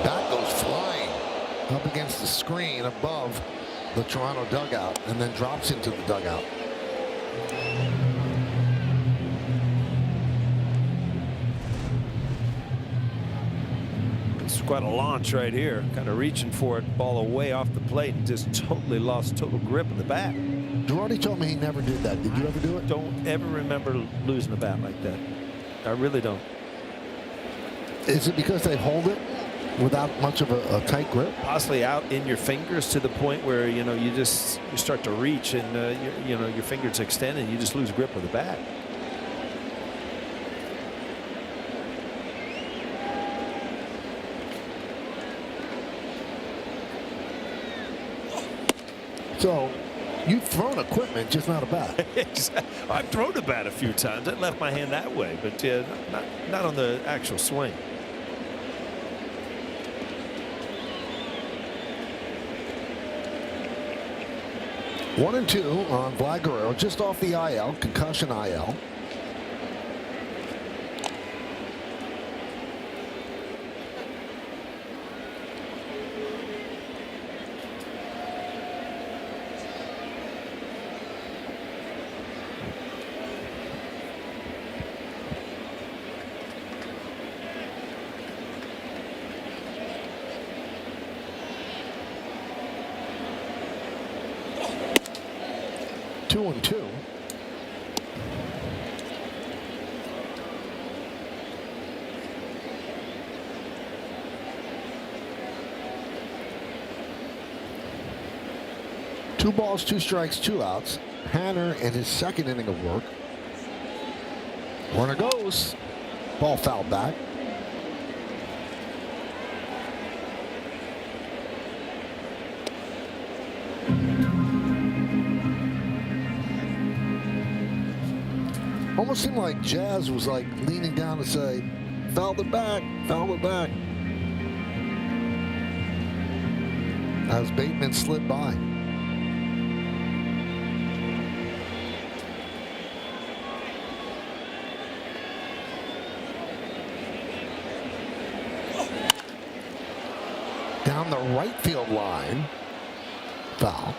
That goes flying up against the screen above the Toronto dugout and then drops into the dugout. Quite a launch right here, kind of reaching for it, ball away off the plate, and just totally lost total grip of the bat. Girardi told me he never did that. Did you ever do it? Don't ever remember losing a bat like that. I really don't. Is it because they hold it without much of a tight grip? Possibly out in your fingers to the point where you start to reach and your fingers extend and you just lose grip of the bat. So you've thrown equipment, just not a bat. I've thrown a bat a few times. I left my hand that way, but not on the actual swing. One and 2 on Vlad Guerrero, just off the IL, concussion IL. Two and 2. Two balls, 2 strikes, 2 outs. Hanner in his second inning of work. Runner goes. Ball fouled back. Almost seemed like Jazz was like leaning down to say, fouled it back, fouled it back. As Bateman slid by. Down the right field line. Foul.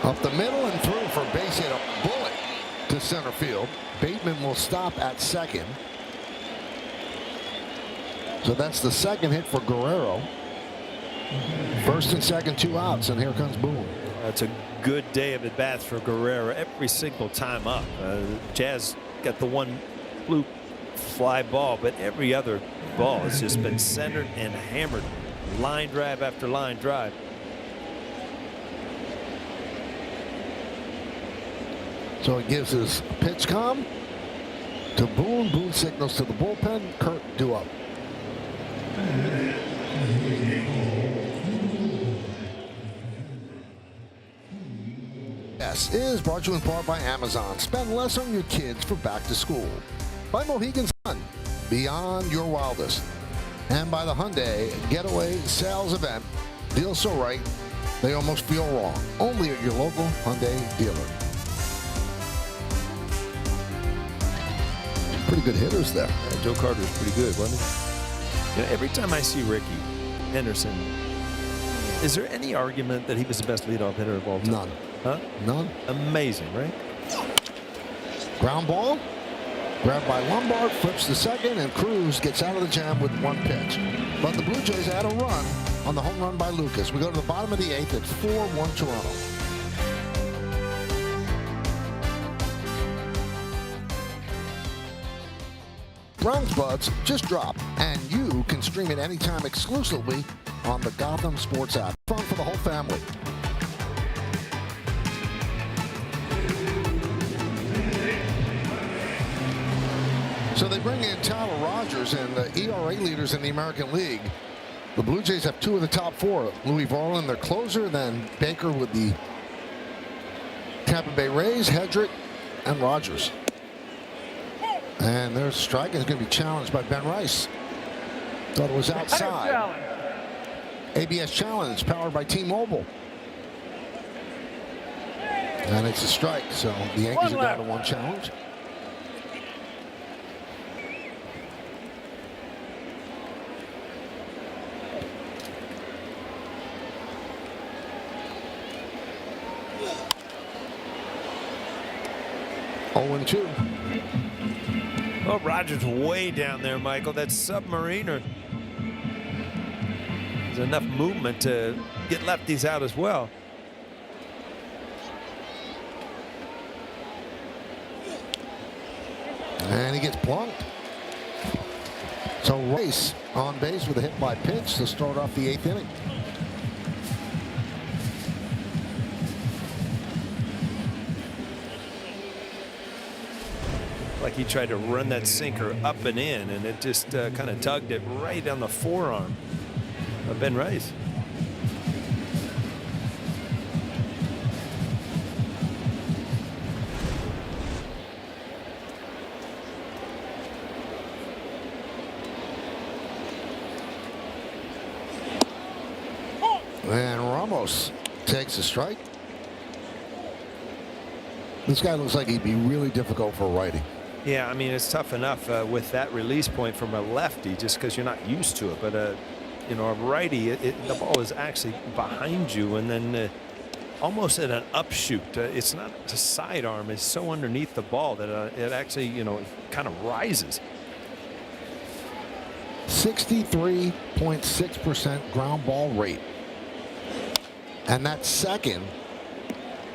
Up the middle and through for base hit. A bullet to center field. Bateman will stop at second. So that's the second hit for Guerrero. First and second, 2 outs, and here comes Boone. That's a good day of at-bats for Guerrero every single time up. Jazz got the one fluke fly ball, but every other ball has just been centered and hammered. Line drive after line drive. So he gives his pitch com to Boone. Boone signals to the bullpen. Kurt due up. Yes is brought to you in part by Amazon. Spend less on your kids for back to school. By Mohegan Sun, beyond your wildest. And by the Hyundai Getaway Sales Event. Deals so right, they almost feel wrong. Only at your local Hyundai dealer. Pretty good hitters there. Joe Carter's pretty good, wasn't he? You know, every time I see Ricky Henderson, is there any argument that he was the best leadoff hitter of all time? None. Huh? None. Amazing, right? Ground ball. Grabbed by Lombard, flips to second, and Cruz gets out of the jam with 1 pitch. But the Blue Jays add a run on the home run by Lucas. We go to the bottom of the 8th. It's 4-1 Toronto. Browns Buds just dropped, and you can stream it anytime exclusively on the Gotham Sports app. Fun for the whole family. So they bring in Tyler Rogers and the ERA leaders in the American League. The Blue Jays have 2 of the top 4. Louis Varland, their closer, then Baker with the Tampa Bay Rays, Hedrick, and Rogers. And their strike is going to be challenged by Ben Rice. Thought it was outside. ABS challenge powered by T-Mobile. And it's a strike, so the Yankees are down to 1 challenge. Oh, 2. Oh, Rogers way down there, Michael. That submariner. There's enough movement to get lefties out as well. And he gets plunked. So Rice on base with a hit by pitch to start off the 8th inning. Like he tried to run that sinker up and in, and it just kind of tugged it right on the forearm of Ben Rice. And Ramos takes a strike. This guy looks like he'd be really difficult for righty. Yeah, I mean, it's tough enough with that release point from a lefty just because you're not used to it. But, you know, a righty, the ball is actually behind you and then almost at an upshoot. It's not a sidearm. It's so underneath the ball that it actually, you know, kind of rises. 63.6% ground ball rate. And that's second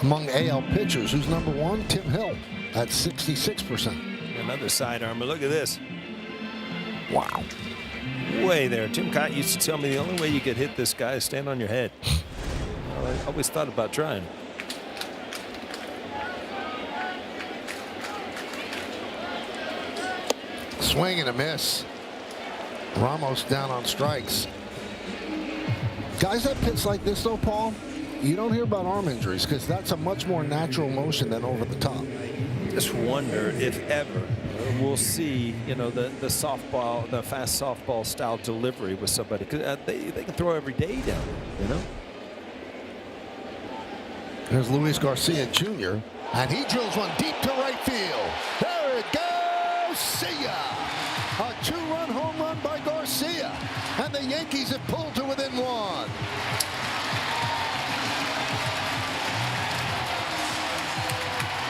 among AL pitchers. Who's number 1? Tim Hill at 66%. Another sidearm, but look at this. Wow. Way there. Jim Cott used to tell me the only way you could hit this guy is stand on your head. Well, I always thought about trying. Swing and a miss. Ramos down on strikes. Guys that pitch like this, though, Paul, you don't hear about arm injuries because that's a much more natural motion than over the top. Just wonder if ever we'll see, you know, the softball, the fast softball style delivery with somebody. Cause they can throw every day down there, you know. There's Luis Garcia Jr. and he drills one deep to right field. There it goes. See ya. A 2-run home run by Garcia, and the Yankees have pulled to within one.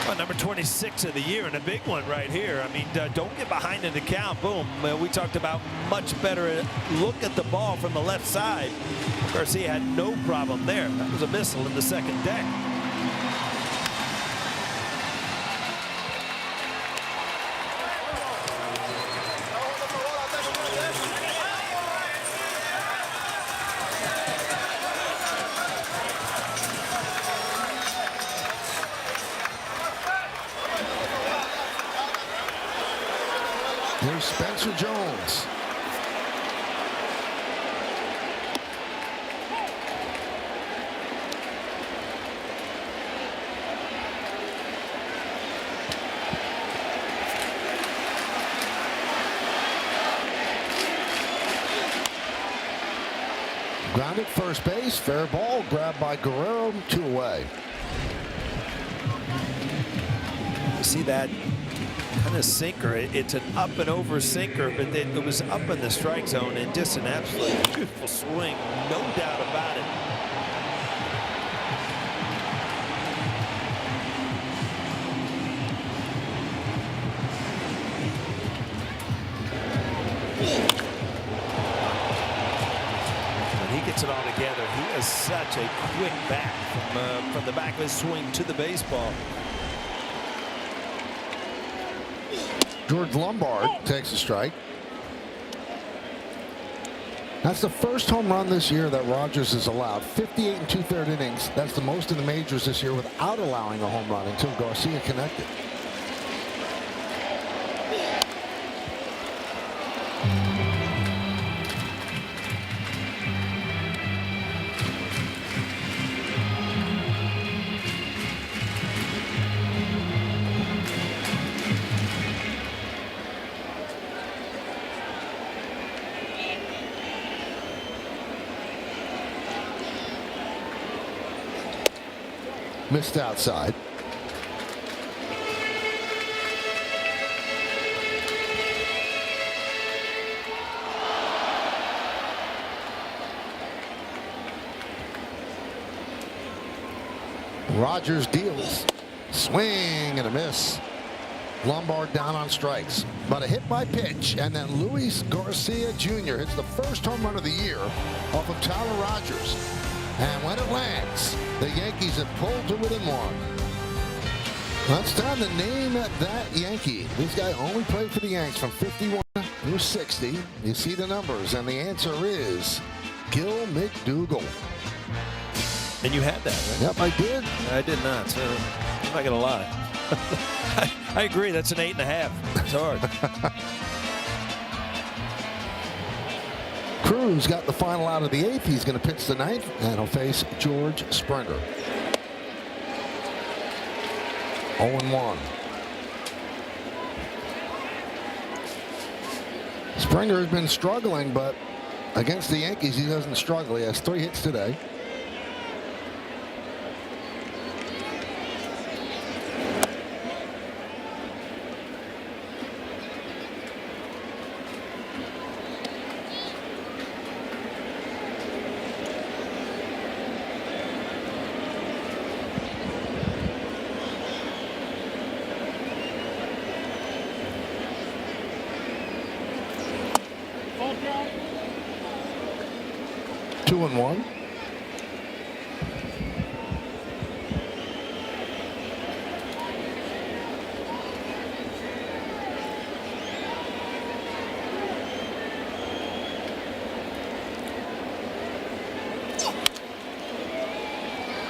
Well, number 26 of the year, and a big one right here. I mean, don't get behind in the count. Boom. We talked about much better look at the ball from the left side. Garcia had no problem there. That was a missile in the second deck. Here's Spencer Jones. Grounded first base, fair ball, grabbed by Guerrero, 2 away. You see that kind of sinker. It's an up and over sinker, but then it was up in the strike zone and just an absolutely beautiful swing, no doubt about it. When he gets it all together, he has such a quick bat from the back of his swing to the baseball. George Lombard takes a strike. That's the first home run this year that Rogers has allowed. 58 and 2/3 innings. That's the most in the majors this year without allowing a home run until Garcia connected. Missed outside. Rogers deals. Swing and a miss. Lombard down on strikes. But a hit by pitch, and then Luis Garcia Jr. hits the first home run of the year off of Tyler Rogers. And when it lands, the Yankees have pulled to within one. Well, it's time to name that Yankee. This guy only played for the Yanks from 51 through 60. You see the numbers, and the answer is Gil McDougall. And you had that, right? Yep, I did. I did not, so I'm not going to lie. I agree, that's an 8.5. It's hard. Cruz got the final out of the 8th. He's going to pitch the 9th, and he'll face George Springer. 0-1. Springer has been struggling, but against the Yankees, he doesn't struggle. He has 3 hits today. Two and one.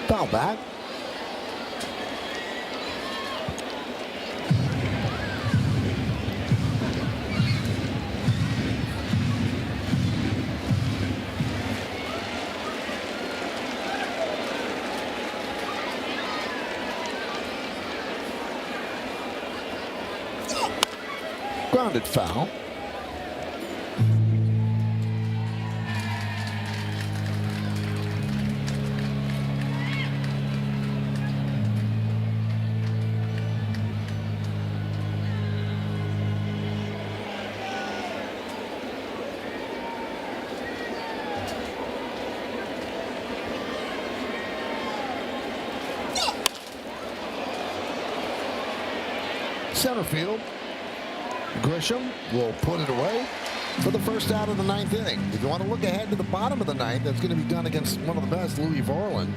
Foul back. Grounded foul. Center field. Grisham will put it away for the first out of the 9th inning. If you want to look ahead to the bottom of the 9th, that's going to be done against one of the best, Louis Varland.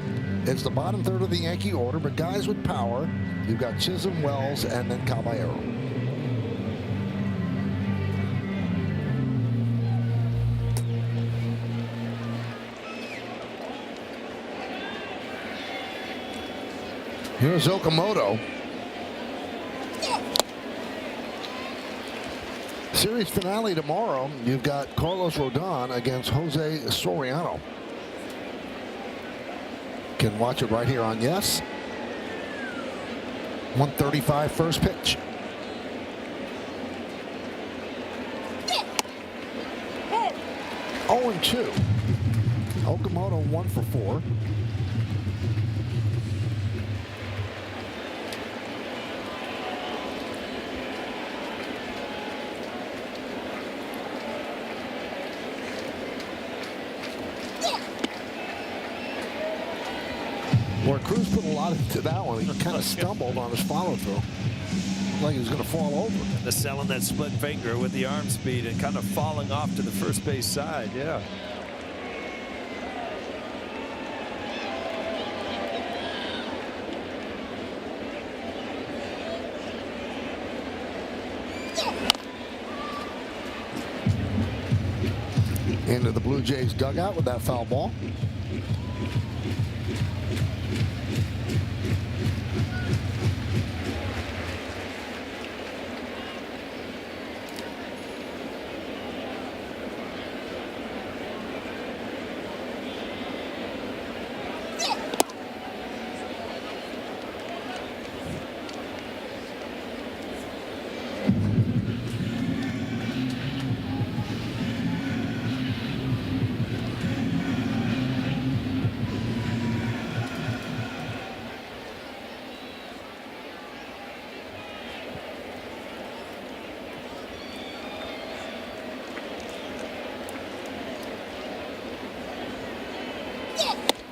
It's the bottom third of the Yankee order, but guys with power. You've got Chisholm, Wells, and then Caballero. Here's Okamoto. Series finale tomorrow. You've got Carlos Rodon against Jose Soriano. Can watch it right here on Yes. 1:35 first pitch. Oh, and 2. Okamoto 1 for 4. Where Cruz put a lot into that one. He kind of stumbled on his follow-through. Like he was going to fall over. The selling that split finger with the arm speed and kind of falling off to the first base side. Yeah. Into the Blue Jays dugout with that foul ball.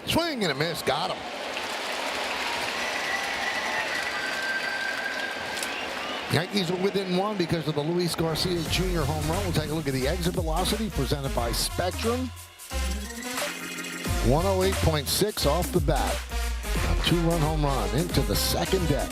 Swing and a miss. Got him. Yankees are within 1 because of the Luis Garcia Jr. home run. We'll take a look at the exit velocity presented by Spectrum. 108.6 off the bat. A 2-run home run into the second deck.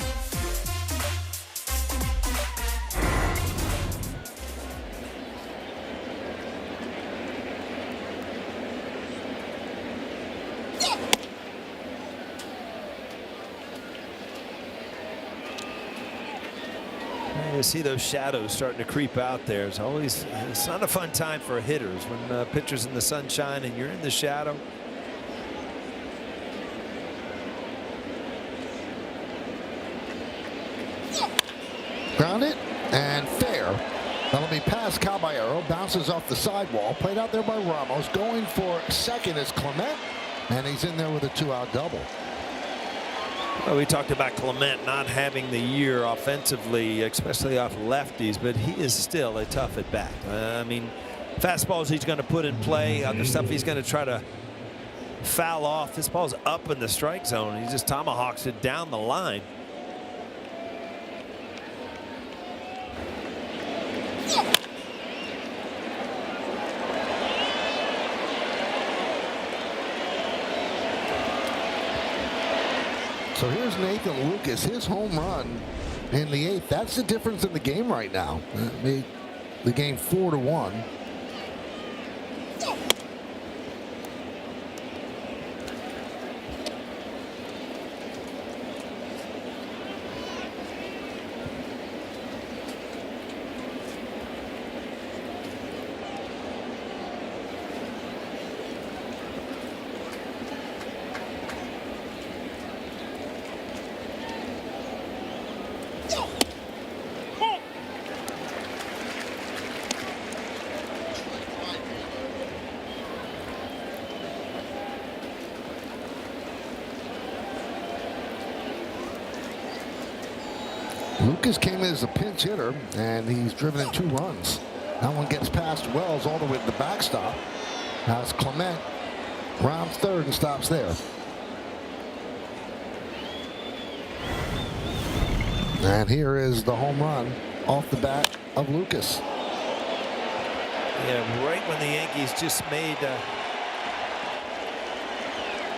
You see those shadows starting to creep out there. It's not a fun time for hitters when pitchers in the sunshine and you're in the shadow. Grounded and fair. That'll be past Caballero. Bounces off the sidewall. Played out there by Ramos. Going for second is Clement. And he's in there with a 2-out double. Well, we talked about Clement not having the year offensively, especially off lefties, but he is still a tough at bat. I mean, fastballs he's going to put in play, other stuff he's going to try to foul off. This ball's up in the strike zone. He just tomahawks it down the line. So here's Nathan Lucas, his home run in the 8th. That's the difference in the game right now. Made the game 4-1. Lucas came in as a pinch hitter, and he's driven in 2 runs. That one gets past Wells all the way to the backstop. Now it's Clement, rounds third and stops there. And here is the home run off the bat of Lucas. Yeah, right when the Yankees just made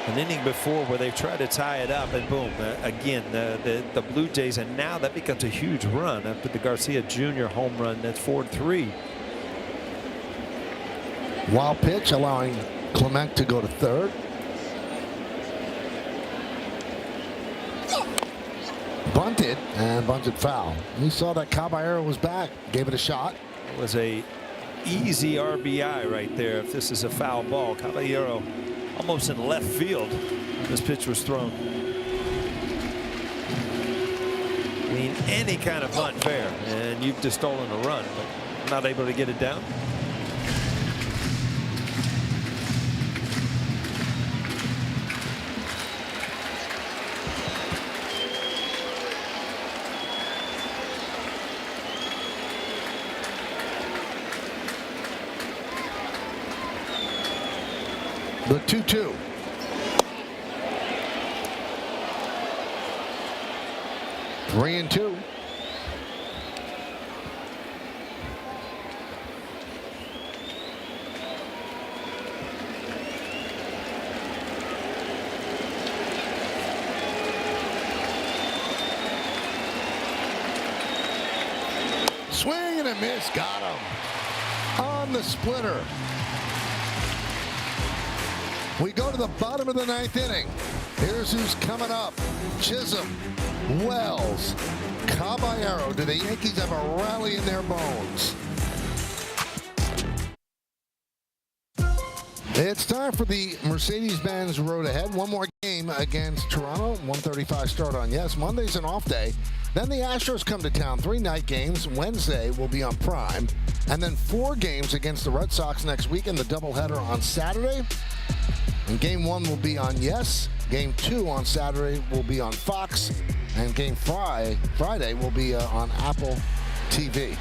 an inning before where they tried to tie it up, and boom, again, the Blue Jays, and now that becomes a huge run after the Garcia Jr. home run. That's 4-3. Wild pitch, allowing Clement to go to third. Bunted, and bunted foul. You saw that Caballero was back, gave it a shot. It was a easy RBI right there if this is a foul ball. Caballero almost in left field. This pitch was thrown. I mean, any kind of unfair, and you've just stolen a run, but not able to get it down. The 2-2. Three and 2. Swing and a miss. Got him on the splitter. We go to the bottom of the 9th inning. Here's who's coming up. Chisholm, Wells, Caballero. Do the Yankees have a rally in their bones? It's time for the Mercedes-Benz road ahead. One more game against Toronto. 1:35 start on Yes. Monday's an off day. Then the Astros come to town. 3 night games. Wednesday will be on Prime. And then 4 games against the Red Sox next week, and the doubleheader on Saturday. And game 1 will be on Yes. Game 2 on Saturday will be on Fox. And game Friday will be on Apple TV.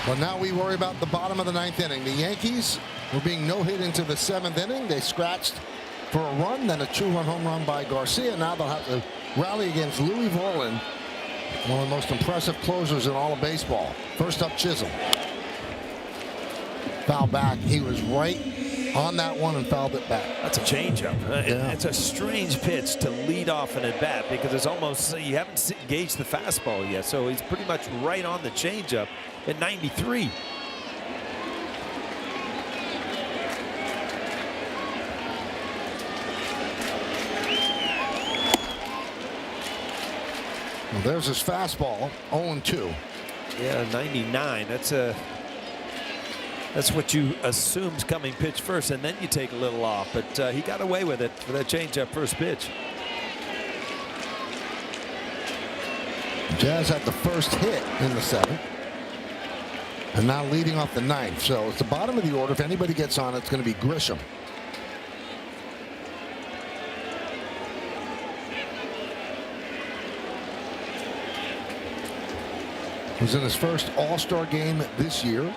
But now we worry about the bottom of the 9th inning. The Yankees were being no-hit into the 7th inning. They scratched for a run, then a 2-run home run by Garcia. Now they'll have to rally against Louis Volin, one of the most impressive closers in all of baseball. First up, Chisholm. Foul back. He was right on that one and fouled it back. That's a changeup. Yeah. It's a strange pitch to lead off an at-bat because it's almost, you haven't engaged the fastball yet. So he's pretty much right on the changeup at 93. Well, there's his fastball, 0-2. Yeah, 99. That's what you assume's coming pitch first, and then you take a little off. But he got away with it for that changeup first pitch. Jazz had the first hit in the 7th. And now leading off the 9th. So it's the bottom of the order. If anybody gets on, it's going to be Grisham. Who's in his first All-Star game this year.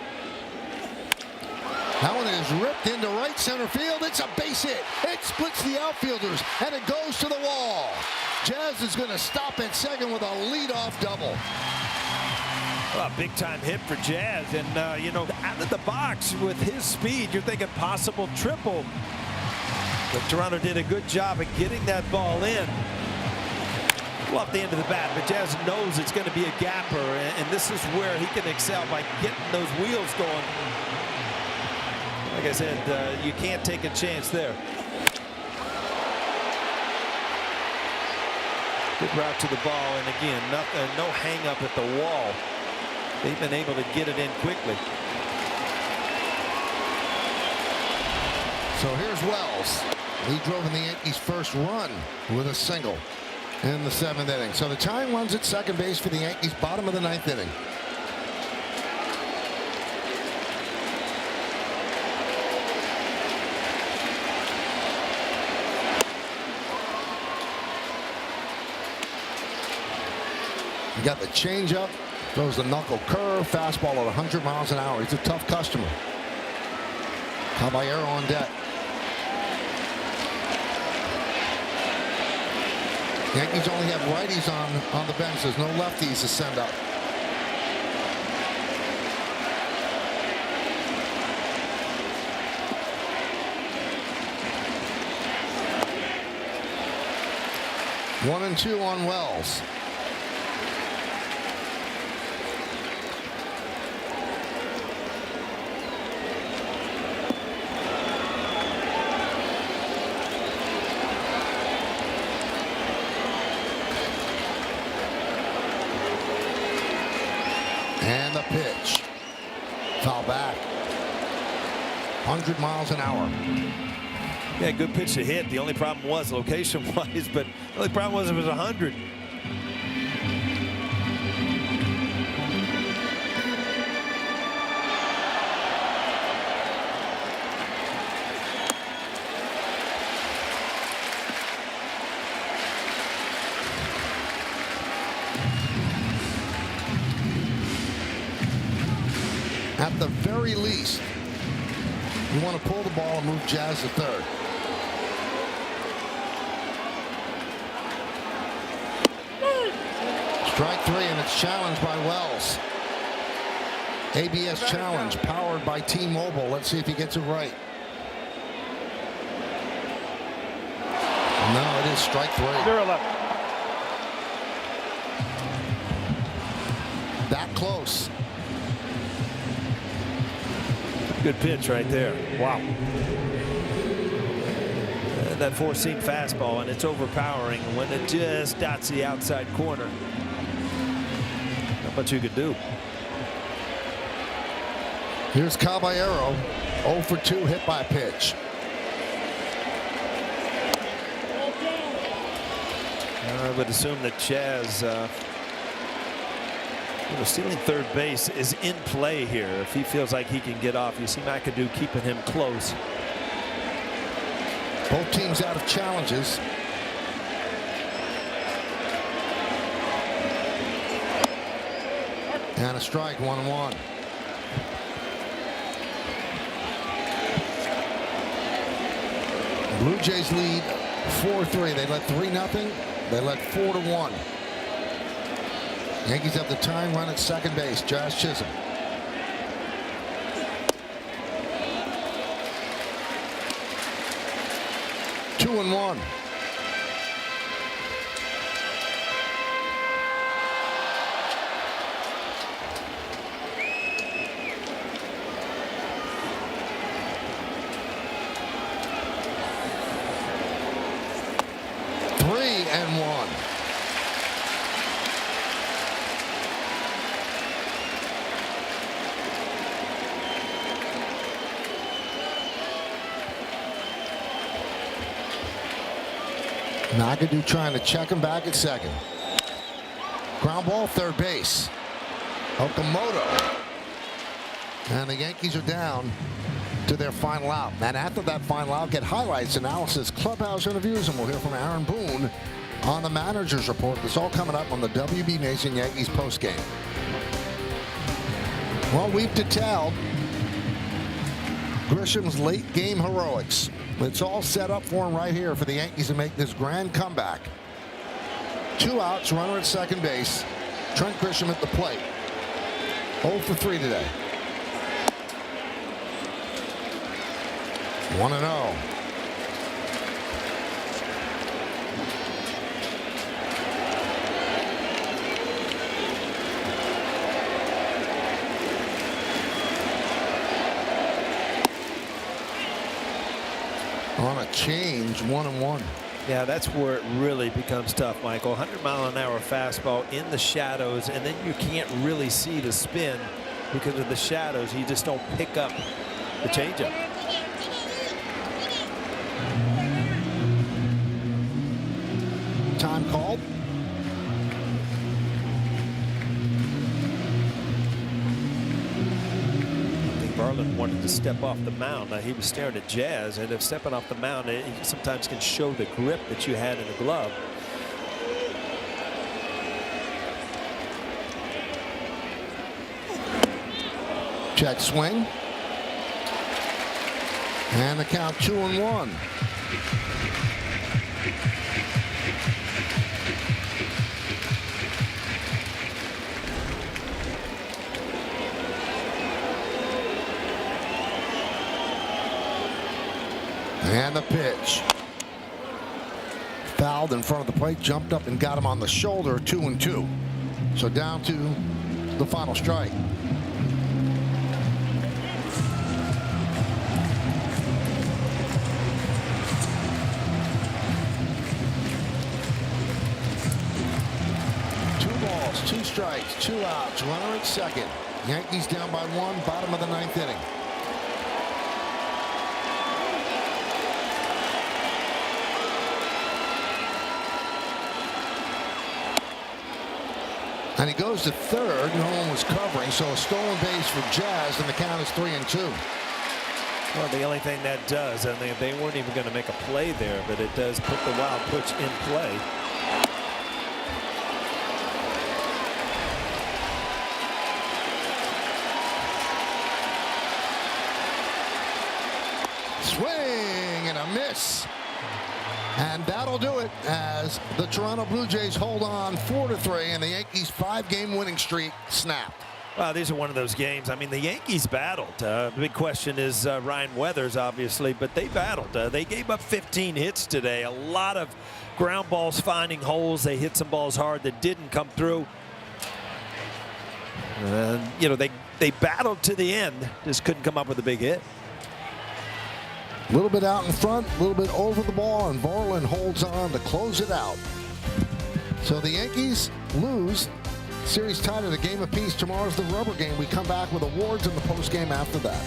That one is ripped into right center field. It's a base hit. It splits the outfielders, and it goes to the wall. Jazz is going to stop at second with a leadoff double. Well, a big-time hit for Jazz. And, you know, out of the box with his speed, you're thinking possible triple. But Toronto did a good job of getting that ball in. Off the end of the bat, but Jazz knows it's going to be a gapper, and this is where he can excel by getting those wheels going. Like I said, you can't take a chance there. Good route to the ball, and again, no hang up at the wall. They've been able to get it in quickly. So here's Wells. He drove in the Yankees' first run with a single in the 7th inning. So the tying runs at second base for the Yankees, bottom of the 9th inning. You got the changeup, throws the knuckle curve, fastball at 100 miles an hour. He's a tough customer. Caballero on deck. Yankees only have righties on the bench. There's no lefties to send up. One and two on Wells. And the pitch. Foul back. 100 miles an hour. Yeah, good pitch to hit. The only problem was location-wise, but the only problem was it was 100. At the very least, you want to pull the ball and move Jazz to third. Strike three, and it's challenged by Wells. ABS challenge powered by T-Mobile. Let's see if he gets it right. No, it is strike three. 0-11. That close. Good pitch right there. Wow. That four-seam fastball, and it's overpowering when it just dots the outside corner. Not much you could do. Here's Caballero, 0 for 2 hit by pitch. I would assume that Chaz, stealing third base is in play here. If he feels like he can get off, you see McAdoo keeping him close. Both teams out of challenges. And a strike, 1-1. Blue Jays lead 4-3. They led 3-0. They led 4-1. Yankees have the tying run at second base. Josh Chisholm. Two and one. McAdoo trying to check him back at second. Ground ball, third base. Okamoto. And the Yankees are down to their final out. And after that final out, get highlights, analysis, clubhouse interviews, and we'll hear from Aaron Boone on the manager's report. This all coming up on the WB Nation Yankees postgame. Well, we've detailed Grisham's late game heroics. It's all set up for him right here for the Yankees to make this grand comeback. 2 outs, runner at second base. Trent Grisham at the plate. 0 for 3 today. 1-0. On a change, 1-1. Yeah, that's where it really becomes tough, Michael. 100-mile-an-hour fastball in the shadows, and then you can't really see the spin because of the shadows. You just don't pick up the changeup. Time called. Garland wanted to step off the mound. He was staring at Jazz, and if stepping off the mound, it sometimes can show the grip that you had in the glove. Check swing. And the count 2-1. And the pitch. Fouled in front of the plate, jumped up and got him on the shoulder, 2-2. So down to the final strike. Two strikes, 2 outs, runner at second. Yankees down by 1, bottom of the 9th inning. And he goes to third. No one was covering, so a stolen base for Jazz, and the count is 3-2. Well, the only thing that does, and they weren't even going to make a play there, but it does put the wild pitch in play. Swing and a miss. And that'll do it as the Toronto Blue Jays hold on 4-3, and the Yankees' 5-game winning streak snapped. Well, these are one of those games. I mean, the Yankees battled. The big question is Ryan Weathers, obviously, but they battled. They gave up 15 hits today. A lot of ground balls finding holes. They hit some balls hard that didn't come through. You know, they battled to the end. Just couldn't come up with a big hit. A little bit out in front, a little bit over the ball, and Borland holds on to close it out. So the Yankees lose. Series tied at a game apiece. Tomorrow's the rubber game. We come back with awards in the postgame after that.